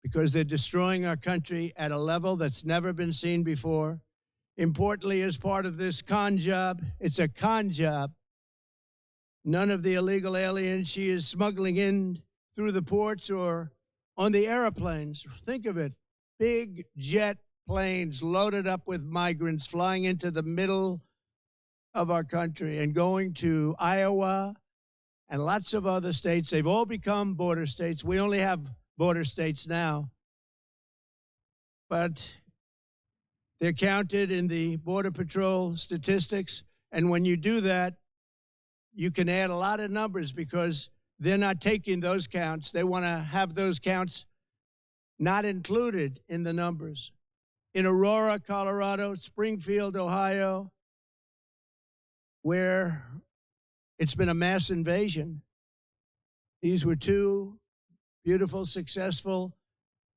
because they're destroying our country at a level that's never been seen before. Importantly, as part of this con job, it's a con job. None of the illegal aliens she is smuggling in through the ports or on the airplanes. Think of it. Big jet planes loaded up with migrants flying into the middle of our country and going to Iowa and lots of other states. They've all become border states. We only have border states now. But they're counted in the Border Patrol statistics. And when you do that, you can add a lot of numbers, because they're not taking those counts. They want to have those counts not included in the numbers. In Aurora, Colorado, Springfield, Ohio, where it's been a mass invasion. These were two beautiful, successful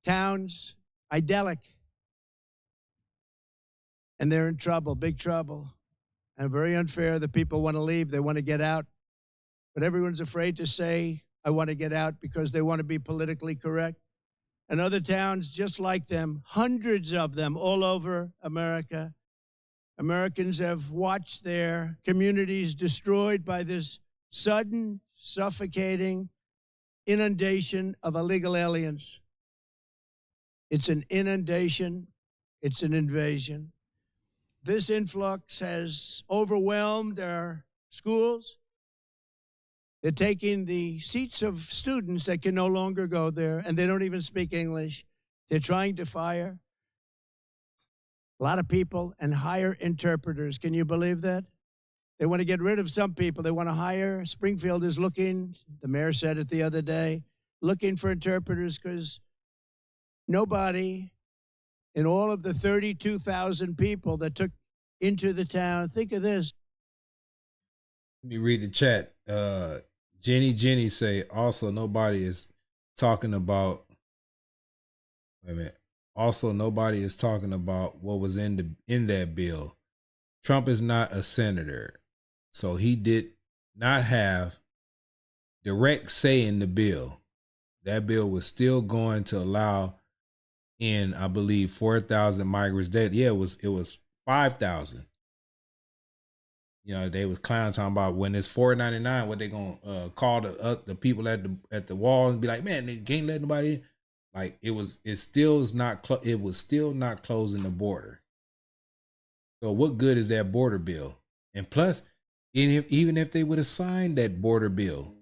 towns, idyllic. And they're in trouble, big trouble. And very unfair. The people want to leave. They want to get out. But everyone's afraid to say, I want to get out, because they want to be politically correct. And other towns just like them, hundreds of them all over America. Americans have watched their communities destroyed by this sudden, suffocating inundation of illegal aliens. It's an inundation. It's an invasion. This influx has overwhelmed our schools. They're taking the seats of students that can no longer go there, and they don't even speak English. They're trying to fire a lot of people and hire interpreters. Can you believe that? They want to get rid of some people. They want to hire. Springfield is looking, the mayor said it the other day, looking for interpreters, because nobody in all of the 32,000 people that took into the town, think of this. Let me read the chat. Jenny say, also nobody is talking about, wait a minute. Also, nobody is talking about what was in that bill. Trump is not a senator, so he did not have direct say in the bill. That bill was still going to allow in, I believe, 4,000 migrants. It was 5,000. You know, they was clowns talking about when it's $4.99, what they gonna call the people at the wall and be like, man, they can't let nobody in. Like, it was still not closing the border. So what good is that border bill? And plus, even if they would have signed that border bill,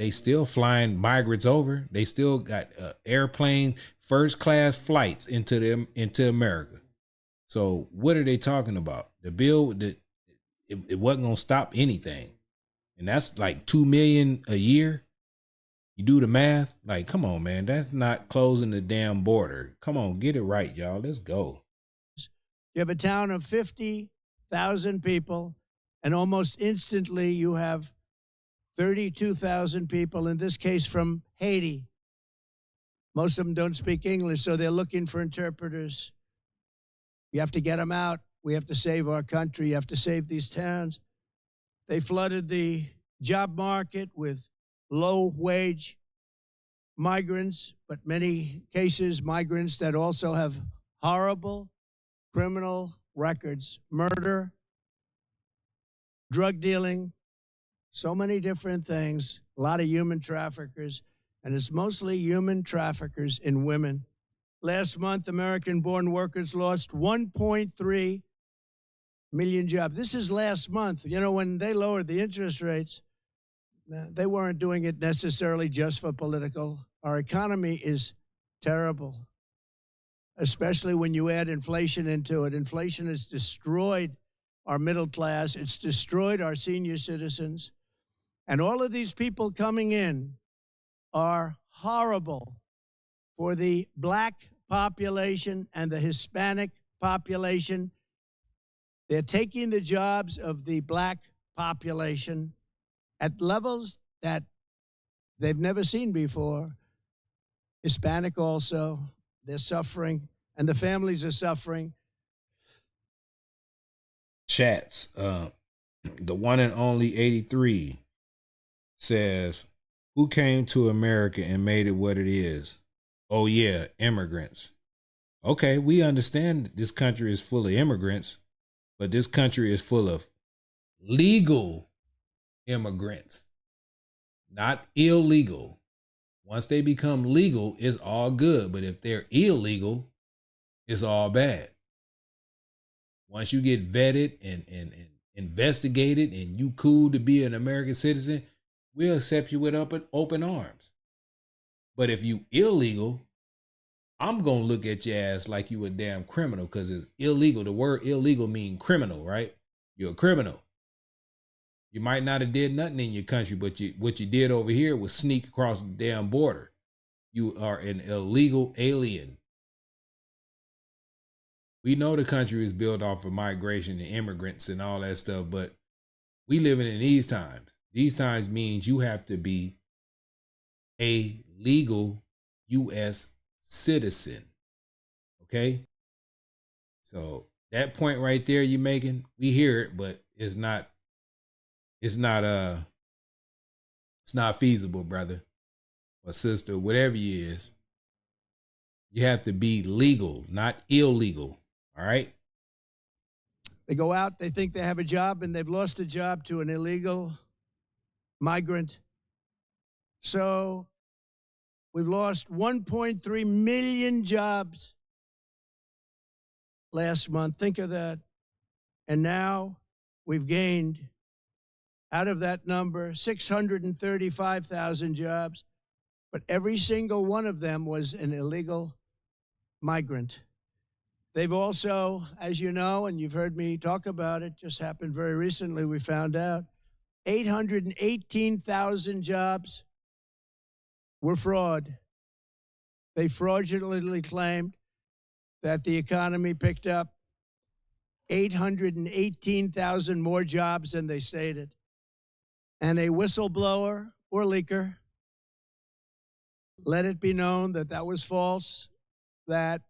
They still flying migrants over. They still got airplane first class flights into America. So what are they talking about? The bill that it wasn't gonna stop anything, and that's like 2 million a year. You do the math, like, come on, man, that's not closing the damn border. Come on, get it right, y'all. Let's go. You have a town of 50,000 people, and almost instantly you have 32,000 people, in this case from Haiti. Most of them don't speak English, so they're looking for interpreters. You have to get them out. We have to save our country. You have to save these towns. They flooded the job market with low-wage migrants, but many cases migrants that also have horrible criminal records, murder, drug dealing, so many different things, a lot of human traffickers, and it's mostly human traffickers in women. Last month, American-born workers lost 1.3 million jobs. This is last month. You know, when they lowered the interest rates, they weren't doing it necessarily just for political. Our economy is terrible, especially when you add inflation into it. Inflation has destroyed our middle class. It's destroyed our senior citizens. And all of these people coming in are horrible for the black population and the Hispanic population. They're taking the jobs of the black population at levels that they've never seen before. Hispanic also, they're suffering, and the families are suffering. Chats, the one and only 83 says, who came to America and made it what it is? Oh yeah, immigrants. Okay, we understand that this country is full of immigrants, but this country is full of legal immigrants, not illegal. Once they become legal, it's all good. But if they're illegal, it's all bad. Once you get vetted and investigated and you cool to be an American citizen, we'll accept you with open arms. But if you illegal, I'm going to look at your ass like you a damn criminal, because it's illegal. The word illegal means criminal, right? You're a criminal. You might not have did nothing in your country, but what you did over here was sneak across the damn border. You are an illegal alien. We know the country is built off of migration and immigrants and all that stuff, but we living in these times. These times means you have to be a legal U.S. citizen. Okay? So that point right there you're making, we hear it, but it's not feasible, brother or sister, whatever you is. You have to be legal, not illegal. All right? They go out, they think they have a job, and they've lost a job to an illegal migrant. So we've lost 1.3 million jobs last month. Think of that. And now we've gained, out of that number, 635,000 jobs. But every single one of them was an illegal migrant. They've also, as you know, and you've heard me talk about it, just happened very recently, we found out, 818,000 jobs were fraud. They fraudulently claimed that the economy picked up 818,000 more jobs than they stated. And a whistleblower or leaker let it be known that that was false, that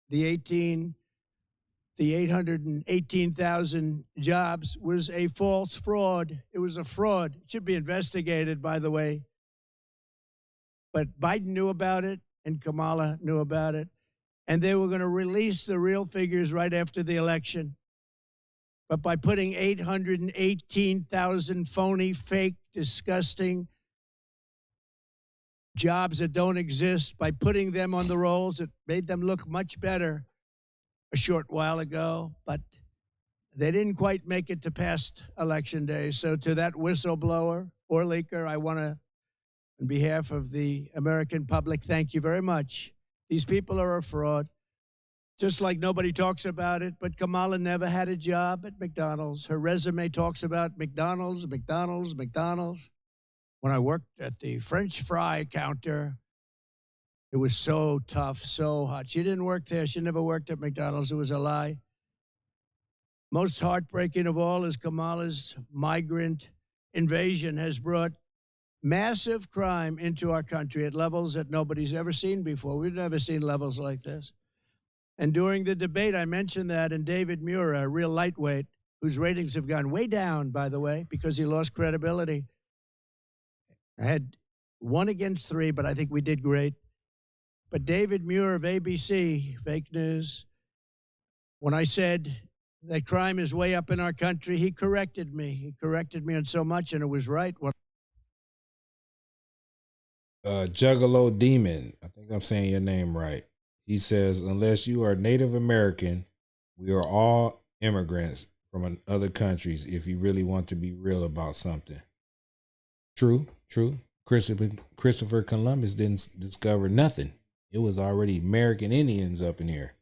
the 818,000 jobs was a false fraud. It was a fraud. It should be investigated, by the way. But Biden knew about it, and Kamala knew about it, and they were going to release the real figures right after the election. But by putting 818,000 phony, fake, disgusting jobs that don't exist, by putting them on the rolls, it made them look much better a short while ago, but they didn't quite make it to past election day. So to that whistleblower or leaker, I want to On behalf of the American public, thank you very much. These people are a fraud. Just like nobody talks about it, but Kamala never had a job at McDonald's. Her resume talks about McDonald's, McDonald's, McDonald's. When I worked at the French fry counter, it was so tough, so hot. She didn't work there. She never worked at McDonald's. It was a lie. Most heartbreaking of all is Kamala's migrant invasion has brought massive crime into our country at levels that nobody's ever seen before. We've never seen levels like this. And during the debate, I mentioned that, and David Muir, a real lightweight, whose ratings have gone way down, by the way, because he lost credibility. I had 1 against 3, but I think we did great. But David Muir of ABC, fake news, when I said that crime is way up in our country, he corrected me. He corrected me on so much, and it was right. Juggalo Demon, I think I'm saying your name right. He says, unless you are Native American, we are all immigrants from other countries if you really want to be real about something. True, true. Christopher Columbus didn't discover nothing. It was already American Indians up in here.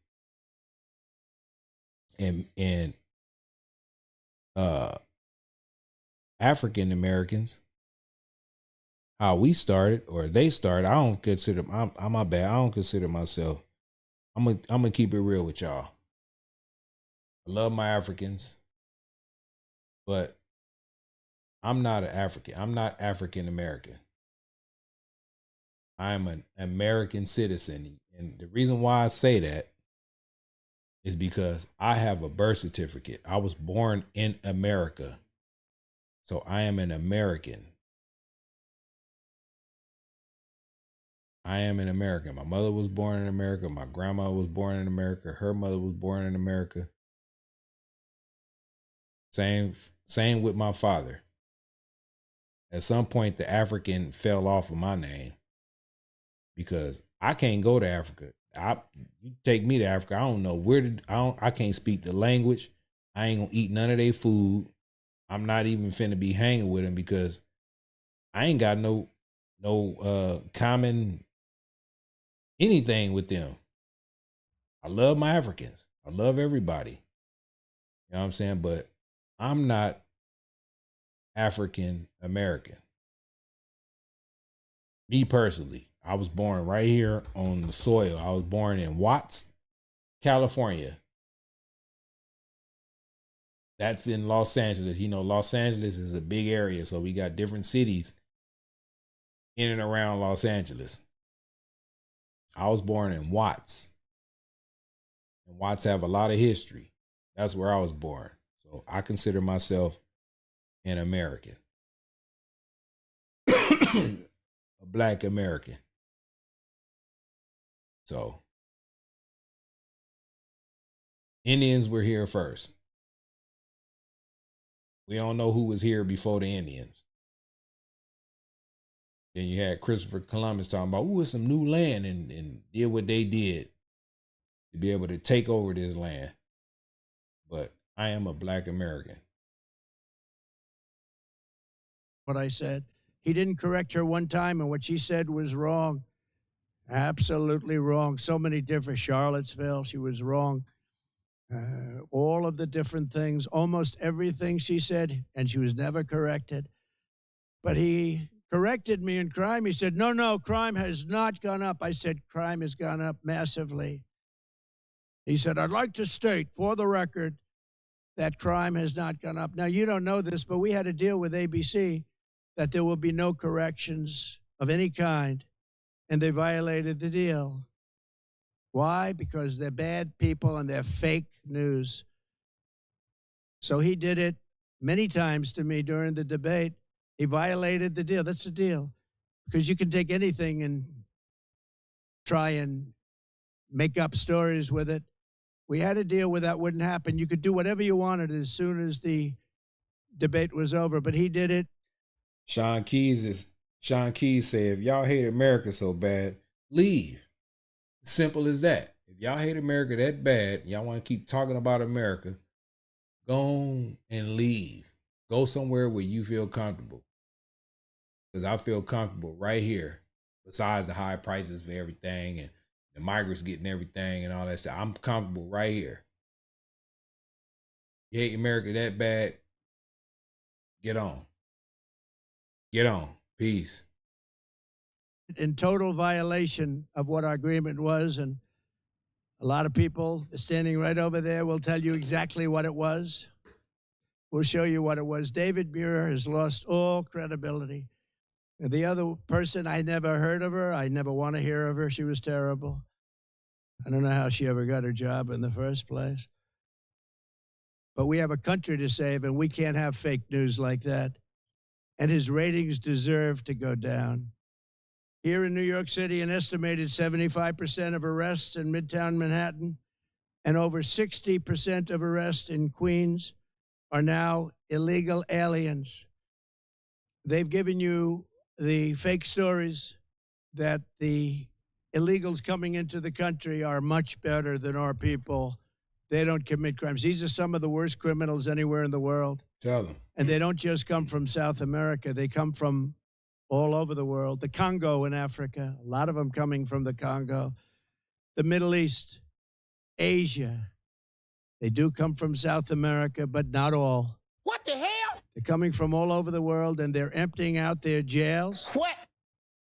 And African Americans, how we started or they started, I don't consider, I'm my bad. I don't consider myself. I'm gonna keep it real with y'all. I love my Africans, but I'm not an African. I'm not African American. I'm an American citizen. And the reason why I say that is because I have a birth certificate. I was born in America. So I am an American. I am an American. My mother was born in America. My grandma was born in America. Her mother was born in America. Same with my father. At some point, the African fell off of my name because I can't go to Africa. You take me to Africa, I don't know I can't speak the language. I ain't gonna eat none of their food. I'm not even finna be hanging with them because I ain't got no common anything with them. I love my Africans. I love everybody. You know what I'm saying? But I'm not African American. Me personally, I was born right here on the soil. I was born in Watts, California. That's in Los Angeles. You know, Los Angeles is a big area, so we got different cities in and around Los Angeles. I was born in Watts. And Watts have a lot of history. That's where I was born. So I consider myself an American. A Black American. So Indians were here first. We don't know who was here before the Indians. Then you had Christopher Columbus talking about, ooh, it's some new land, and did what they did to be able to take over this land. But I am a Black American. What I said, he didn't correct her one time, and what she said was wrong. Absolutely wrong. So many different, Charlottesville, she was wrong. All of the different things, almost everything she said, and she was never corrected. But he corrected me in crime. He said, no, crime has not gone up. I said, crime has gone up massively. He said, I'd like to state for the record that crime has not gone up. Now, you don't know this, but we had a deal with ABC that there will be no corrections of any kind, and they violated the deal. Why? Because they're bad people and they're fake news. So he did it many times to me during the debate. He violated the deal. That's the deal. Because you can take anything and try and make up stories with it. We had a deal where that wouldn't happen. You could do whatever you wanted as soon as the debate was over, but he did it. Sean Keys said, if y'all hate America so bad, leave. Simple as that. If y'all hate America that bad, y'all want to keep talking about America, go on and leave. Go somewhere where you feel comfortable. because I feel comfortable right here. Besides the high prices for everything and the migrants getting everything and all that stuff, I'm comfortable right here. You hate America that bad? Get on. Get on. Peace. In total violation of what our agreement was, and a lot of people standing right over there will tell you exactly what it was. We'll show you what it was. David Muir has lost all credibility. The other person, I never heard of her. I never want to hear of her. She was terrible. I don't know how she ever got her job in the first place. But we have a country to save, and we can't have fake news like that. And his ratings deserve to go down. Here in New York City, an estimated 75% of arrests in Midtown Manhattan and over 60% of arrests in Queens are now illegal aliens. They've given you the fake stories that the illegals coming into the country are much better than our people. They don't commit crimes. These are some of the worst criminals anywhere in the world. Tell them. And they don't just come from South America. They come from all over the world. The Congo in Africa, a lot of them coming from the Congo. The Middle East, Asia. They do come from South America, but not all. What the hell? They're coming from all over the world, and they're emptying out their jails. What?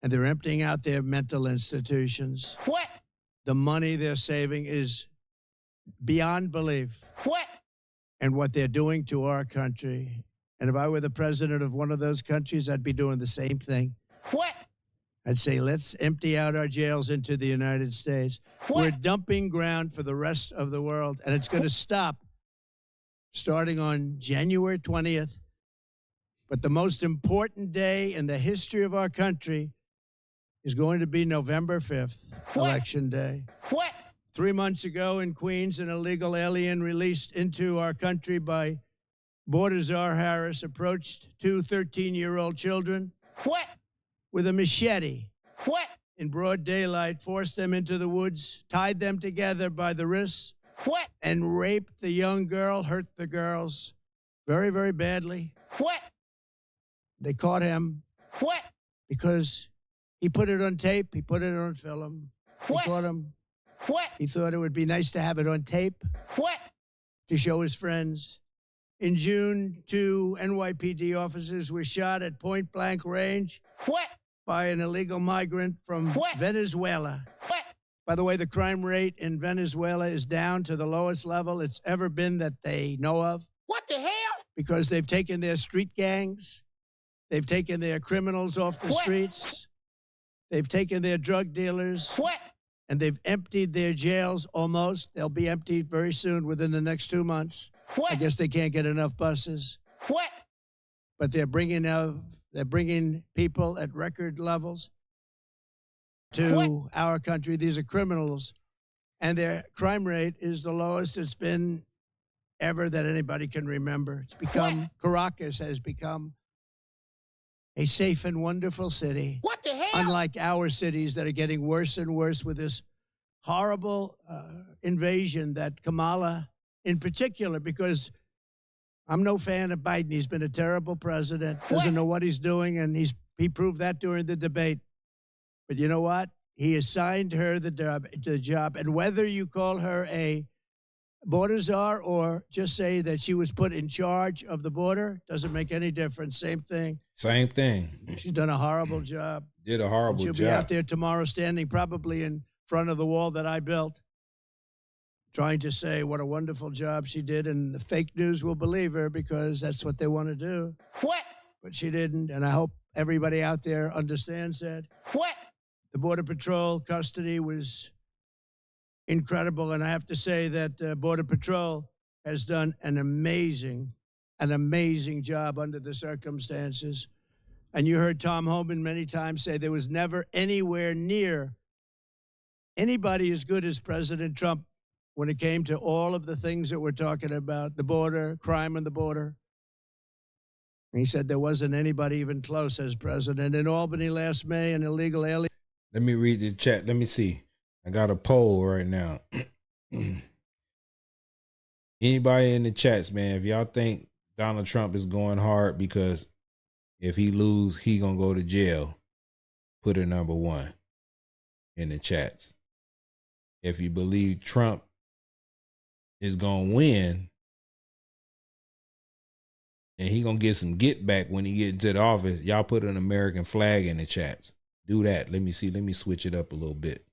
And they're emptying out their mental institutions. What? The money they're saving is beyond belief. What? And what they're doing to our country. And if I were the president of one of those countries, I'd be doing the same thing. What? I'd say, let's empty out our jails into the United States. What? We're dumping ground for the rest of the world, and it's going to stop starting on January 20th. But the most important day in the history of our country is going to be November 5th, Election Day. What? 3 months ago in Queens, an illegal alien released into our country by Border Czar Harris approached two 13-year-old children. What? With a machete. What? In broad daylight, forced them into the woods, tied them together by the wrists. What? And raped the young girl, hurt the girls very, very badly. What? They caught him. What? Because he put it on tape. He put it on film. What? They caught him. What? He thought it would be nice to have it on tape. What? To show his friends. In June, 2 NYPD officers were shot at point-blank range. What? By an illegal migrant from Venezuela. What? By the way, the crime rate in Venezuela is down to the lowest level it's ever been that they know of. What the hell? Because they've taken their street gangs. They've taken their criminals off the streets. They've taken their drug dealers. What? And they've emptied their jails almost. They'll be emptied very soon, within the next 2 months. What? I guess they can't get enough buses. What? But they're bringing people at record levels to our country. These are criminals, and their crime rate is the lowest it's been ever that anybody can remember. It's become, Caracas has become a safe and wonderful city. What the hell? Unlike our cities that are getting worse and worse with this horrible invasion that Kamala, in particular, because I'm no fan of Biden. He's been a terrible president, doesn't know what he's doing, and he proved that during the debate. But you know what? He assigned her the job, and whether you call her a border czar or just say that she was put in charge of the border, doesn't make any difference. Same thing. Same thing. She's done a horrible job. Did a horrible job. She'll be out there tomorrow standing probably in front of the wall that I built, trying to say what a wonderful job she did, and the fake news will believe her because that's what they want to do. What? But she didn't, and I hope everybody out there understands that. What? The Border Patrol custody was incredible, and I have to say that Border Patrol has done an amazing job under the circumstances. And you heard Tom Homan many times say there was never anywhere near anybody as good as President Trump when it came to all of the things that we're talking about, the border, crime on the border. And he said there wasn't anybody even close as president. In Albany last May, an illegal alien. Let me read this chat. Let me see. I got a poll right now. Anybody in the chats, man, if y'all think Donald Trump is going hard because If he lose, he gonna go to jail. Put a number 1 in the chats. If you believe Trump is gonna win and he gonna get some get back when he get into the office, y'all put an American flag in the chats. Do that. Let me see. Let me switch it up a little bit.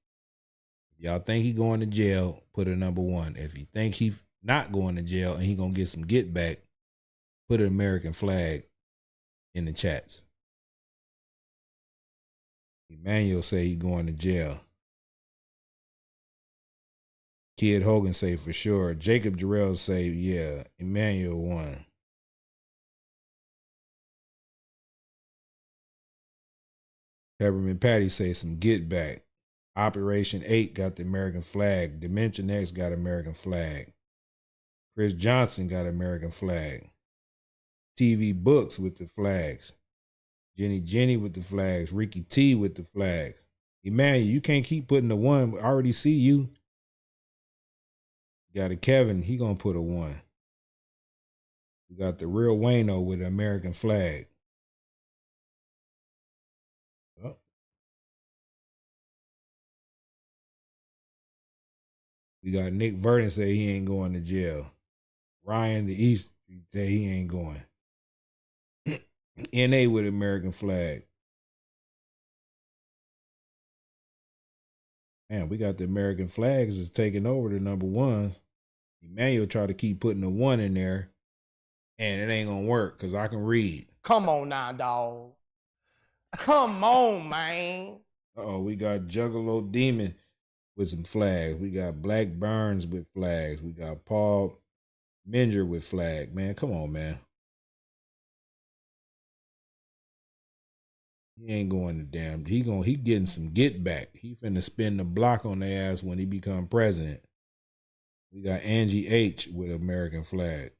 If y'all think he going to jail, put a number 1. If you think he not going to jail and he gonna get some get back, put an American flag in the chats. Emmanuel say he going to jail. Kid Hogan say for sure. Jacob Jarrell say, yeah, Emmanuel won. Peppermint Patty say some get back. Operation 8 got the American flag. Dimension X got American flag. Chris Johnson got American flag. TV Books with the flags. Jenny with the flags. Ricky T with the flags. Emmanuel, you can't keep putting the 1. I already see you. Got a Kevin, he gonna put a 1. We got the real Wayno with the American flag. Oh. We got Nick Verdon say he ain't going to jail. Ryan the East say he ain't going. NA with American flag. Man, we got the American flags is taking over the number 1s. Emmanuel tried to keep putting the 1 in there, and it ain't gonna work because I can read. Come on now, dog. Come on, man. Uh-oh, we got Juggalo Demon with some flags. We got Black Burns with flags. We got Paul Minger with flag. Man, come on, man. He ain't going to damn. He getting some get back. He finna spin the block on their ass when he become president. We got Angie H with American flag.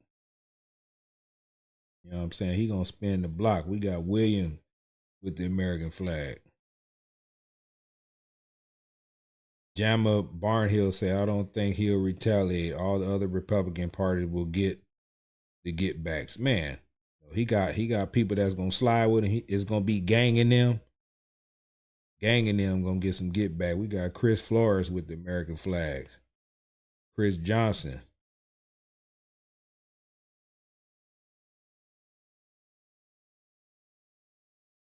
You know what I'm saying? He gonna spin the block. We got William with the American flag. Jamma Barnhill say, I don't think he'll retaliate. All the other Republican parties will get the get backs. Man. He got people that's gonna slide with him. It's gonna be ganging them. Ganging them gonna get some get back. We got Chris Flores with the American flags. Chris Johnson.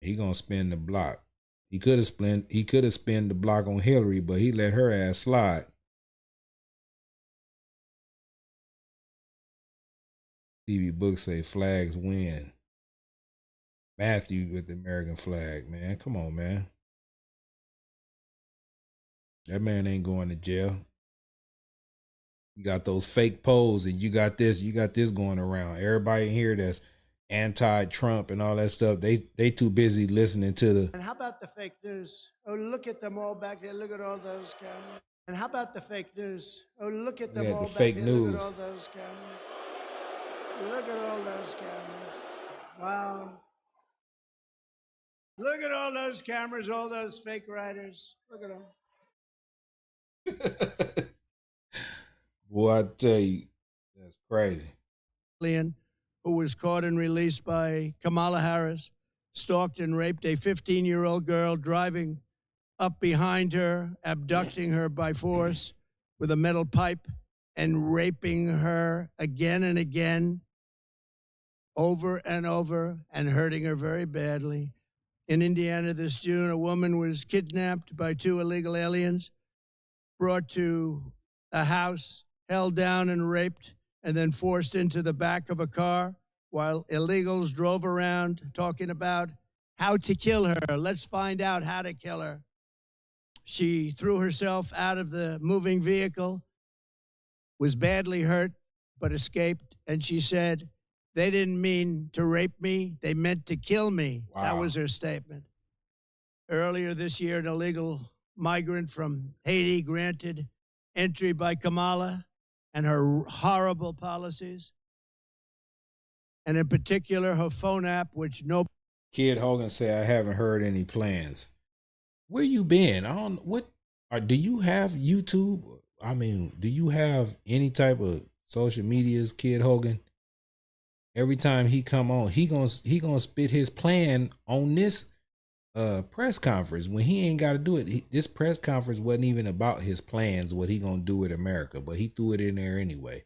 He gonna spin the block. He could have spun the block on Hillary, but he let her ass slide. TV Books say flags win. Matthew with the American flag, man. Come on, man. That man ain't going to jail. You got those fake polls and you got this going around. Everybody in here that's anti-Trump and all that stuff, they too busy listening to the. And how about the fake news? Oh, look at them all back there. Look at all those cameras. And how about the fake news? Oh, look at them all the back fake there. news. Look at all those cameras. Look at all those cameras. Wow. Look at all those cameras, all those fake writers. Look at them. Boy, I tell you, that's crazy. Leon, who was caught and released by Kamala Harris, stalked and raped a 15-year-old girl driving up behind her, abducting her by force with a metal pipe and raping her again and again, over and over, and hurting her very badly. In Indiana this June, a woman was kidnapped by 2 illegal aliens, brought to a house, held down and raped, and then forced into the back of a car while illegals drove around talking about how to kill her. Let's find out how to kill her. She threw herself out of the moving vehicle, was badly hurt, but escaped. And she said, they didn't mean to rape me. They meant to kill me. Wow. That was her statement. Earlier this year, an illegal migrant from Haiti granted entry by Kamala and her horrible policies. And in particular, her phone app, which no. Kid Hogan say, I haven't heard any plans. Where you been? I don't, do you have YouTube? I mean, do you have any type of social medias, Kid Hogan? every time he come on, he gonna spit his plan on this press conference when he ain't got to do it. This press conference wasn't even about his plans, what he gonna do with America, but he threw it in there anyway.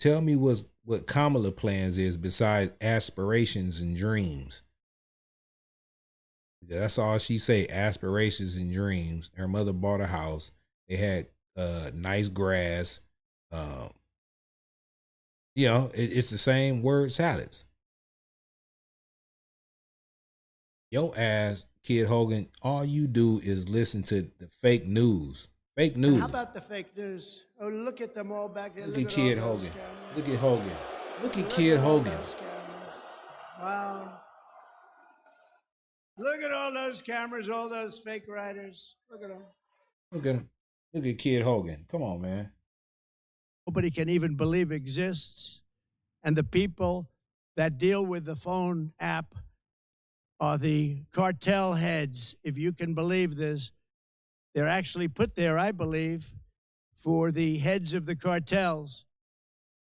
Tell me what Kamala plans is besides aspirations and dreams. That's all she say, aspirations and dreams. Her mother bought a house. They had nice grass. It's the same word salads. Yo ass, Kid Hogan, all you do is listen to the fake news. Fake news. How about the fake news? Oh, look at them all back there. Look at Kid Hogan. Look at Hogan. Look at Kid Hogan. Wow. Look at all those cameras, all those fake writers. Look at them. Look at him. Look at Kid Hogan. Come on, man. Nobody can even believe exists. And the people that deal with the phone app are the cartel heads, if you can believe this. They're actually put there, I believe, for the heads of the cartels.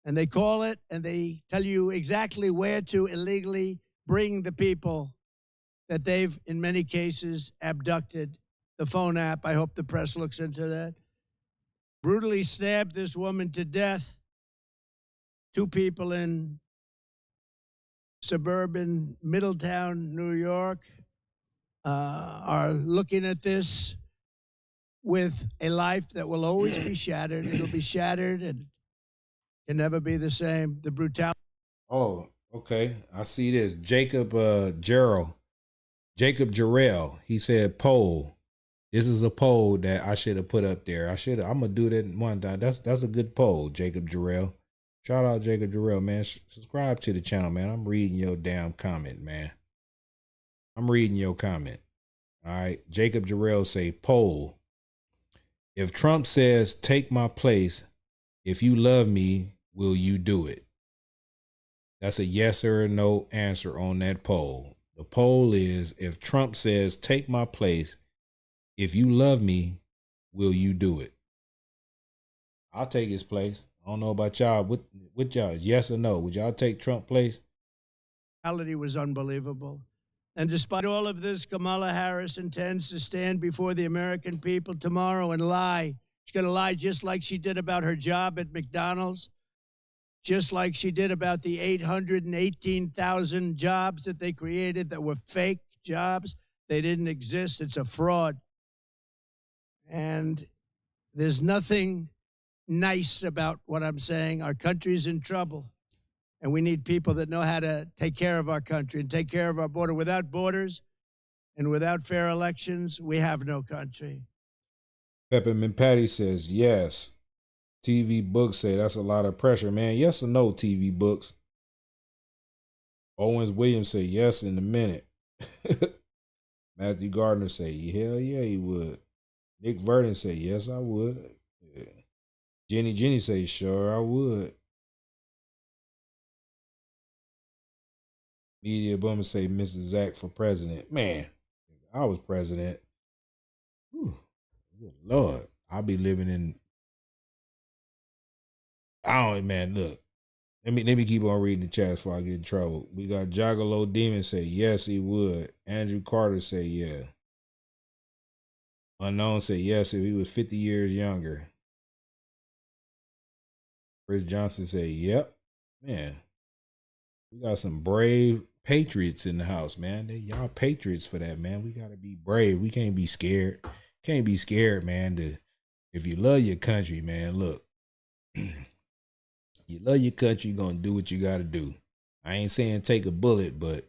And they call it and they tell you exactly where to illegally bring the people that they've, in many cases, abducted. The phone app, I hope the press looks into that. Brutally stabbed this woman to death. 2 people in suburban Middletown, New York, are looking at this with a life that will always be shattered. It'll be shattered and can never be the same. The brutality. Oh, okay. I see this. Jacob Jarrell, he said poll. This is a poll that I should have put up there. I'm gonna do that one time. That's a good poll, Jacob Jarrell. Shout out Jacob Jarrell, man. Subscribe to the channel, man. I'm reading your damn comment, man. I'm reading your comment. All right. Jacob Jarrell say poll. If Trump says, take my place, if you love me, will you do it? That's a yes or a no answer on that poll. The poll is, if Trump says, take my place, if you love me, will you do it? I'll take his place. I don't know about y'all. With y'all, yes or no? Would y'all take Trump's place? Reality was unbelievable. And despite all of this, Kamala Harris intends to stand before the American people tomorrow and lie. She's going to lie just like she did about her job at McDonald's, just like she did about the 818,000 jobs that they created that were fake jobs. They didn't exist. It's a fraud. And there's nothing nice about what I'm saying. Our country's in trouble. And we need people that know how to take care of our country and take care of our border. Without borders and without fair elections, we have no country. Peppermint Patty says, yes. TV Books say that's a lot of pressure, man. Yes or no, TV Books? Owens Williams say yes in a minute. Matthew Gardner say, hell yeah, he would. Nick Verdon say, yes, I would. Yeah. Jenny say, sure, I would. Media Bummer say, Mrs. Zach for president. Man, if I was president. Whew, good Lord, I'll be living in. Man, look. Let me keep on reading the chat before I get in trouble. We got Juggalo Demon say, yes, he would. Andrew Carter say, yeah. Unknown say, yes, if he was 50 years younger. Chris Johnson say, yep. Man, we got some brave patriots in the house, man. Y'all patriots for that, man. We got to be brave. We can't be scared. Can't be scared, man. If you love your country, man, look. You love your country, you're going to do what you got to do. I ain't saying take a bullet, but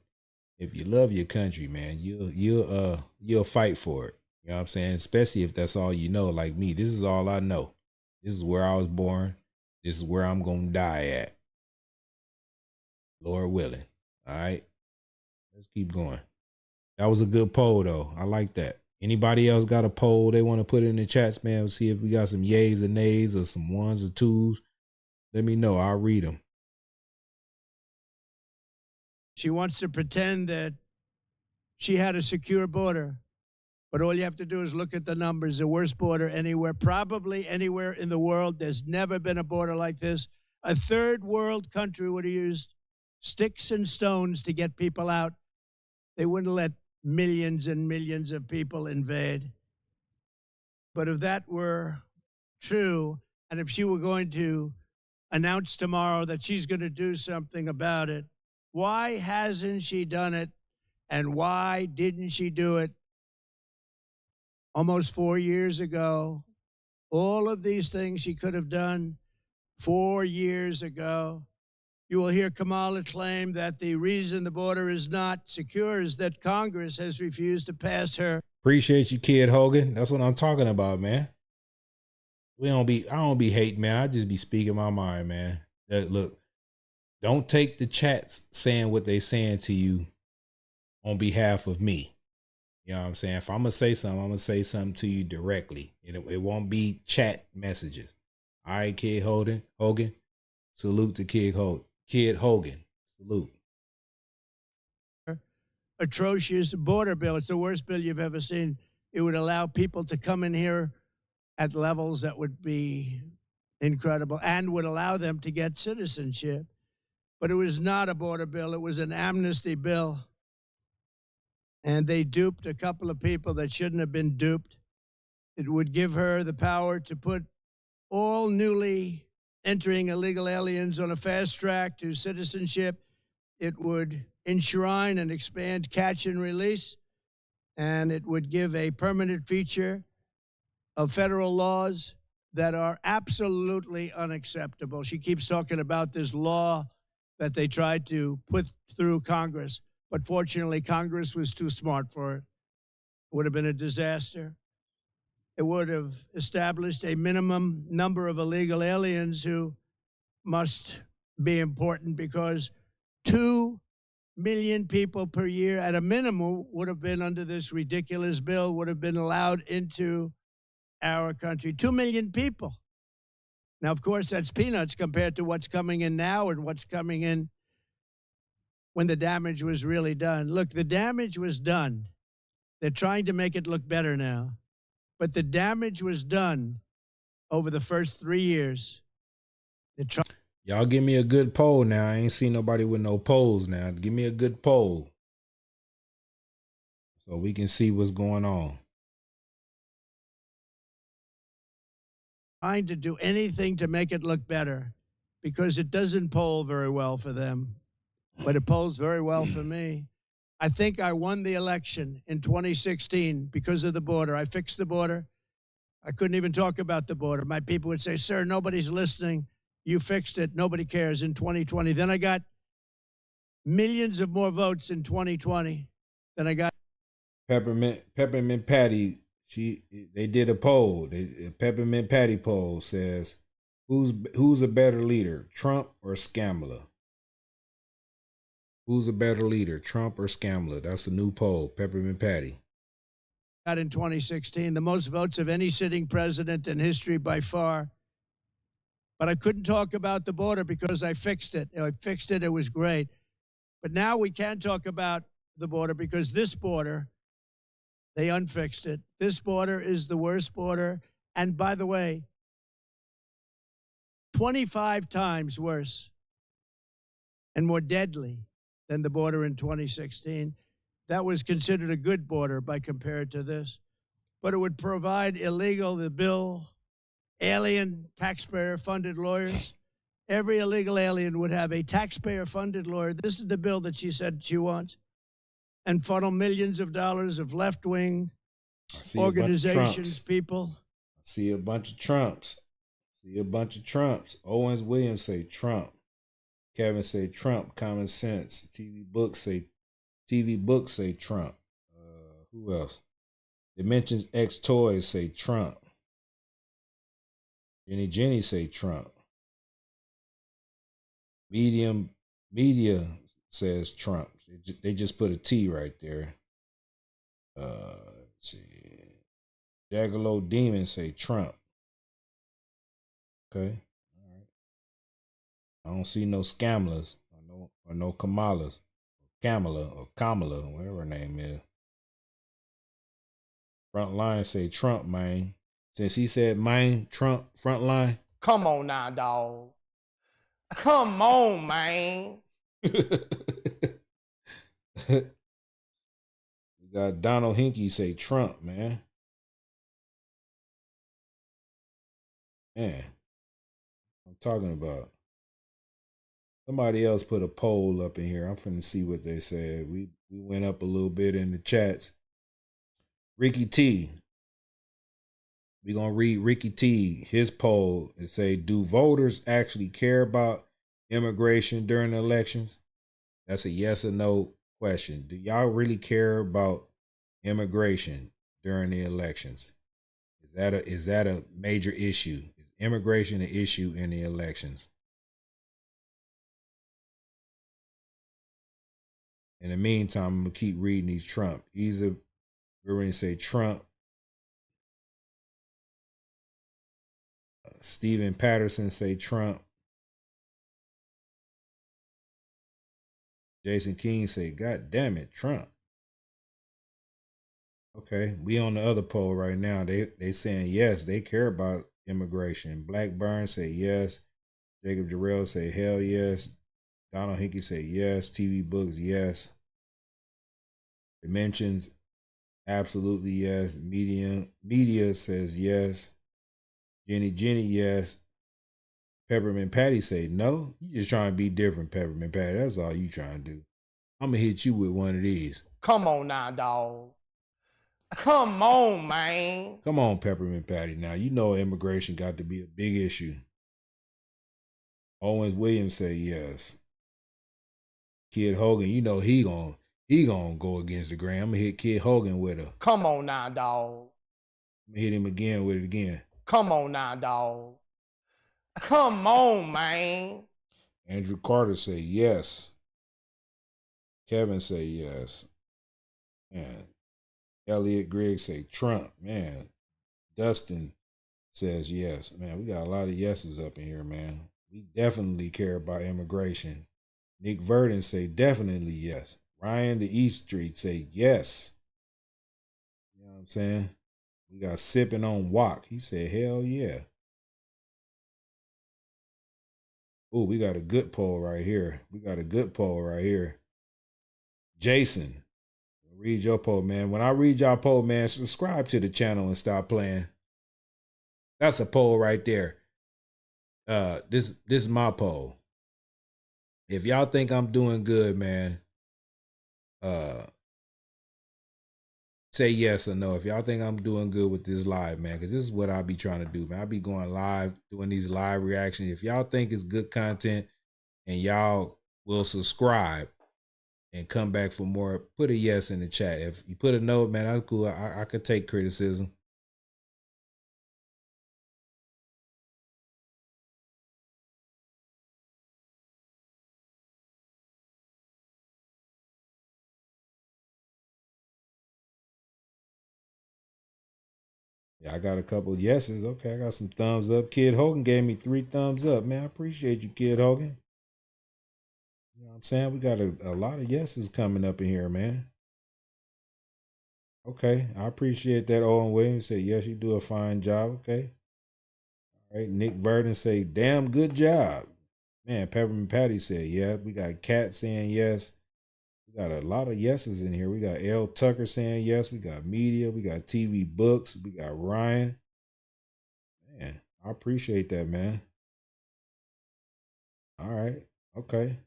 if you love your country, man, you'll fight for it. You know what I'm saying? Especially if that's all you know, like me. This is all I know. This is where I was born. This is where I'm going to die at. Lord willing. All right. Let's keep going. That was a good poll, though. I like that. Anybody else got a poll they want to put in the chats, man? We'll see if we got some yays or nays or some ones or twos. Let me know. I'll read them. She wants to pretend that she had a secure border. But all you have to do is look at the numbers. The worst border anywhere, probably anywhere in the world. There's never been a border like this. A third world country would have used sticks and stones to get people out. They wouldn't let millions and millions of people invade. But if that were true, and if she were going to announce tomorrow that she's going to do something about it, why hasn't she done it? And why didn't she do it almost 4 years ago? All of these things she could have done 4 years ago. You will hear Kamala claim that the reason the border is not secure is that Congress has refused to pass her. Appreciate you, Kid Hogan. That's what I'm talking about, man. I don't be hating, man. I just be speaking my mind, man. Look, don't take the chats saying what they saying to you on behalf of me. You know what I'm saying? If I'm going to say something, I'm going to say something to you directly. It won't be chat messages. All right, Kid Hogan. Salute to Kid Hogan. Salute. Atrocious border bill. It's the worst bill you've ever seen. It would allow people to come in here at levels that would be incredible and would allow them to get citizenship. But it was not a border bill. It was an amnesty bill. And they duped a couple of people that shouldn't have been duped. It would give her the power to put all newly entering illegal aliens on a fast track to citizenship. It would enshrine and expand catch and release. And it would give a permanent feature of federal laws that are absolutely unacceptable. She keeps talking about this law that they tried to put through Congress. But fortunately, Congress was too smart for it. It would have been a disaster. It would have established a minimum number of illegal aliens who must be important because 2 million people per year at a minimum would have been under this ridiculous bill, would have been allowed into our country. 2 million people. Now, of course, that's peanuts compared to what's coming in now and what's coming in when the damage was really done. Look, the damage was done. They're trying to make it look better now. But the damage was done over the first 3 years. Y'all give me a good poll now. I ain't seen nobody with no polls now. Give me a good poll so we can see what's going on. Trying to do anything to make it look better because it doesn't poll very well for them, but it polls very well for me. I think I won the election in 2016 because of the border. I fixed the border. I couldn't even talk about the border. My people would say, sir, nobody's listening. You fixed it. Nobody cares in 2020. Then I got millions of more votes in 2020 than I got. Peppermint Patty, they did a poll. A Peppermint Patty poll says, who's a better leader, Trump or Kamala? Who's a better leader, Trump or Kamala? That's a new poll, Peppermint Patty. Got in 2016, the most votes of any sitting president in history by far. But I couldn't talk about the border because I fixed it. I fixed it. It was great. But now we can talk about the border because this border, they unfixed it. This border is the worst border. And by the way, 25 times worse and more deadly than the border in 2016. That was considered a good border by compared to this. But it would provide the bill, alien taxpayer-funded lawyers. Every illegal alien would have a taxpayer-funded lawyer. This is the bill that she said she wants. And funnel millions of dollars of left-wing organizations, people. I see a bunch of Trumps. Owens Williams say Trump. Kevin say Trump. Common Sense. TV Books say Trump. Who else? Dimensions X Toys say Trump. Jenny say Trump. Media says Trump. They just put a T right there. Let's see. Jaggalo Demon say Trump. Okay. All right. I don't see no Scammers or no Kamalas. Kamala, whatever her name is. Frontline say Trump, man. Since he said, man, Trump, frontline. Come on now, dog. Come on, man. We got Donald Hinkie say Trump, man. Man, I'm talking about. Somebody else put a poll up in here. I'm finna see what they said. We went up a little bit in the chats. Ricky T. We're gonna read Ricky T, his poll, and say, do voters actually care about immigration during the elections? That's a yes or no question. Do y'all really care about immigration during the elections? Is that a major issue? Is immigration an issue in the elections? In the meantime, I'm gonna keep reading these Trump. We're gonna say Trump. Stephen Patterson say Trump. Jason King say, God damn it, Trump. Okay, we on the other poll right now. They saying yes, they care about immigration. Blackburn say yes. Jacob Jarrell say hell yes. Donald Hickey say yes. TV Books yes. Dimensions absolutely yes. Media says yes. Jenny yes. Peppermint Patty say no. You just trying to be different, Peppermint Patty. That's all you trying to do. I'm gonna hit you with one of these. Come on now, dog. Come on, man. Come on, Peppermint Patty. Now you know immigration got to be a big issue. Owens Williams say yes. Kid Hogan, you know he gonna go against the grain. I'm gonna hit Kid Hogan with a. Come on now, dog. I'm gonna hit him again with it again. Come on now, dog. Come on, man. Andrew Carter say yes. Kevin say yes. Man. Elliot Griggs say Trump. Man. Dustin says yes. Man, we got a lot of yeses up in here, man. We definitely care about immigration. Nick Verdon say definitely yes. Ryan the East Street say yes. You know what I'm saying? We got Sipping on Wok. He said hell yeah. Oh, we got a good poll right here. Jason, read your poll, man. When I read y'all poll, man, subscribe to the channel and stop playing. That's a poll right there. This is my poll. If y'all think I'm doing good, man, say yes or no. If y'all think I'm doing good with this live, man, because this is what I be trying to do, man. I be going live, doing these live reactions. If y'all think it's good content and y'all will subscribe and come back for more, put a yes in the chat. If you put a no, man, that's cool. I could take criticism. Yeah, I got a couple yeses. Okay, I got some thumbs up. Kid Hogan gave me 3 thumbs up, man. I appreciate you, Kid Hogan. You know what I'm saying? We got a lot of yeses coming up in here, man. Okay, I appreciate that. Owen Williams said, yes, you do a fine job. Okay. All right, Nick Verdon say, damn good job. Man, Peppermint Patty said, yeah. We got Kat saying yes. We got a lot of yeses in here. We got L. Tucker saying yes. We got Media. We got TV Books. We got Ryan. Man, I appreciate that, man. All right. Okay.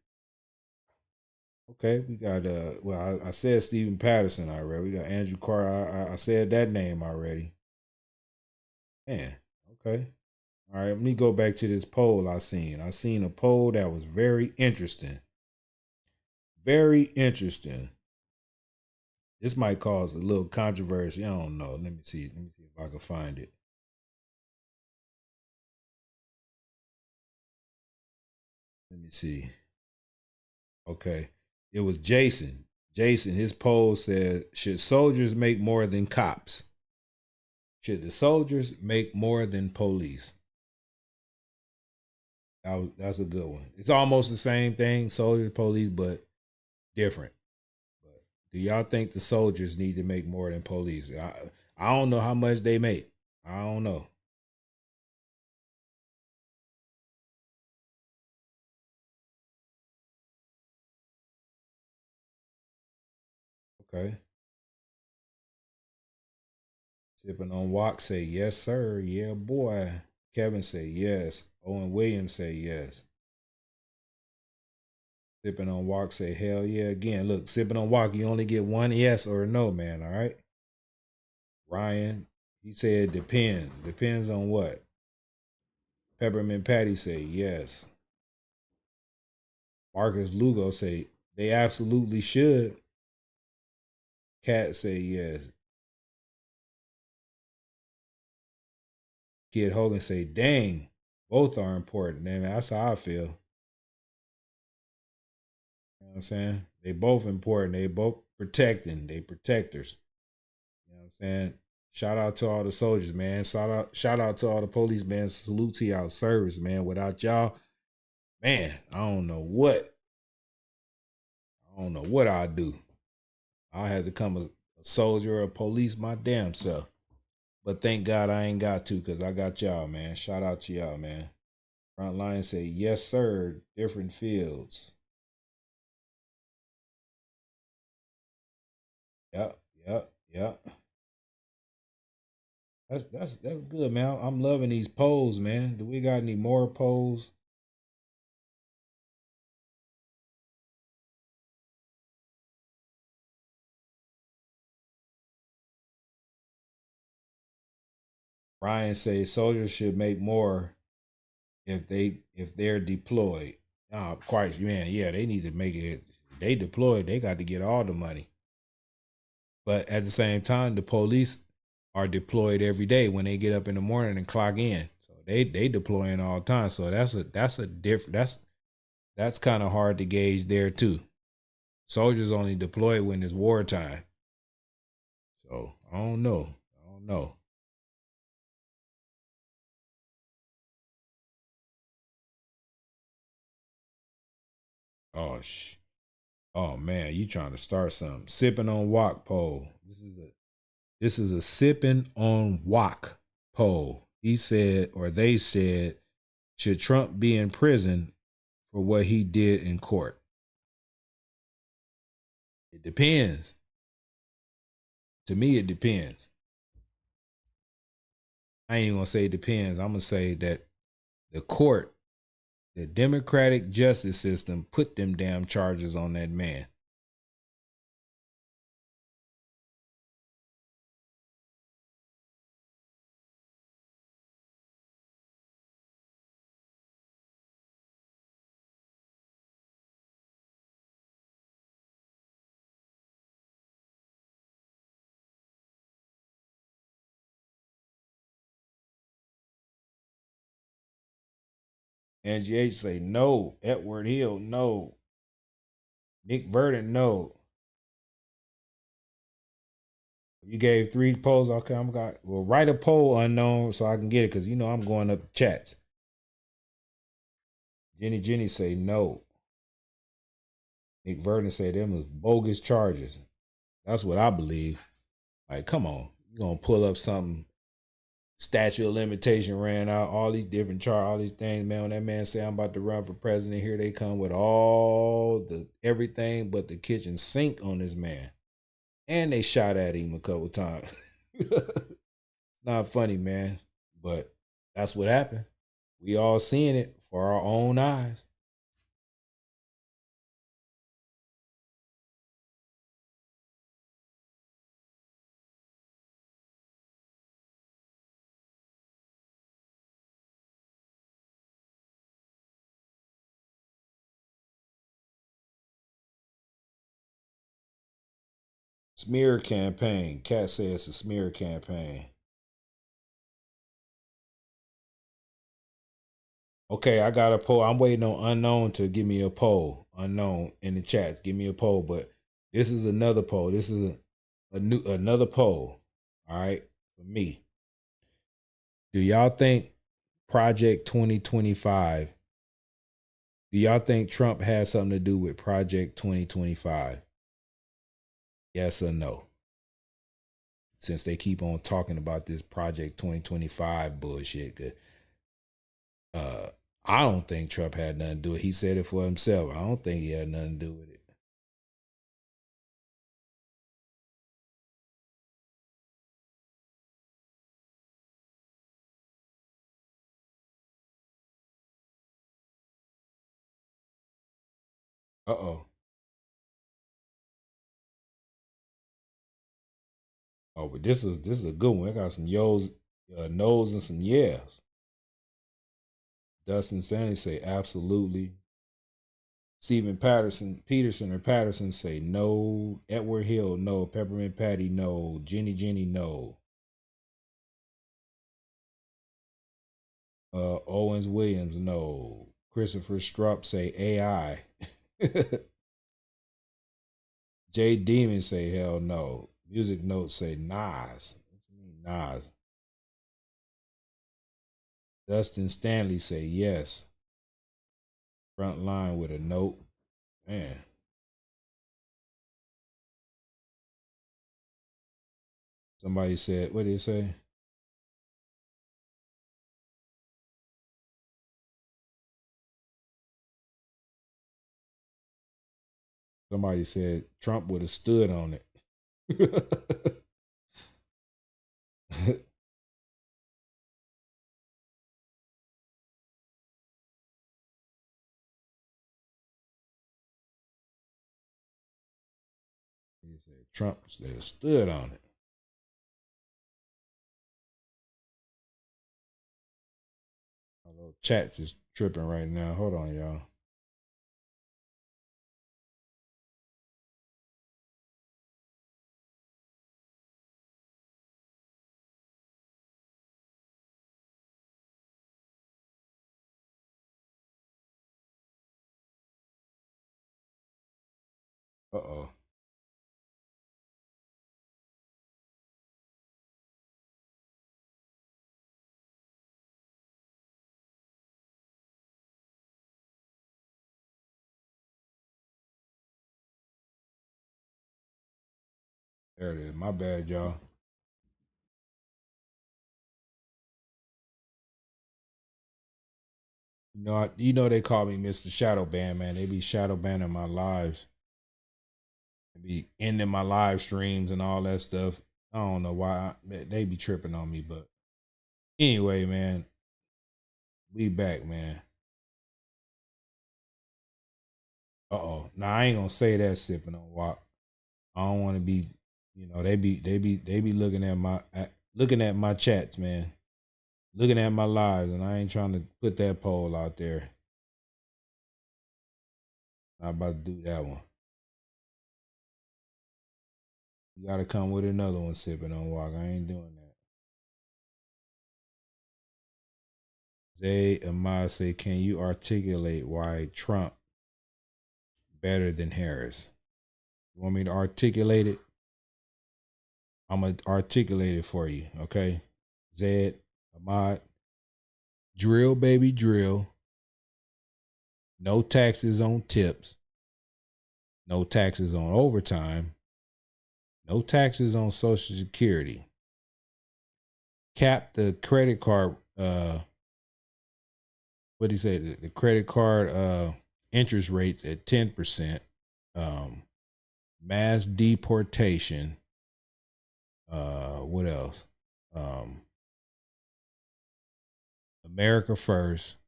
Okay. We got well, I said Stephen Patterson already. We got Andrew Carter. I said that name already. Man. Okay. All right. Let me go back to this poll I seen. I seen a poll that was very interesting. Very interesting. This might cause a little controversy. I don't know. Let me see. Let me see if I can find it. Let me see. Okay. It was Jason. Jason, his poll said, should soldiers make more than cops? Should the soldiers make more than police? That's a good one. It's almost the same thing, soldiers, police, but different. But do y'all think the soldiers need to make more than police? I don't know how much they make. I don't know. Okay. Sipping on Walk say yes, sir. Yeah, boy. Kevin say yes. Owen Williams say yes. Sipping on Walk say hell yeah again. Look, sipping on Walk, you only get one yes or a no, man. All right. Ryan, he said depends. Depends on what? Peppermint Patty say yes. Marcus Lugo say they absolutely should. Cat say yes. Kid Hogan say, dang, both are important. Man, that's how I feel. You know what I'm saying? They both important. They both protecting. They protectors. You know what I'm saying? Shout out to all the soldiers, man. Shout out to all the police, man. Salute to y'all service, man. Without y'all, man, I don't know what I'd do. I had to become a soldier or a police my damn self. But thank God I ain't got to, because I got y'all, man. Shout out to y'all, man. Frontline say, yes, sir. Different fields. Yep. That's good, man. I'm loving these polls, man. Do we got any more polls? Ryan says soldiers should make more if they're deployed. Quite, man, yeah, they need to make it. They deployed, they got to get all the money. But at the same time, the police are deployed every day when they get up in the morning and clock in. So they deploying all the time. So that's kind of hard to gauge there too. Soldiers only deploy when it's wartime. So I don't know. Oh man, you trying to start something? Sipping on Wok poll. This is a sipping on Wok poll. He said, or they said, should Trump be in prison for what he did in court? It depends. To me, it depends. I ain't even gonna say it depends. I'm gonna say that the court, the democratic justice system, put them damn charges on that man. Angie H say no. Edward Hill, no. Nick Verdon, no. You gave 3 polls. Okay, write a poll unknown so I can get it, because you know I'm going up chats. Jenny say no. Nick Verdon say them was bogus charges. That's what I believe. Like, come on. You gonna pull up something, statute of limitation ran out, all these different charges, all these things, man. When that man say I'm about to run for president, here they come with all the everything but the kitchen sink on this man. And they shot at him a couple times. It's not funny, man, but that's what happened. We all seeing it for our own eyes. Smear campaign. Cat says it's a smear campaign. Okay, I got a poll. I'm waiting on Unknown to give me a poll. Unknown in the chats, give me a poll. But this is another poll. This is another poll. All right, for me. Do y'all think Project 2025? Do y'all think Trump has something to do with Project 2025? Yes or no? Since they keep on talking about this Project 2025 bullshit. I don't think Trump had nothing to do with it. He said it for himself. I don't think he had nothing to do with it. Uh-oh. Oh, but this is a good one. I got some yo's, no's, and some yes. Dustin Sandy say absolutely. Stephen Peterson say no. Edward Hill, no. Peppermint Patty, no. Jenny, no. Owens Williams, no. Christopher Strupp say AI. Jay Demon say hell no. Music Notes say Nas. What you mean Nas? Dustin Stanley say yes. Front line with a note. Man. Somebody said, what did it say? Somebody said Trump would have stood on it. He said Trump stood on it. Although chats is tripping right now. Hold on, y'all. Uh-oh. There it is. My bad, y'all. You know they call me Mr. Shadow Ban, man. They be shadow banning my lives. They be ending my live streams and all that stuff. I don't know why they be tripping on me, but anyway, man, we back, man. Uh-oh. Now I ain't gonna say that sipping on walk. I don't want to be, they be looking at my chats, man. Looking at my lives, and I ain't trying to put that poll out there. I'm about to do that one. You gotta come with another one sipping on walk. I ain't doing that. Zay Ahmad say, can you articulate why Trump better than Harris? You want me to articulate it? I'm gonna articulate it for you, okay? Zed Ahmad, drill baby drill. No taxes on tips. No taxes on overtime. No taxes on Social Security. Cap the credit card, what did he say? The credit card interest rates at 10%. Mass deportation. What else? America first.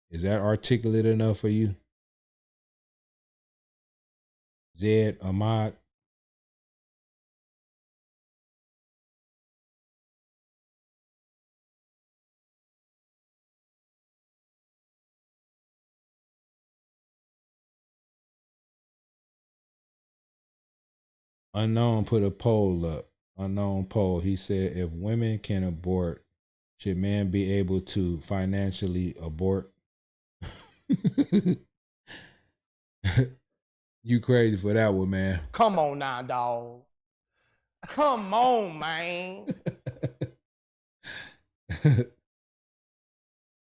Is that articulate enough for you? Zed Ahmad. Unknown put a poll up. Unknown poll. He said, if women can abort, should men be able to financially abort? You crazy for that one, man. Come on now, dog. Come on, man.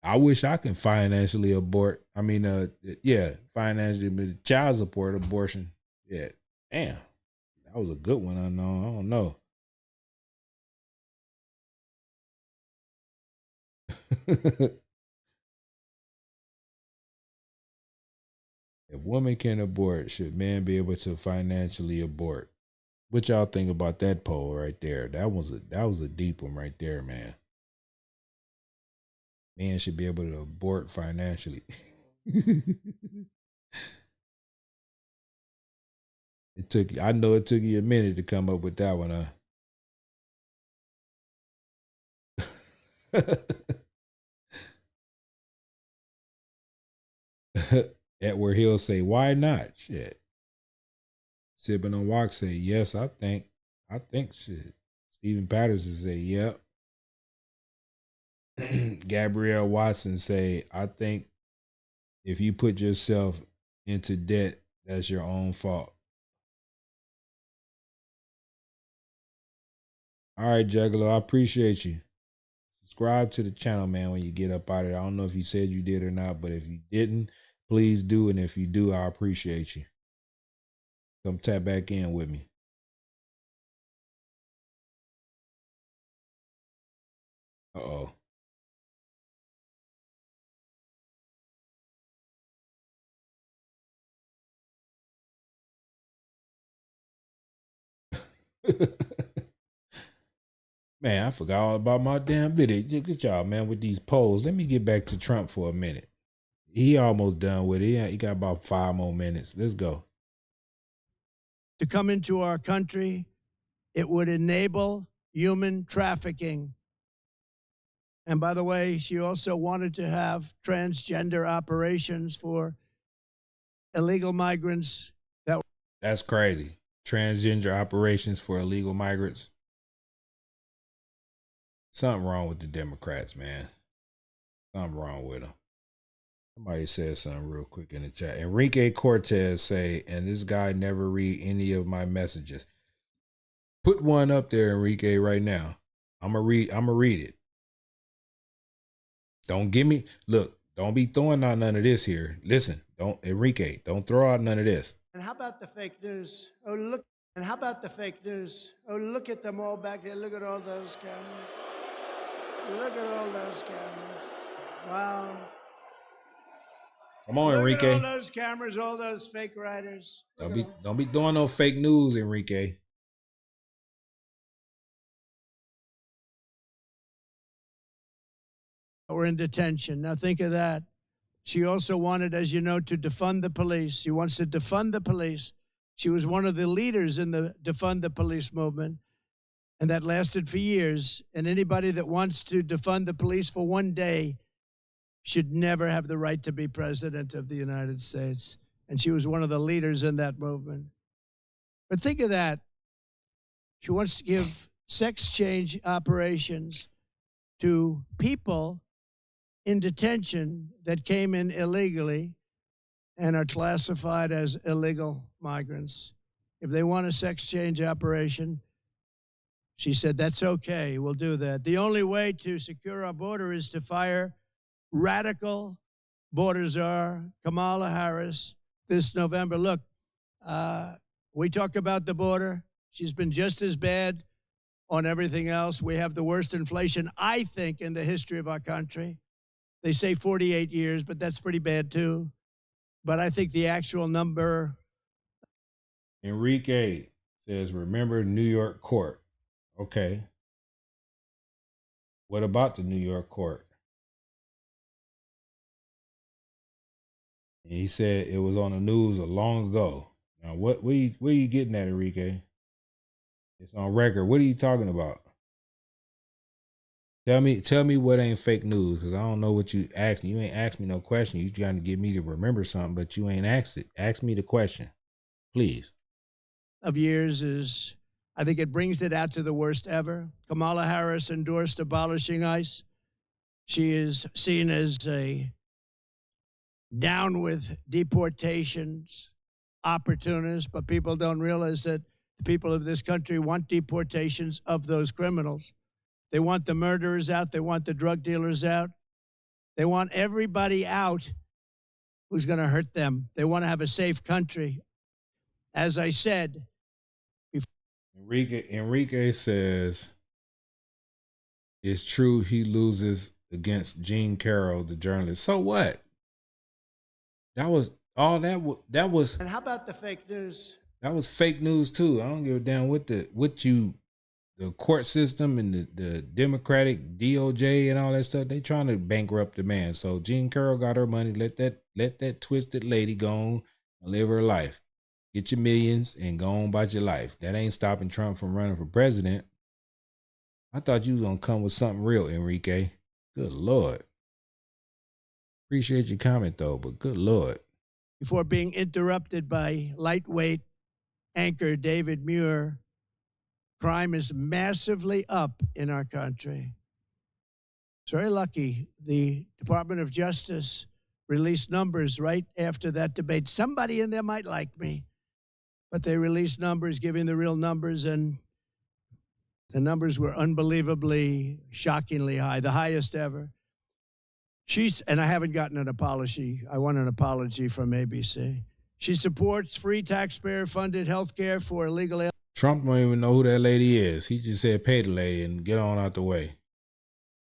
I wish I could financially abort. I mean, financially, but child support abortion. Yeah, damn, that was a good one. I don't know. If women can abort, should men be able to financially abort? What y'all think about that poll right there? That was a deep one right there, man. Men should be able to abort financially. I know it took you a minute to come up with that one, huh? Edward Hill say, why not? Shit. Sipping on Walk say, yes, I think shit. Stephen Patterson say, yep. Gabrielle Watson say, I think if you put yourself into debt, that's your own fault. All right, Juggalo, I appreciate you. Subscribe to the channel, man, when you get up out of it. I don't know if you said you did or not, but if you didn't, please do. And if you do, I appreciate you. Come tap back in with me. Uh-oh. Man, I forgot all about my damn video. Look at y'all, man, with these polls. Let me get back to Trump for a minute. He almost done with it. He got about 5 more minutes. Let's go. To come into our country, it would enable human trafficking. And by the way, she also wanted to have transgender operations for illegal migrants. That's crazy. Transgender operations for illegal migrants. Something wrong with the Democrats, man. Something wrong with them. Somebody said something real quick in the chat. Enrique Cortez say, and this guy never read any of my messages. Put one up there, Enrique, right now. I'm gonna read it. Don't be throwing out none of this here. Listen, Enrique, don't throw out none of this. And how about the fake news? Oh, look. And how about the fake news? Oh, look at them all back there. Look at all those cameras. Look at all those cameras. Wow. Come on, Enrique. Look at all those cameras, all those fake writers. Don't be doing no fake news, Enrique. We're in detention. Now think of that. She also wanted, as you know, to defund the police. She wants to defund the police. She was one of the leaders in the defund the police movement, and that lasted for years. And anybody that wants to defund the police for one day should never have the right to be president of the United States. And she was one of the leaders in that movement. But think of that. She wants to give sex change operations to people in detention that came in illegally and are classified as illegal migrants. If they want a sex change operation, she said, that's okay, we'll do that. The only way to secure our border is to fire radical border czar Kamala Harris this November. Look, we talk about the border. She's been just as bad on everything else. We have the worst inflation, I think, in the history of our country. They say 48 years, but that's pretty bad too. But I think the actual number. Enrique says, remember New York court. Okay. What about the New York court? And he said it was on the news a long ago. Now, where you getting at, Enrique? It's on record. What are you talking about? Tell me what ain't fake news, because I don't know what you asked me. You ain't asked me no question. You trying to get me to remember something, but you ain't asked it. Ask me the question, please. Of years is, I think it brings it out to the worst ever. Kamala Harris endorsed abolishing ICE. She is seen as a down with deportations opportunist, but people don't realize that the people of this country want deportations of those criminals. They want the murderers out. They want the drug dealers out. They want everybody out who's going to hurt them. They want to have a safe country. As I said, Enrique says it's true he loses against Jean Carroll, the journalist. So what? That was all that was. And how about the fake news? That was fake news too. I don't give a damn what the court system and the Democratic DOJ and all that stuff. They trying to bankrupt the man. So Jean Carroll got her money. Let that twisted lady go on and live her life. get your millions, and go on about your life. That ain't stopping Trump from running for president. I thought you was going to come with something real, Enrique. Good Lord. Appreciate your comment, though, but good Lord. Before being interrupted by lightweight anchor David Muir, crime is massively up in our country. It's very lucky the Department of Justice released numbers right after that debate. Somebody in there might like me, but they released numbers, giving the real numbers, and the numbers were unbelievably, shockingly high, the highest ever. And I haven't gotten an apology. I want an apology from ABC. She supports free taxpayer-funded health care for illegal aliens. Trump don't even know who that lady is. He just said pay the lady and get on out the way.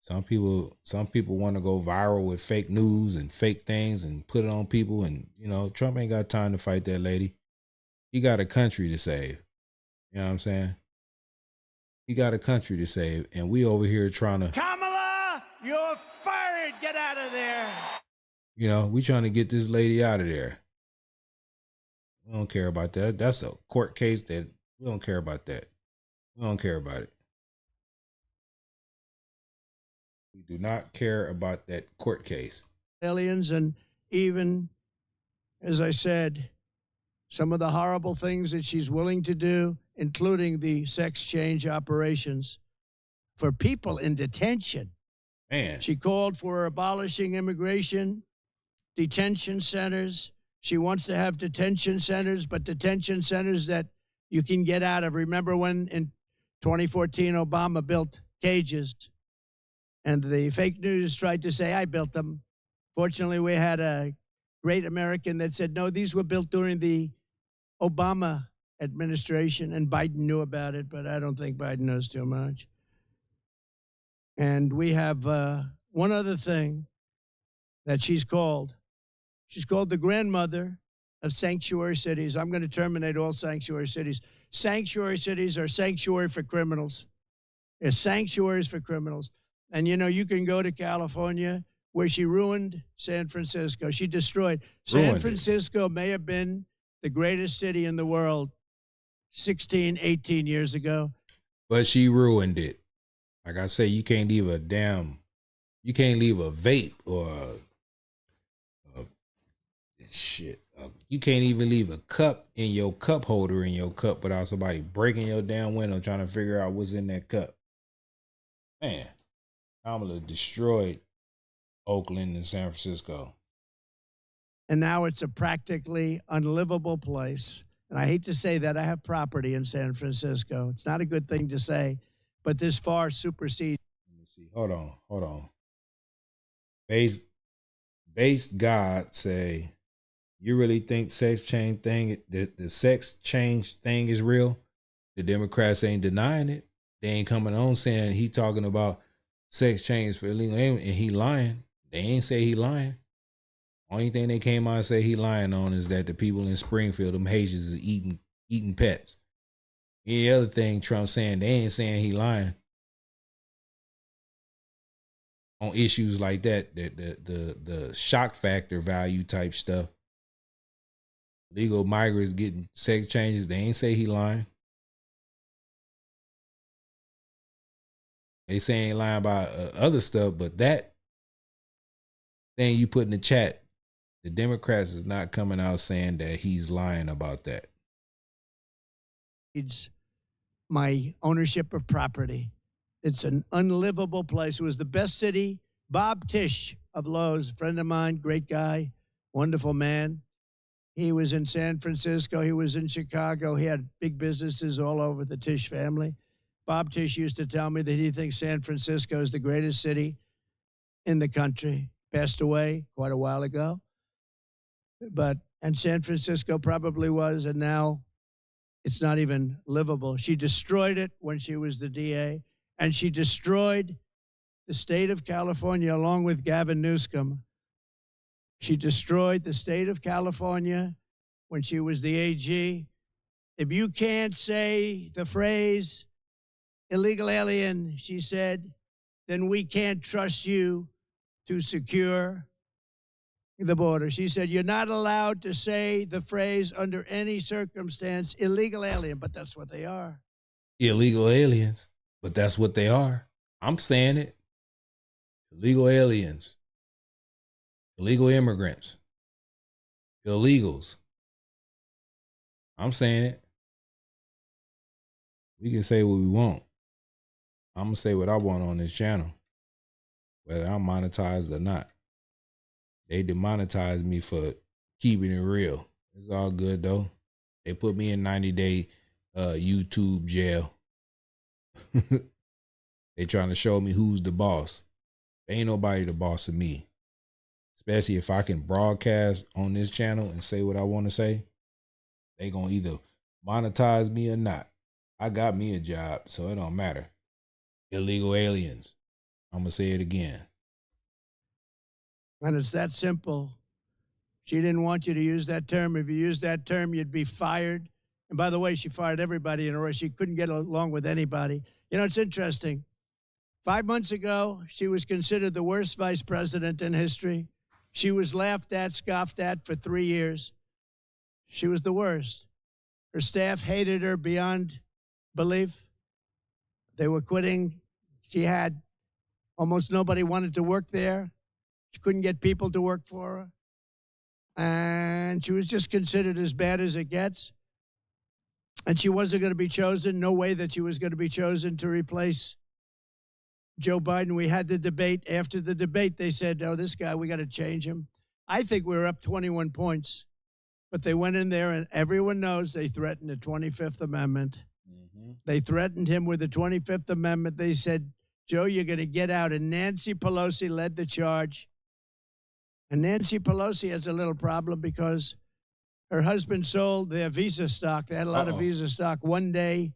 Some people want to go viral with fake news and fake things and put it on people. And, Trump ain't got time to fight that lady. He got a country to save. You know what I'm saying? He got a country to save. And we over here trying to... Kamala, you're fired. Get out of there. We trying to get this lady out of there. We don't care about that. That's a court case that we don't care about that. We don't care about it. We do not care about that court case. Aliens, and even, as I said, some of the horrible things that she's willing to do, including the sex change operations for people in detention. Man. She called for abolishing immigration detention centers. She wants to have detention centers, but detention centers that you can get out of. Remember when in 2014 Obama built cages and the fake news tried to say, I built them. Fortunately, we had a great American that said, no, these were built during the Obama administration, and Biden knew about it, but I don't think Biden knows too much. And we have one other thing that she's called. She's called the grandmother of sanctuary cities. I'm going to terminate all sanctuary cities. Sanctuary cities are sanctuary for criminals. They're sanctuaries for criminals. And, you can go to California, where she ruined San Francisco. She destroyed. San Francisco may have been the greatest city in the world 16, 18 years ago. But she ruined it. Like I say, you can't leave a vape or you can't even leave a cup in your cup holder in your cup without somebody breaking your damn window trying to figure out what's in that cup. Man, Kamala destroyed Oakland and San Francisco. And now it's a practically unlivable place. And I hate to say that. I have property in San Francisco. It's not a good thing to say, but this far supersedes. Let me see. Hold on. Base God say, you really think the sex change thing is real? The Democrats ain't denying it. They ain't coming on saying he talking about sex change for illegal and he lying. They ain't say he lying. Only thing they came out and say he lying on is that the people in Springfield, them Haitians, is eating pets. Any other thing Trump saying, they ain't saying he lying. On issues like that, the shock factor value type stuff. Legal migrants getting sex changes, they ain't say he lying. They say he ain't lying about other stuff, but that thing you put in the chat, the Democrats is not coming out saying that he's lying about that. It's my ownership of property. It's an unlivable place. It was the best city. Bob Tisch of Lowe's, friend of mine, great guy, wonderful man. He was in San Francisco. He was in Chicago. He had big businesses all over, the Tisch family. Bob Tisch used to tell me that he thinks San Francisco is the greatest city in the country. Passed away quite a while ago. And San Francisco probably was, and now it's not even livable. She destroyed it when she was the DA, and she destroyed the state of California along with Gavin Newsom. She destroyed the state of California when she was the AG. If you can't say the phrase illegal alien, she said, then we can't trust you to secure the border. She said, you're not allowed to say the phrase under any circumstance, illegal alien, but that's what they are. Illegal aliens, but that's what they are. I'm saying it. Illegal aliens, illegal immigrants, illegals. I'm saying it. We can say what we want. I'm going to say what I want on this channel, whether I'm monetized or not. They demonetized me for keeping it real. It's all good, though. They put me in 90-day YouTube jail. They trying to show me who's the boss. Ain't nobody the boss of me. Especially if I can broadcast on this channel and say what I want to say. They gonna either monetize me or not. I got me a job, so it don't matter. Illegal aliens. I'm gonna say it again. And it's that simple. She didn't want you to use that term. If you used that term, you'd be fired. And by the way, she fired everybody in a row. She couldn't get along with anybody. You know, it's interesting. 5 months ago, she was considered the worst vice president in history. She was laughed at, scoffed at for 3 years. She was the worst. Her staff hated her beyond belief. They were quitting. She had almost nobody wanted to work there. She couldn't get people to work for her. And she was just considered as bad as it gets. And she wasn't going to be chosen. No way that she was going to be chosen to replace Joe Biden. We had the debate. After the debate, they said, oh, this guy, we got to change him. I think we were up 21 points. But they went in there, and everyone knows they threatened the 25th Amendment. Mm-hmm. They threatened him with the 25th Amendment. They said, Joe, you're going to get out. And Nancy Pelosi led the charge. And Nancy Pelosi has a little problem because her husband sold their Visa stock. They had a lot of Visa stock one day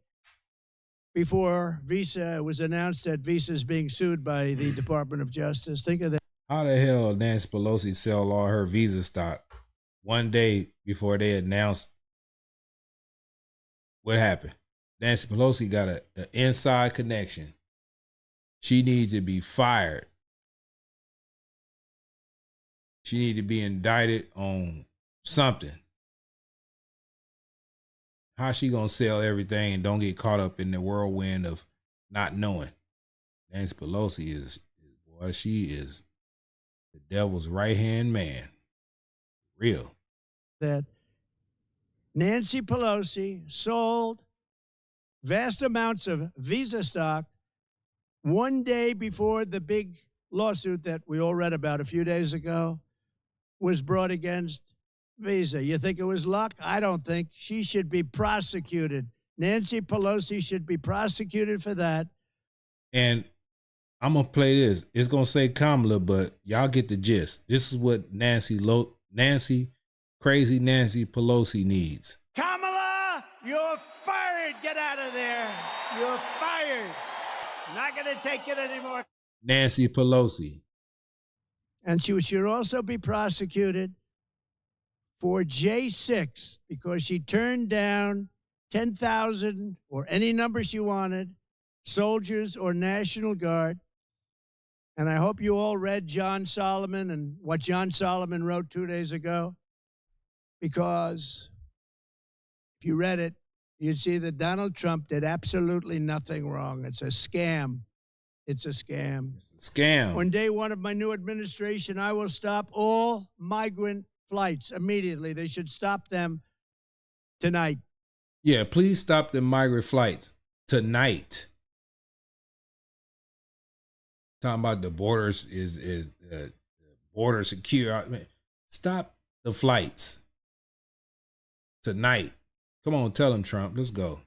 before Visa. It was announced that Visa is being sued by the Department of Justice. Think of that. How the hell Nancy Pelosi sell all her Visa stock one day before they announced what happened? Nancy Pelosi got an inside connection. She needs to be fired. She need to be indicted on something. How she gonna sell everything and don't get caught up in the whirlwind of not knowing? Nancy Pelosi is boy, she is the devil's right-hand man. Real. That Nancy Pelosi sold vast amounts of Visa stock one day before the big lawsuit that we all read about a few days ago was brought against Visa. You think it was luck? I don't think. She should be prosecuted. Nancy Pelosi should be prosecuted for that. And I'm going to play this. It's going to say Kamala, but y'all get the gist. This is what crazy Nancy Pelosi needs. Kamala, you're fired. Get out of there. You're fired. Not going to take it anymore. Nancy Pelosi. And she should also be prosecuted for J6 because she turned down 10,000 or any number she wanted, soldiers or National Guard. And I hope you all read John Solomon and what John Solomon wrote 2 days ago, because if you read it, you'd see that Donald Trump did absolutely nothing wrong. It's a scam. It's a scam. It's a scam. On day one of my new administration, I will stop all migrant flights immediately. They should stop them tonight. Yeah, please stop the migrant flights tonight. Talking about the borders is border secure. Stop the flights tonight. Come on, tell him, Trump. Let's go.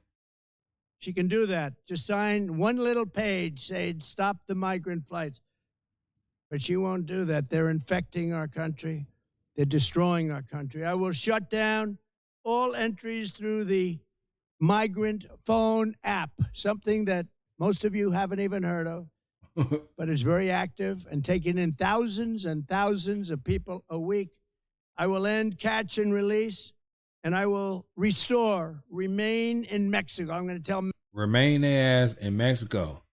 She can do that. Just sign one little page saying stop the migrant flights. But she won't do that. They're infecting our country. They're destroying our country. I will shut down all entries through the migrant phone app, something that most of you haven't even heard of, but it's very active and taking in thousands and thousands of people a week. I will end catch and release, and I will remain in Mexico. I'm going to tell remain their ass in Mexico.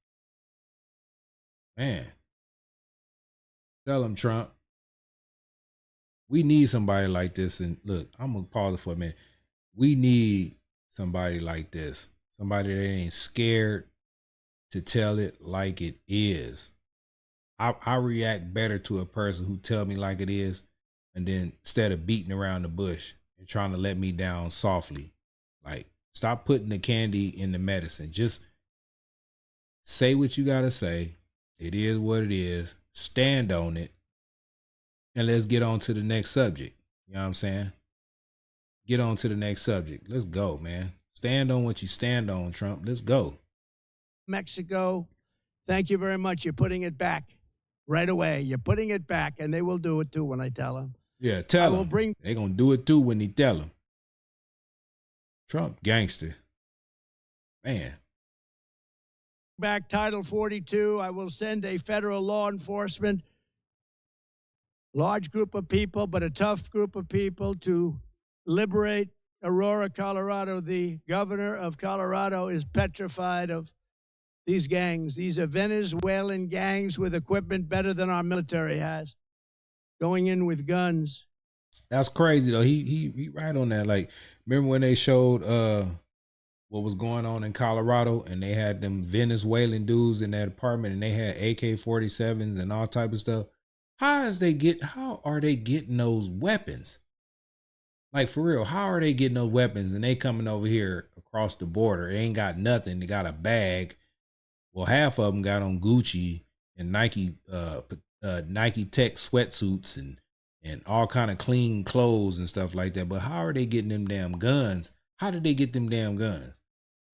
Man. Tell them, Trump. We need somebody like this. And look, I'm gonna pause it for a minute. We need somebody like this. Somebody that ain't scared to tell it like it is. I react better to a person who tell me like it is, and then instead of beating around the bush and trying to let me down softly. Like, stop putting the candy in the medicine. Just say what you gotta say. It is what it is. Stand on it. And let's get on to the next subject. You know what I'm saying? Get on to the next subject. Let's go, man. Stand on what you stand on, Trump. Let's go. Mexico, thank you very much. You're putting it back right away. You're putting it back, and they will do it too when I tell them. Yeah, tell will them. bring- They're going to do it too when they tell them. Trump, gangster. Man. Back Title 42. I will send a federal law enforcement, large group of people, but a tough group of people to liberate Aurora, Colorado. The governor of Colorado is petrified of these gangs. These are Venezuelan gangs with equipment better than our military has, going in with guns. That's crazy though. He right on that. Like, remember when they showed what was going on in Colorado, and they had them Venezuelan dudes in that apartment, and they had AK-47s and all type of stuff. How are they getting those weapons? Like, for real, how are they getting those weapons and they coming over here across the border? They ain't got nothing. They got a bag. Well, half of them got on Gucci and Nike Tech sweatsuits and all kind of clean clothes and stuff like that. But how are they getting them damn guns? How did they get them damn guns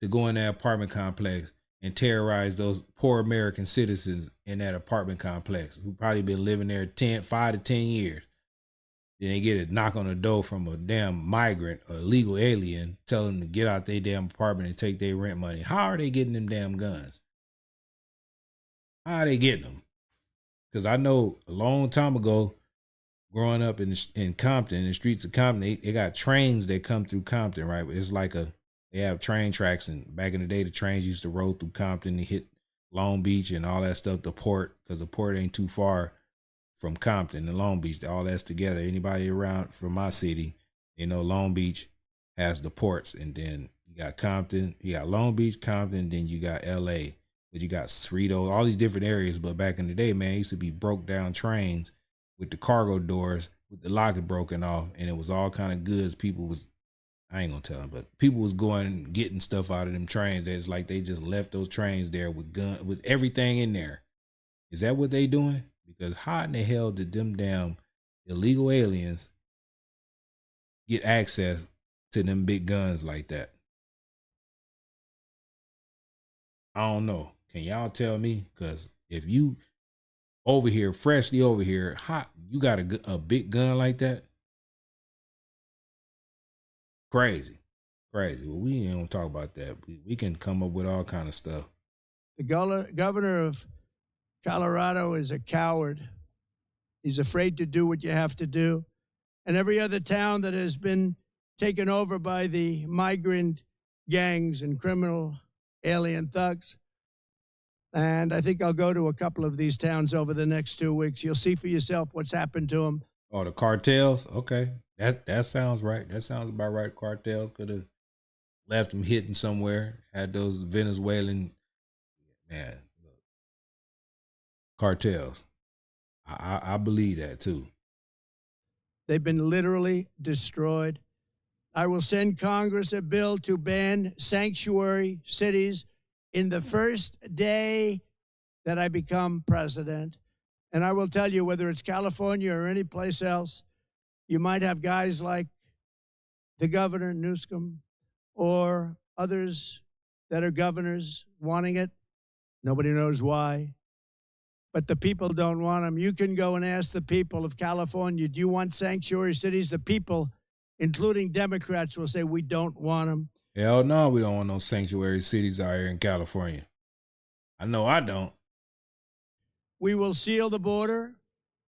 to go in that apartment complex and terrorize those poor American citizens in that apartment complex who probably been living there 5 to 10 years? Then they get a knock on the door from a damn migrant, a illegal alien, telling them to get out their damn apartment and take their rent money. How are they getting them damn guns? How are they getting them? Because I know a long time ago, growing up in Compton, in the streets of Compton, they got trains that come through Compton, right? It's like they have train tracks, and back in the day, the trains used to roll through Compton to hit Long Beach and all that stuff, the port, because the port ain't too far from Compton and Long Beach. All that's together. Anybody around from my city, Long Beach has the ports, and then you got Compton, you got Long Beach, Compton, then you got LA, but you got Cerritos, all these different areas. But back in the day, man, it used to be broke down trains with the cargo doors, with the locket broken off, and it was all kind of goods. I ain't gonna tell them, but people was going and getting stuff out of them trains. It's like they just left those trains there with everything in there. Is that what they doing? Because how in the hell did them damn illegal aliens get access to them big guns like that? I don't know. Can y'all tell me? Because if you freshly over here, hot, you got a big gun like that? Crazy. Well, we ain't gonna talk about that. We can come up with all kind of stuff. The governor of Colorado is a coward. He's afraid to do what you have to do. And every other town that has been taken over by the migrant gangs and criminal alien thugs. And I think I'll go to a couple of these towns over the next 2 weeks. You'll see for yourself what's happened to them. Oh, the cartels? Okay. That sounds right. That sounds about right. Cartels could have left them hidden somewhere. Had those Venezuelan, man, cartels. I believe that too. They've been literally destroyed. I will send Congress a bill to ban sanctuary cities in the first day that I become president. And I will tell you, whether it's California or any place else, you might have guys like the governor, Newsom, or others that are governors wanting it. Nobody knows why. But the people don't want them. You can go and ask the people of California, do you want sanctuary cities? The people, including Democrats, will say, we don't want them. Hell no, we don't want no sanctuary cities out here in California. I know I don't. We will seal the border.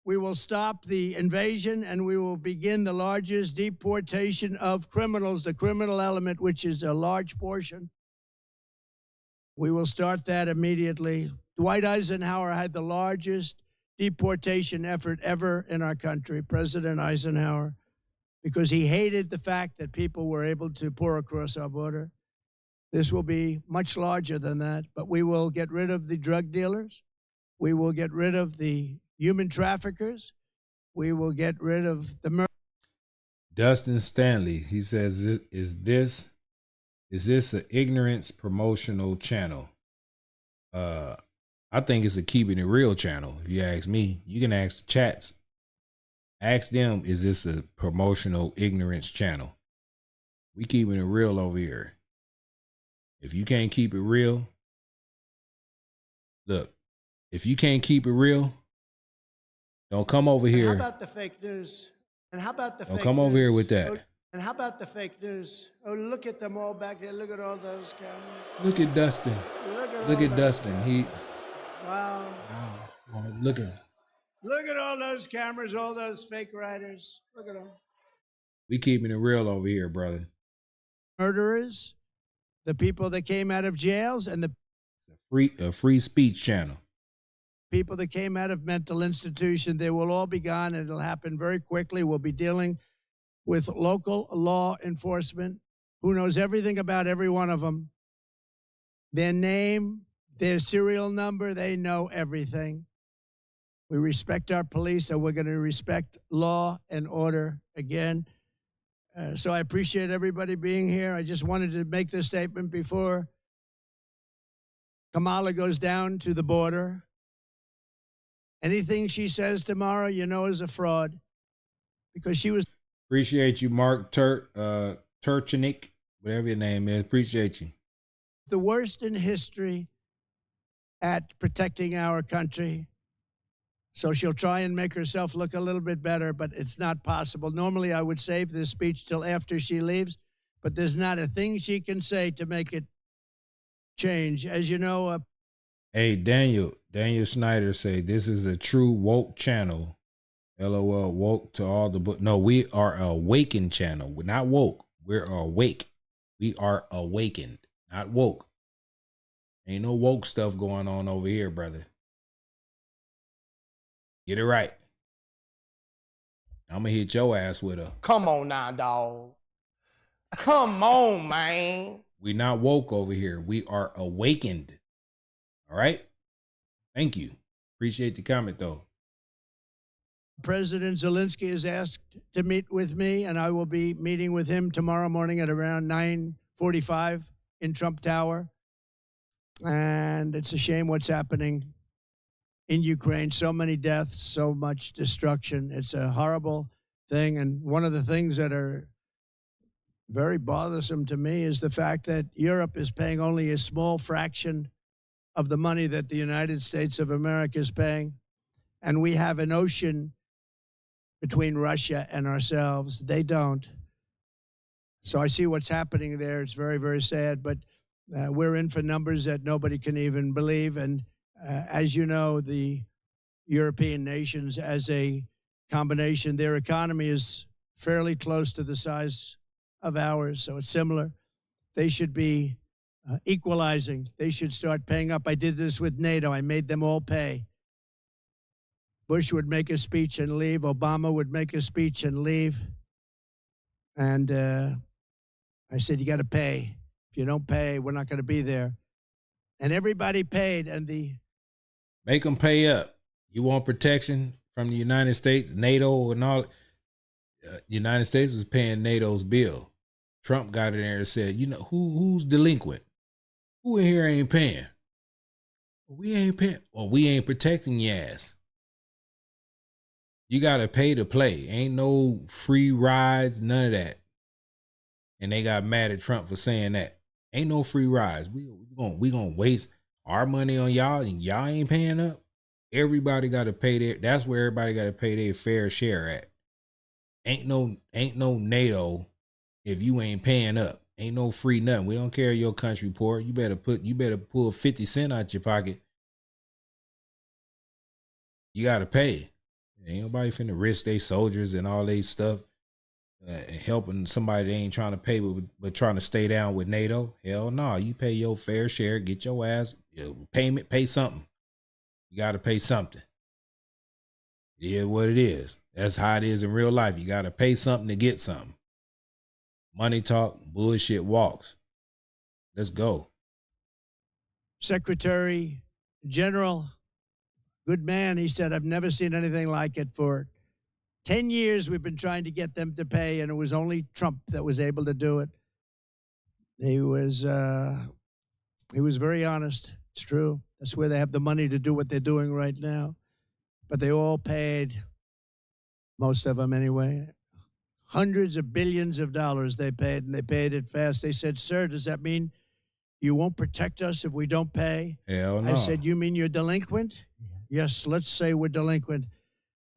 We will stop the invasion, and we will begin the largest deportation of criminals, the criminal element, which is a large portion. We will start that immediately. Dwight Eisenhower had the largest deportation effort ever in our country, President Eisenhower, because he hated the fact that people were able to pour across our border. This will be much larger than that, but we will get rid of the drug dealers. We will get rid of the human traffickers. We will get rid of the Dustin Stanley, he says, is this an ignorance promotional channel? I think it's a keeping it real channel. If you ask me, you can ask the chats. Ask them, is this a promotional ignorance channel? We keeping it real over here. If you can't keep it real, look, if you can't keep it real, don't come over here. How about the fake news? And how about the Don't fake come news? over here with that. And how about the fake news? Oh, look at them all back there. Look at all those cameras. Look at Dustin. Look at Dustin. He. Wow. Oh, look at all those cameras, all those fake writers. Look at them. We keeping it real over here, brother. Murderers, the people that came out of jails, and the free speech channel. People that came out of mental institution, they will all be gone, and it'll happen very quickly. We'll be dealing with local law enforcement who knows everything about every one of them. Their name, their serial number, they know everything. We respect our police, so we're going to respect law and order again. So I appreciate everybody being here. I just wanted to make this statement before Kamala goes down to the border. Anything she says tomorrow, you know, is a fraud, because she was. Appreciate you, Mark Turchinik, whatever your name is. Appreciate you. The worst in history at protecting our country. So she'll try and make herself look a little bit better, but it's not possible. Normally, I would save this speech till after she leaves, but there's not a thing she can say to make it change. As you know, hey, Daniel Snyder say this is a true woke channel. LOL, woke to all the book. No, we are a awakened channel. We're not woke. We're awake. We are awakened, not woke. Ain't no woke stuff going on over here, brother. Get it right. I'm gonna hit your ass with a. Come on now, dog. Come on, man. We not woke over here. We are awakened. All right. Thank you. Appreciate the comment, though. President Zelensky is asked to meet with me, and I will be meeting with him tomorrow morning at around 9:45 in Trump Tower. And it's a shame what's happening in Ukraine. So many deaths, so much destruction. It's a horrible thing. And one of the things that are very bothersome to me is the fact that Europe is paying only a small fraction of the money that the United States of America is paying. And we have an ocean between Russia and ourselves. They don't. So I see what's happening there. It's very, very sad. But we're in for numbers that nobody can even believe. And as you know, the European nations, as a combination, their economy is fairly close to the size of ours. So it's similar. They should be equalizing. They should start paying up. I did this with NATO. I made them all pay. Bush would make a speech and leave. Obama would make a speech and leave. And I said, you got to pay. If you don't pay, we're not going to be there. And everybody paid. And make them pay up. You want protection from the United States, NATO, and all. The United States was paying NATO's bill. Trump got in there and said, you know, who's delinquent? Who in here ain't paying? We ain't paying. Well, we ain't protecting your ass. You got to pay to play. Ain't no free rides, none of that. And they got mad at Trump for saying that. Ain't no free rides. We gonna waste our money on y'all and y'all ain't paying up. Everybody got to pay their. That's where everybody got to pay their fair share at. Ain't no NATO if you ain't paying up. Ain't no free nothing. We don't care your country poor. You better pull 50 cents out your pocket. You got to pay. Ain't nobody finna risk their soldiers and all they stuff helping somebody they ain't trying to pay but trying to stay down with NATO. Hell no. You pay your fair share. Get your ass payment. Pay something. You got to pay something. It is what it is. That's how it is in real life. You got to pay something to get something. Money talk, bullshit walks. Let's go. Secretary General, good man. He said, I've never seen anything like it. For 10 years, we've been trying to get them to pay, and it was only Trump that was able to do it. He was very honest. It's true. That's where they have the money to do what they're doing right now. But they all paid, most of them anyway, hundreds of billions of dollars they paid, and they paid it fast. They said, sir, does that mean you won't protect us if we don't pay? Hell no. I said, you mean you're delinquent? Yes, let's say we're delinquent.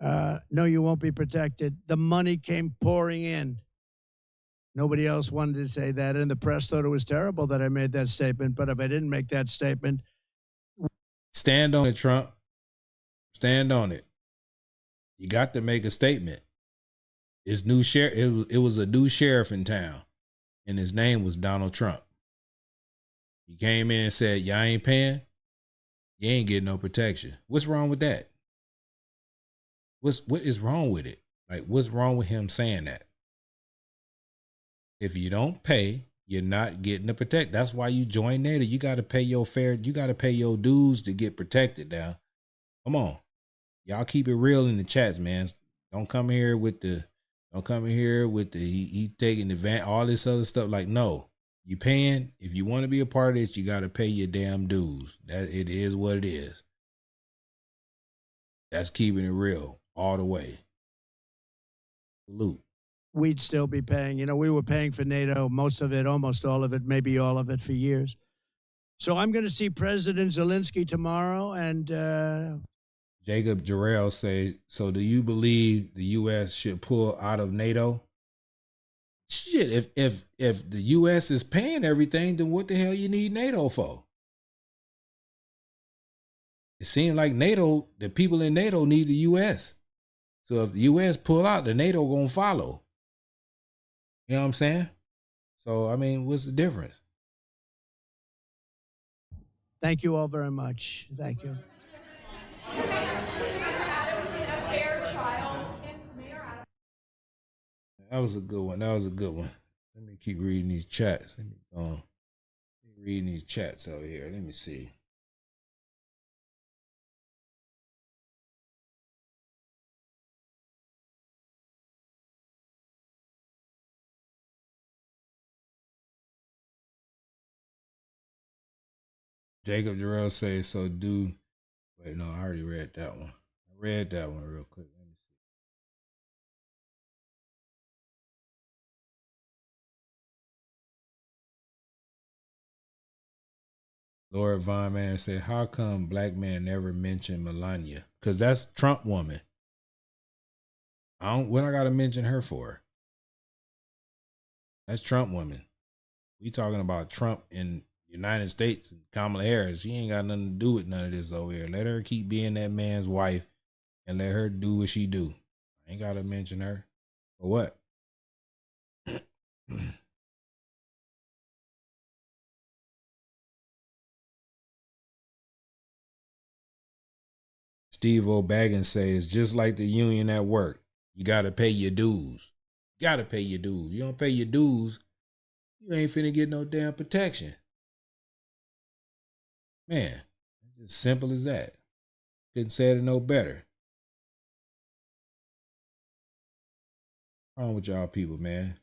No, you won't be protected. The money came pouring in. Nobody else wanted to say that, and the press thought it was terrible that I made that statement. But if I didn't make that statement... Stand on it, Trump. Stand on it. You got to make a statement. It's new it was a new sheriff in town, and his name was Donald Trump. He came in and said, y'all ain't paying, you ain't getting no protection. What's wrong with that? What is wrong with it? Like, what's wrong with him saying that? If you don't pay, you're not getting the protect. That's why you join NATO. You got to pay your you got to pay your dues to get protected now. Come on. Y'all keep it real in the chats, man. Don't come here with the he taking advantage, all this other stuff. Like, no, you paying. If you want to be a part of this, you got to pay your damn dues. That it is what it is. That's keeping it real all the way. Salute. We'd still be paying. You know, we were paying for NATO, most of it, almost all of it, maybe all of it for years. So I'm going to see President Zelensky tomorrow, and Jacob Jarrell say, so do you believe the U.S. should pull out of NATO? Shit, if the U.S. is paying everything, then what the hell you need NATO for? It seems like NATO, the people in NATO need the U.S. So if the U.S. pull out, the NATO gonna follow. You know what I'm saying? So, I mean, what's the difference? Thank you all very much. Thank you. That was a good one. That was a good one. Let me keep reading these chats. Let me reading these chats over here. Let me see. Jacob Jarrell says, so do, wait, no, I already read that one. I read that one real quick. Let me see. Laura Von Man said, how come black man never mentioned Melania? Because that's Trump woman. What I got to mention her for? That's Trump woman. We talking about Trump in United States and Kamala Harris. She ain't got nothing to do with none of this over here. Let her keep being that man's wife and let her do what she do. I ain't got to mention her. For what? Steve O'Baggins says, just like the union at work, you got to pay your dues. You got to pay your dues. You don't pay your dues, you ain't finna get no damn protection. Man, it's as simple as that. Couldn't say it no better. What's wrong with y'all people, man?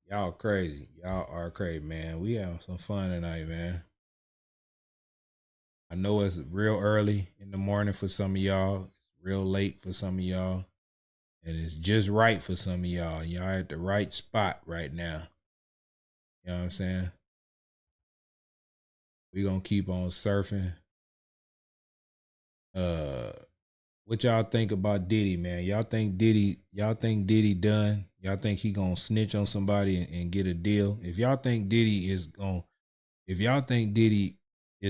Y'all crazy. Y'all are crazy, man. We having some fun tonight, man. I know it's real early in the morning for some of y'all. It's real late for some of y'all. And it's just right for some of y'all. Y'all at the right spot right now. You know what I'm saying? We gonna keep on surfing. What y'all think about Diddy, man? Y'all think Diddy done? Y'all think he gonna snitch on somebody and get a deal? If y'all think Diddy is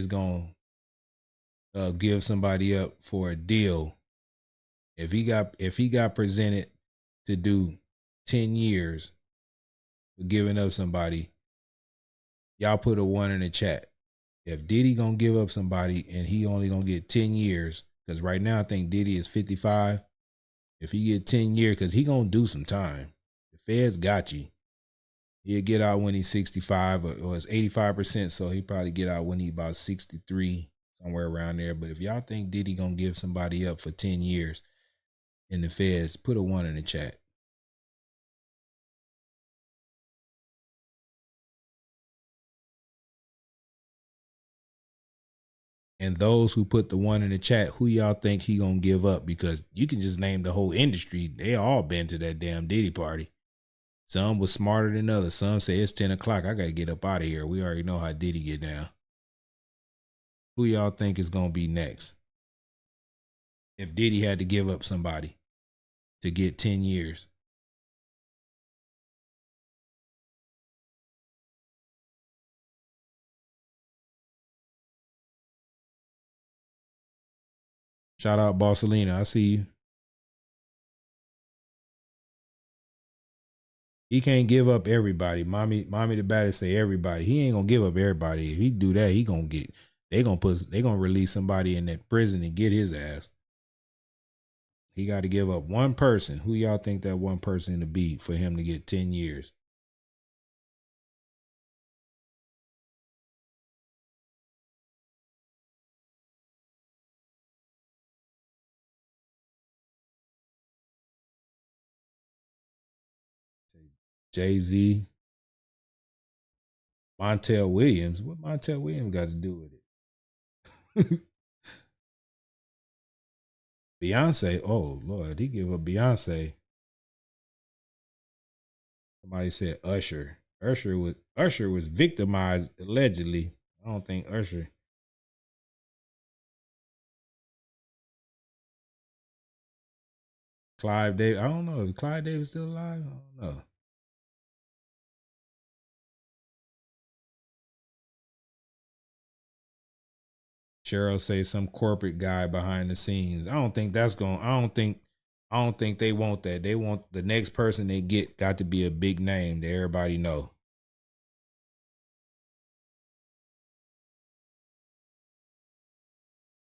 gonna give somebody up for a deal, if he got presented to do 10 years for giving up somebody, y'all put a 1 in the chat. If Diddy gonna give up somebody and he only gonna get 10 years, because right now I think Diddy is 55. If he get 10 years, because he gonna do some time. The feds got you. He'll get out when he's 65 or it's 85%, so he probably get out when he about 63, somewhere around there. But if y'all think Diddy gonna give somebody up for 10 years in the feds, put a 1 in the chat. And those who put the 1 in the chat, who y'all think he gonna give up? Because you can just name the whole industry. They all been to that damn Diddy party. Some was smarter than others. Some say it's 10 o'clock. I got to get up out of here. We already know how Diddy get down. Who y'all think is going to be next? If Diddy had to give up somebody to get 10 years. Shout out Barcelona. I see you. He can't give up everybody. Mommy the baddest say everybody. He ain't gonna give up everybody. If he do that, they gonna release somebody in that prison and get his ass. He got to give up one person. Who y'all think that one person to be for him to get 10 years? Jay-Z. Montel Williams. What Montel Williams got to do with it? Beyonce. Oh, Lord. He gave up Beyonce. Somebody said Usher. Usher was victimized, allegedly. I don't think Usher. Clive Davis. I don't know. Is Clive Davis still alive? I don't know. Cheryl say some corporate guy behind the scenes. I don't think they want that. They want the next person they get got to be a big name that everybody know.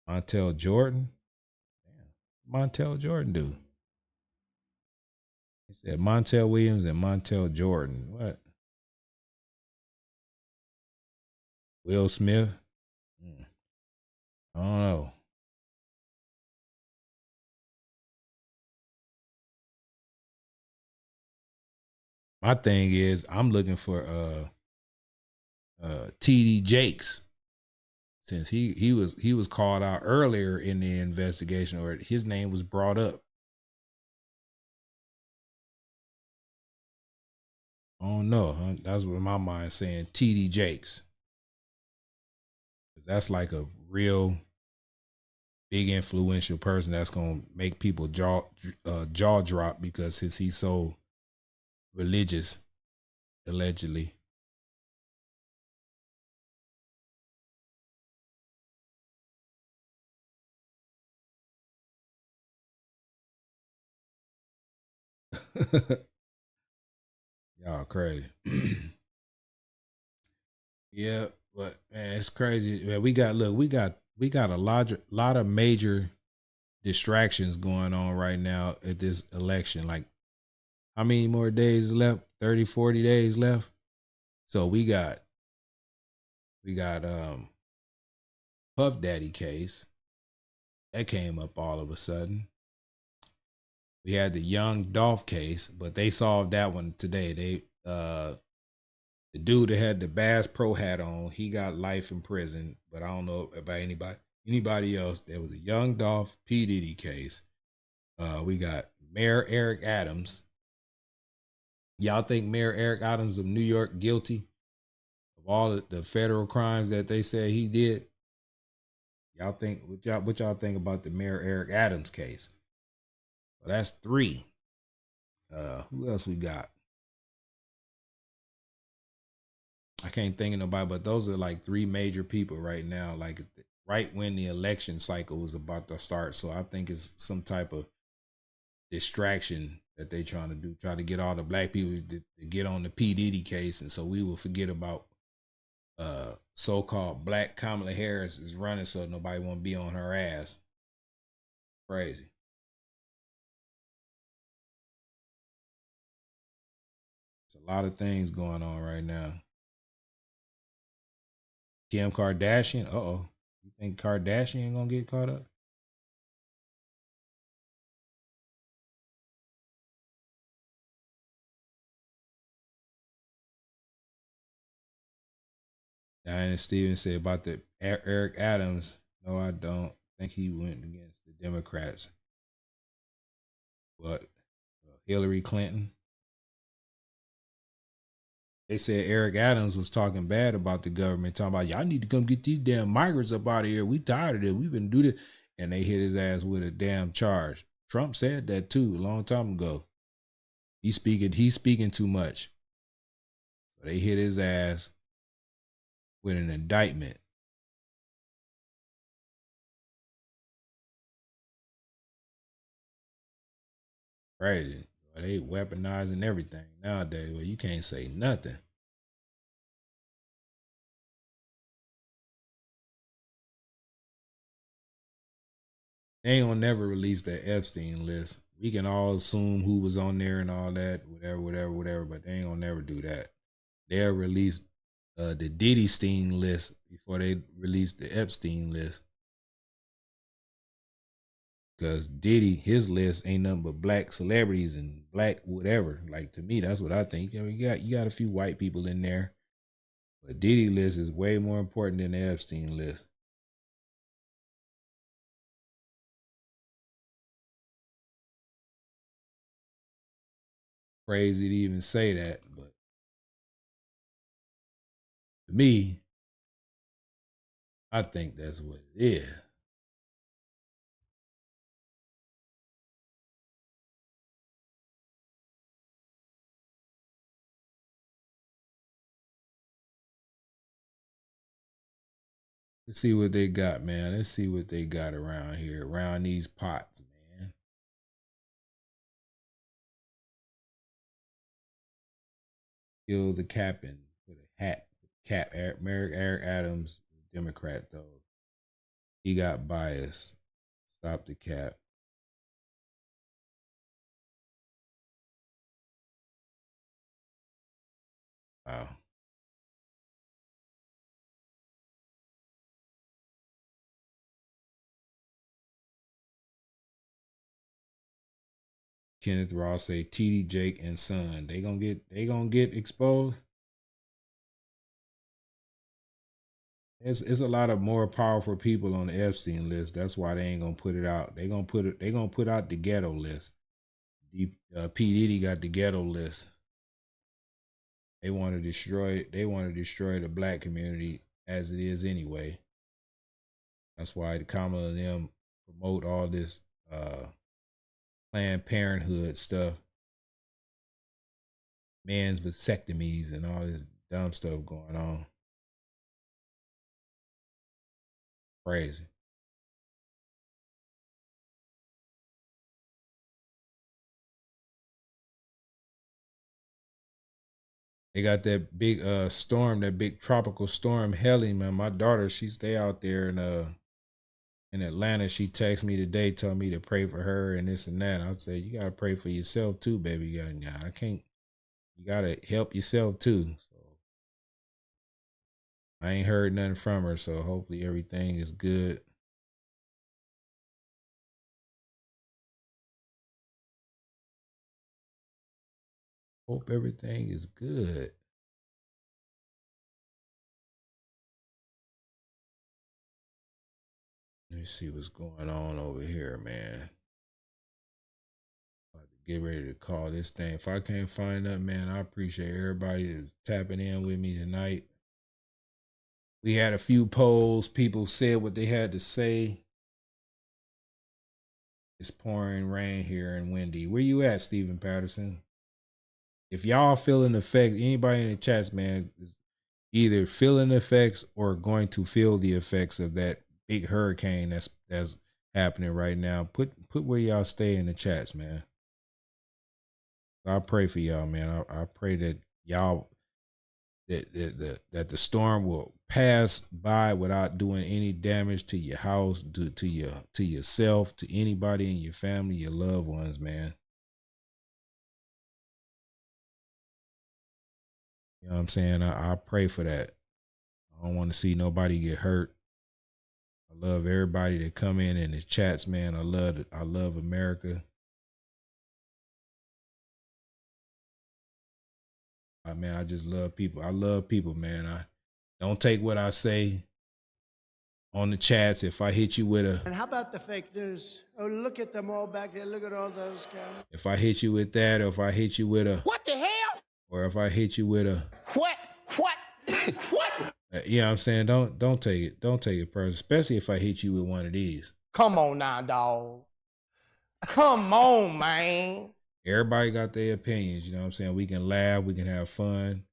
Montel Jordan? Montel Jordan do? He said Montel Williams and Montel Jordan. What? Will Smith? I don't know. My thing is I'm looking for TD Jakes, since he was called out earlier in the investigation, or his name was brought up. I don't know. That's what my mind's saying. TD Jakes. That's like a real big influential person that's gonna make people jaw drop, because since he's so religious, allegedly. Y'all crazy. Yeah, but man, it's crazy. Man, we got a lot of major distractions going on right now at this election. Like, how many more days left? 30, 40 days left. So we got Puff Daddy case that came up all of a sudden. We had the Young Dolph case, but they solved that one today. The dude that had the Bass Pro hat on, he got life in prison, but I don't know about anybody else. There was a Young Dolph P. Diddy case. We got Mayor Eric Adams. Y'all think Mayor Eric Adams of New York guilty of all the federal crimes that they said he did? Y'all think what y'all think about the Mayor Eric Adams case? Well, that's 3. Who else we got? I can't think of nobody, but those are like 3 major people right now, like right when the election cycle was about to start. So I think it's some type of distraction that they trying to do, try to get all the black people to get on the P. Diddy case, and so we will forget about so-called black Kamala Harris is running, so nobody want to be on her ass. Crazy. There's a lot of things going on right now. Kim Kardashian, you think Kardashian gonna get caught up? Diana Stevens said about the Eric Adams. No, I don't think he went against the Democrats. But Hillary Clinton. They said Eric Adams was talking bad about the government, talking about y'all need to come get these damn migrants up out of here. We tired of it. We've been doing this. And they hit his ass with a damn charge. Trump said that too a long time ago. He's speaking too much. So they hit his ass with an indictment. Crazy. They weaponizing everything nowadays. Well, you can't say nothing. They ain't gonna never release that Epstein list. We can all assume who was on there and all that, whatever, but they ain't gonna never do that. They'll release the Diddy-Stein list before they release the Epstein list. Because Diddy, his list ain't nothing but black celebrities and black whatever. Like, to me, that's what I think. You got a few white people in there. But Diddy list is way more important than the Epstein list. Crazy to even say that, but to me, I think that's what it is. Let's see what they got, man. Let's see what they got around here, around these pots, man. Kill the captain with a hat. Cap. Eric Adams, Democrat, though. He got biased. Stop the cap. Wow. Kenneth Ross say TD Jake and Son. They gonna get exposed. It's a lot of more powerful people on the Epstein list. That's why they ain't gonna put it out. They gonna put out the ghetto list. P. Diddy got the ghetto list. They want to destroy the black community as it is anyway. That's why the Kamala and them promote all this Planned Parenthood stuff, men's vasectomies, and all this dumb stuff going on. Crazy. They got that big storm, that big tropical storm Helly, man. My daughter, she stay out there in Atlanta. She texted me today, telling me to pray for her and this and that. I'd say, you gotta pray for yourself too, baby. You gotta help yourself too. So I ain't heard nothing from her, so hopefully everything is good. Hope everything is good. Let me see what's going on over here, man. About to get ready to call this thing. If I can't find nothing, man, I appreciate everybody tapping in with me tonight. We had a few polls. People said what they had to say. It's pouring rain here and windy. Where you at, Stephen Patterson? If y'all feeling the effects, anybody in the chats, man, is either feeling the effects or going to feel the effects of that big hurricane that's happening right now. Put where y'all stay in the chats, man. I pray for y'all, man. I pray that y'all that the storm will pass by without doing any damage to your house, to yourself, to anybody in your family, your loved ones, man. You know what I'm saying? I pray for that. I don't want to see nobody get hurt. I love everybody that come in the chats, man. I love America. Man, I just love people. I love people, man. I don't take what I say on the chats. If I hit you with a, And how about the fake news? Oh, look at them all back there. Look at all those guys. if I hit you with that, or if I hit you with a, What the hell? or if I hit you with a, What? What? you know what I'm saying? Don't take it personal, especially if I hit you with one of these. Come on now, dog. Come on, man. Everybody got their opinions, you know what I'm saying? We can laugh, we can have fun.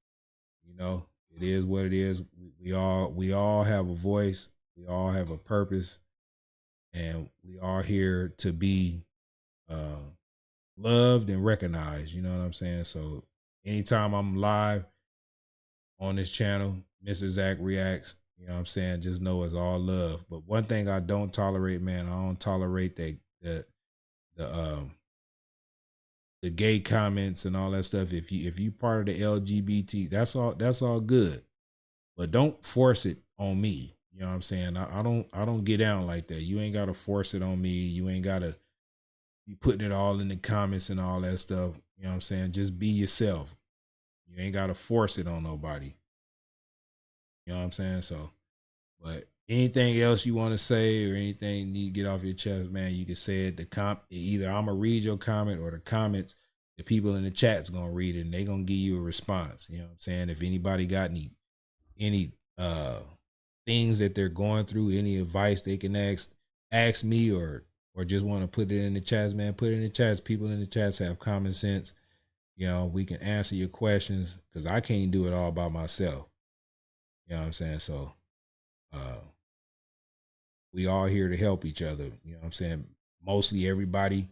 You know, it is what it is. We all have a voice. We all have a purpose, and we are here to be loved and recognized. You know what I'm saying? So anytime I'm live on this channel, Mr. Zach Reacts, you know what I'm saying? Just know it's all love. But one thing I don't tolerate, man, I don't tolerate the gay comments and all that stuff. If you part of the LGBT, that's all good. But don't force it on me. You know what I'm saying? I don't get down like that. You ain't gotta force it on me. You ain't gotta be putting it all in the comments and all that stuff. You know what I'm saying? Just be yourself. You ain't gotta force it on nobody. You know what I'm saying? So, but anything else you want to say or anything you need to get off your chest, man, you can say it. Either I'm gonna read your comment or the comments, the people in the chat's gonna read it and they gonna give you a response. You know what I'm saying? If anybody got any things that they're going through, any advice they can ask me or just want to put it in the chats, man, put it in the chats. People in the chats have common sense. You know, we can answer your questions because I can't do it all by myself. You know what I'm saying? So we all here to help each other. You know what I'm saying? Mostly everybody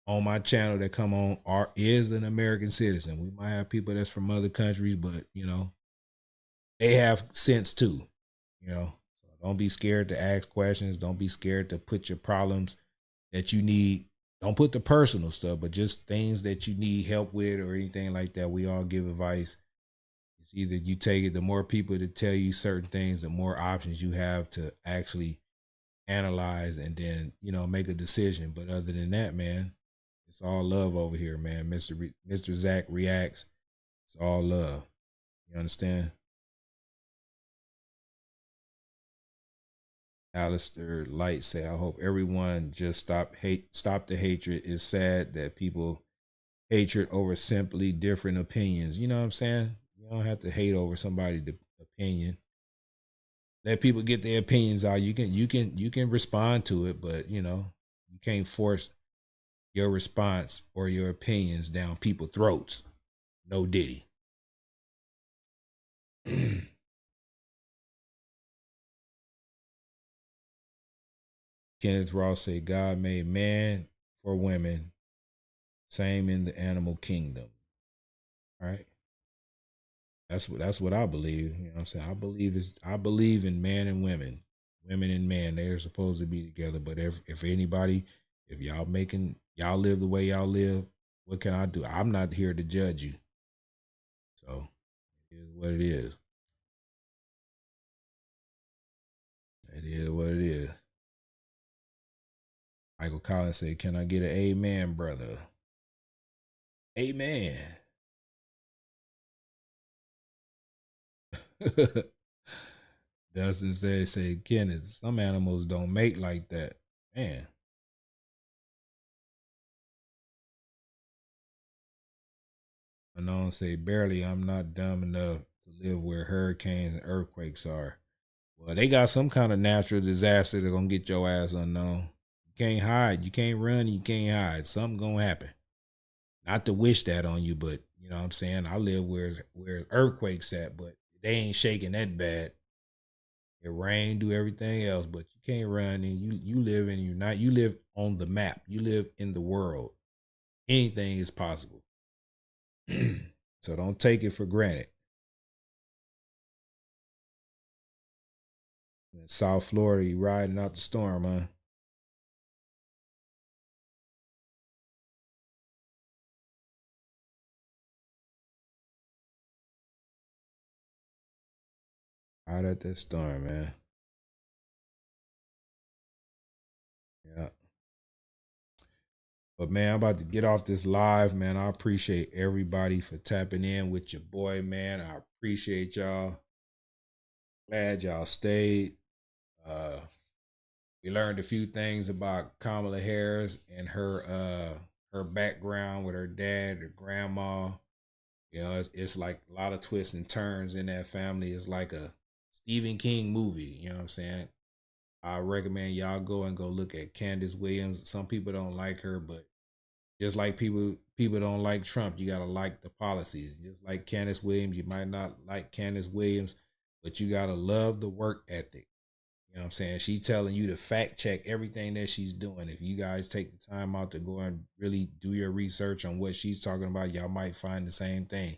on my channel that come on is an American citizen. We might have people that's from other countries, but you know, they have sense too. You know, so don't be scared to ask questions. Don't be scared to put your problems that you need. Don't put the personal stuff, but just things that you need help with or anything like that. We all give advice. It's either you take it, the more people to tell you certain things, the more options you have to actually analyze and then, you know, make a decision. But other than that, man, it's all love over here, man. Mr. Zach Reacts. It's all love. You understand? Alistair Light say, I hope everyone just stop the hatred. It's sad that people hatred over simply different opinions. You know what I'm saying? You don't have to hate over somebody's opinion. Let people get their opinions out. You can respond to it, but you know, you can't force your response or your opinions down people's throats. No diddy. Kenneth Ross say God made man for women. Same in the animal kingdom. All right. That's what I believe. You know what I'm saying? I believe in man and women. Women and men, they're supposed to be together. But if anybody, if y'all live the way y'all live, what can I do? I'm not here to judge you. So it is what it is. It is what it is. Michael Collins said, can I get an amen, brother? Amen. Dustin say, Kenneth, some animals don't mate like that. Man. Anon say, barely, I'm not dumb enough to live where hurricanes and earthquakes are. Well, they got some kind of natural disaster that's gonna get your ass unknown. You can't hide. You can't run. You can't hide. Something gonna happen. Not to wish that on you, but you know what I'm saying? I live where earthquakes at, but they ain't shaking that bad. It rain, do everything else, but you can't run and you live you live on the map. You live in the world. Anything is possible. So don't take it for granted. In South Florida, you riding out the storm, huh? Out at that storm, man. Yeah. But man, I'm about to get off this live, man. I appreciate everybody for tapping in with your boy, man. I appreciate y'all. Glad y'all stayed. We learned a few things about Kamala Harris and her background with her dad, her grandma. You know, it's like a lot of twists and turns in that family. It's like a Stephen King movie. You know what I'm saying? I recommend y'all go look at Candace Williams. Some people don't like her, but just like people don't like Trump, you gotta like the policies. Just like Candace Williams, you might not like Candace Williams, but you gotta love the work ethic. You know what I'm saying? She's telling you to fact check everything that she's doing. If you guys take the time out to go and really do your research on what she's talking about, y'all might find the same thing.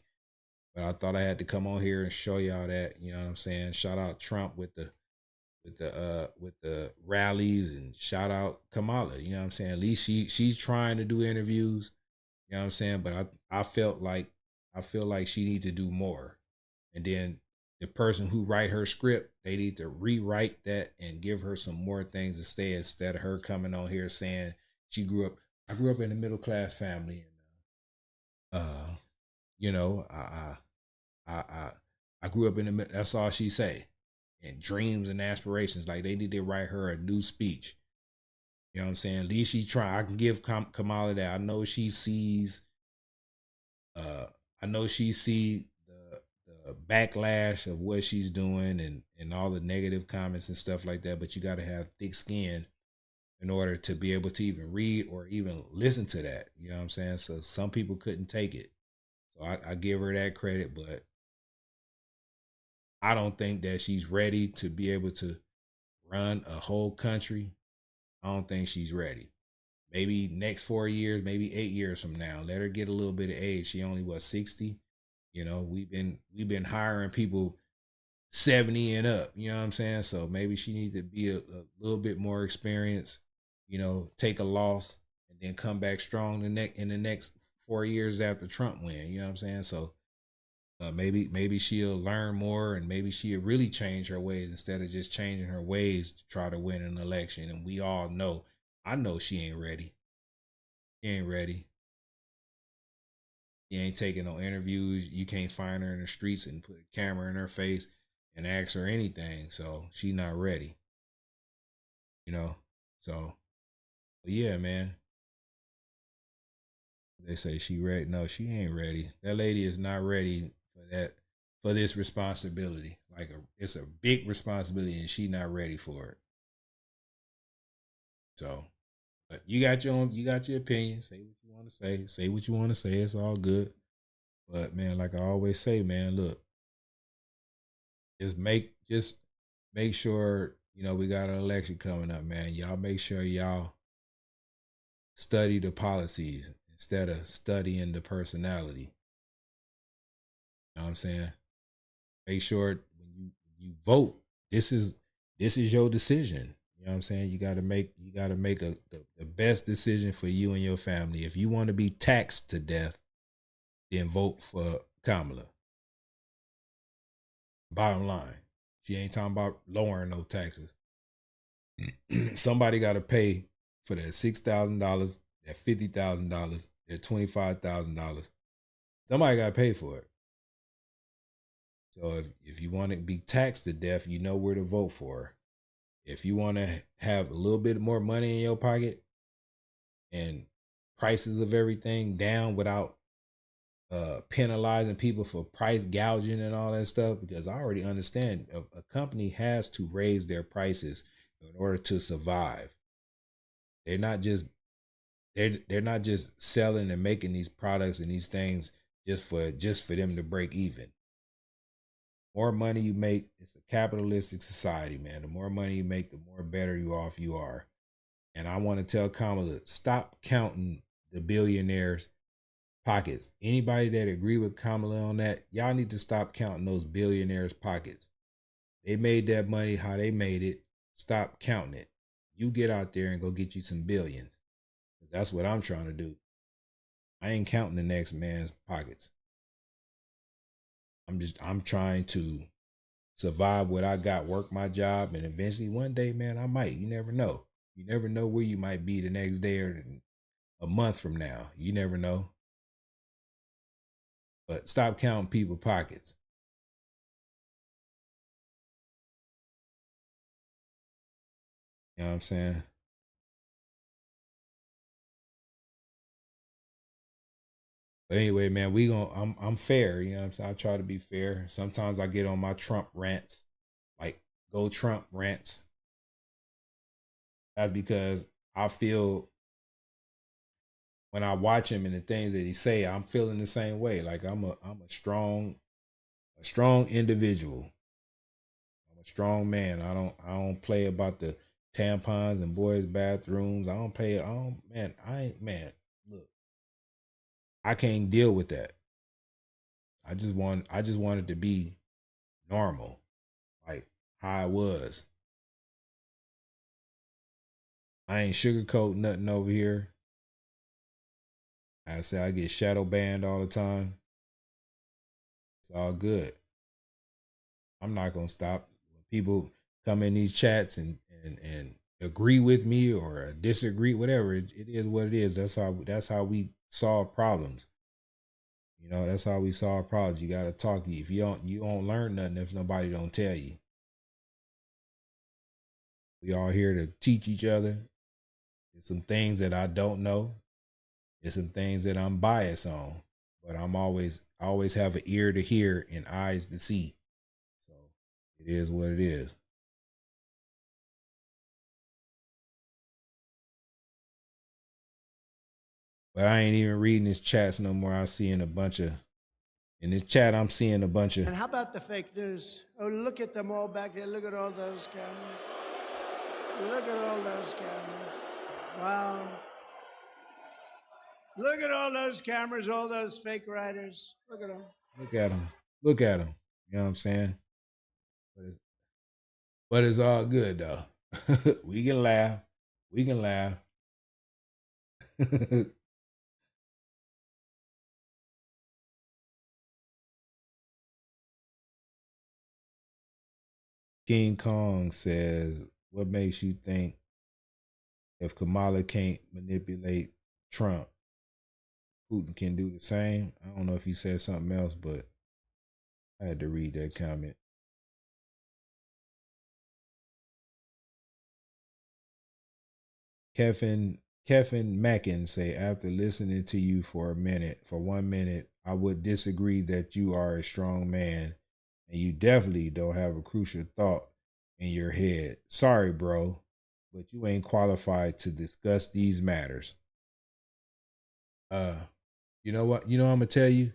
But I thought I had to come on here and show y'all that. You know what I'm saying? Shout out Trump with the rallies, and shout out Kamala. You know what I'm saying? At least she's trying to do interviews. You know what I'm saying? But I feel like she needs to do more. And then the person who write her script, they need to rewrite that and give her some more things to say, instead of her coming on here saying I grew up in a middle class family, and you know, I grew up in the, that's all she say. And dreams and aspirations. Like, they need to write her a new speech. You know what I'm saying? At least she try. I can give Kamala that. I know she sees the backlash of what she's doing, and all the negative comments and stuff like that, but you got to have thick skin in order to be able to even read or even listen to that. You know what I'm saying? So some people couldn't take it. So I give her that credit, but I don't think that she's ready to be able to run a whole country. I don't think she's ready. Maybe next 4 years, maybe 8 years from now. Let her get a little bit of age. She only 60. You know, we've been hiring people 70 and up. You know what I'm saying? So maybe she needs to be a little bit more experienced. You know, take a loss and then come back strong in the next 4 years after Trump win. You know what I'm saying? So maybe she'll learn more, and maybe she'll really change her ways instead of just changing her ways to try to win an election. And we all know, I know she ain't ready. She ain't ready. She ain't taking no interviews. You can't find her in the streets and put a camera in her face and ask her anything. So she not ready. You know? So, but yeah, man. They say she ready. No, she ain't ready. That lady is not ready for this responsibility. Like, it's a big responsibility, and she not ready for it. So, but you got your opinion. Say what you want to say. Say what you want to say. It's all good. But man, like I always say, man, look, just make sure, you know, we got an election coming up, man. Y'all make sure y'all study the policies instead of studying the personality. You know what I'm saying? Make sure when you vote, this is your decision. You know what I'm saying? You got to make the best decision for you and your family. If you want to be taxed to death, then vote for Kamala. Bottom line, she ain't talking about lowering no taxes. Somebody got to pay for that $6,000, that $50,000, that $25,000. Somebody got to pay for it. So if you want to be taxed to death, you know where to vote for. If you want to have a little bit more money in your pocket and prices of everything down without penalizing people for price gouging and all that stuff, because I already understand a company has to raise their prices in order to survive. They're not just selling and making these products and these things just for them to break even. More money you make, it's a capitalistic society, man. The more money you make, the more better off you are. And I want to tell Kamala, stop counting the billionaires' pockets. Anybody that agree with Kamala on that, y'all need to stop counting those billionaires' pockets. They made that money how they made it. Stop counting it. You get out there and go get you some billions. That's what I'm trying to do. I ain't counting the next man's pockets. I'm trying to survive what I got, work my job, and eventually one day, man, I might. You never know. You never know where you might be the next day or a month from now. You never know. But stop counting people's pockets. You know what I'm saying? But anyway, man, I'm fair, you know what I'm saying? I try to be fair. Sometimes I get on my Trump rants, like go Trump rants. That's because I feel when I watch him and the things that he say, I'm feeling the same way. Like I'm a strong individual. I'm a strong man. I don't play about the tampons and boys' bathrooms. Man, look. I can't deal with that. I just want it to be normal, like how it was. I ain't sugarcoat nothing over here. I say I get shadow banned all the time. It's all good. I'm not gonna stop. When people come in these chats and agree with me or disagree, whatever, it is what it is. That's how we solve problems. You know, that's how we solve problems. You gotta talk. If you don't learn nothing if nobody don't tell you. We all here to teach each other. There's some things that I don't know. There's some things that I'm biased on. But I always have an ear to hear and eyes to see. So it is what it is. But I ain't even reading his chats no more. I'm seeing in this chat, I'm seeing a bunch of. And how about the fake news? Oh, look at them all back there. Look at all those cameras. Look at all those cameras. Wow. Look at all those cameras, all those fake writers. Look at them. Look at them. Look at them. You know what I'm saying? But it's all good, though. We can laugh. We can laugh. King Kong says, what makes you think if Kamala can't manipulate Trump, Putin can do the same? I don't know if he said something else, but I had to read that comment. Kevin Mackin say, after listening to you for 1 minute, I would disagree that you are a strong man and you definitely don't have a crucial thought in your head. Sorry, bro, but you ain't qualified to discuss these matters. You know what? You know what I'm gonna tell you?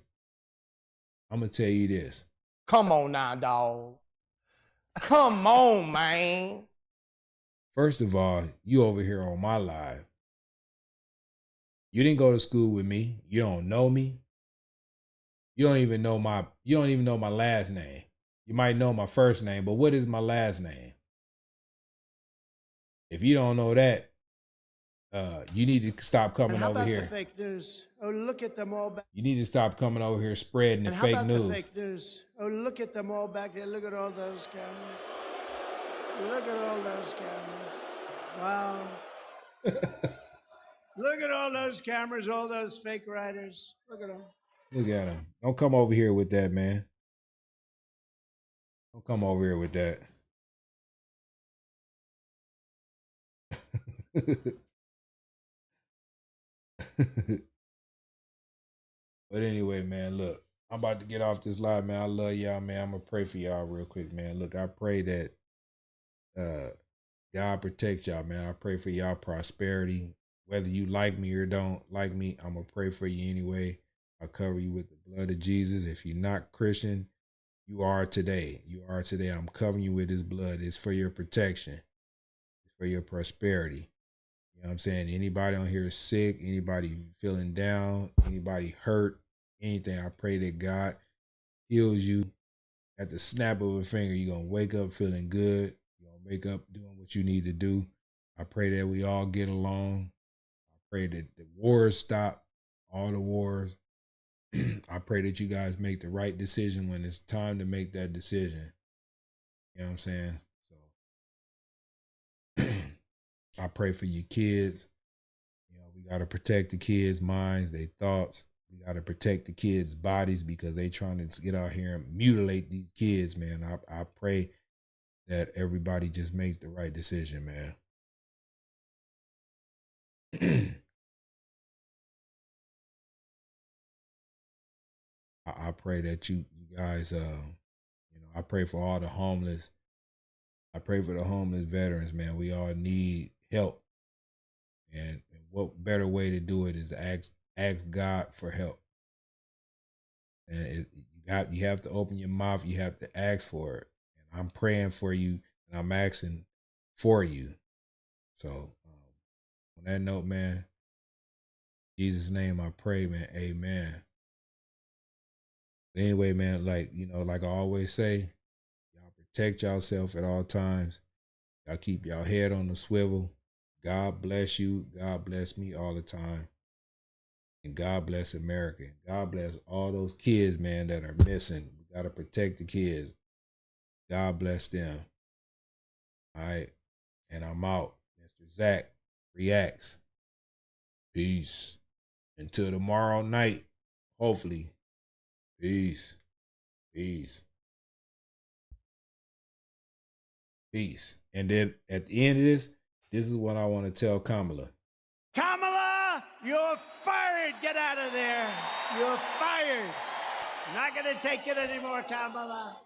I'm gonna tell you this. Come on now, dog. Come on, man. First of all, you over here on my live. You didn't go to school with me. You don't know me. You don't even know my last name. You might know my first name, but what is my last name? If you don't know that, you need to stop coming and how over about here. The fake news. Oh, look at them all back. You need to stop coming over here spreading the and fake how about news. The fake news. Oh, look at them all back there. Look at all those cameras. Look at all those cameras. Wow. Look at all those cameras, all those fake writers. Look at them. Look at them. Don't come over here with that, man. Don't come over here with that. But anyway, man, look, I'm about to get off this live, man. I love y'all, man. I'm gonna pray for y'all real quick, man. Look, I pray that God protect y'all, man. I pray for y'all prosperity. Whether you like me or don't like me, I'm gonna pray for you anyway. I cover you with the blood of Jesus. If you're not Christian, you are today. You are today. I'm covering you with his blood. It's for your protection. It's for your prosperity. You You know what I'm saying? Anybody on here is sick, anybody feeling down, anybody hurt, anything, I pray that God heals you at the snap of a finger. You're going to wake up feeling good. You're going to wake up doing what you need to do. I pray that we all get along. I pray that the wars stop, all the wars. I pray that you guys make the right decision when it's time to make that decision. You know what I'm saying? So I pray for your kids. You know, we got to protect the kids' minds, their thoughts. We got to protect the kids' bodies because they trying to get out here and mutilate these kids, man. I pray that everybody just makes the right decision, man. I pray that you guys, I pray for all the homeless. I pray for the homeless veterans, man. We all need help. And what better way to do it is to ask God for help. And you have to open your mouth. You have to ask for it. And I'm praying for you, and I'm asking for you. So on that note, man, in Jesus' name I pray, man. Amen. But anyway, man, like I always say, y'all protect yourself at all times. Y'all keep y'all head on the swivel. God bless you. God bless me all the time. And God bless America. God bless all those kids, man, that are missing. We got to protect the kids. God bless them. All right. And I'm out. Mr. Zach reacts. Peace. Until tomorrow night, hopefully. Peace. Peace. Peace. And then at the end of this is what I want to tell Kamala. Kamala, you're fired. Get out of there. You're fired. Not going to take it anymore, Kamala.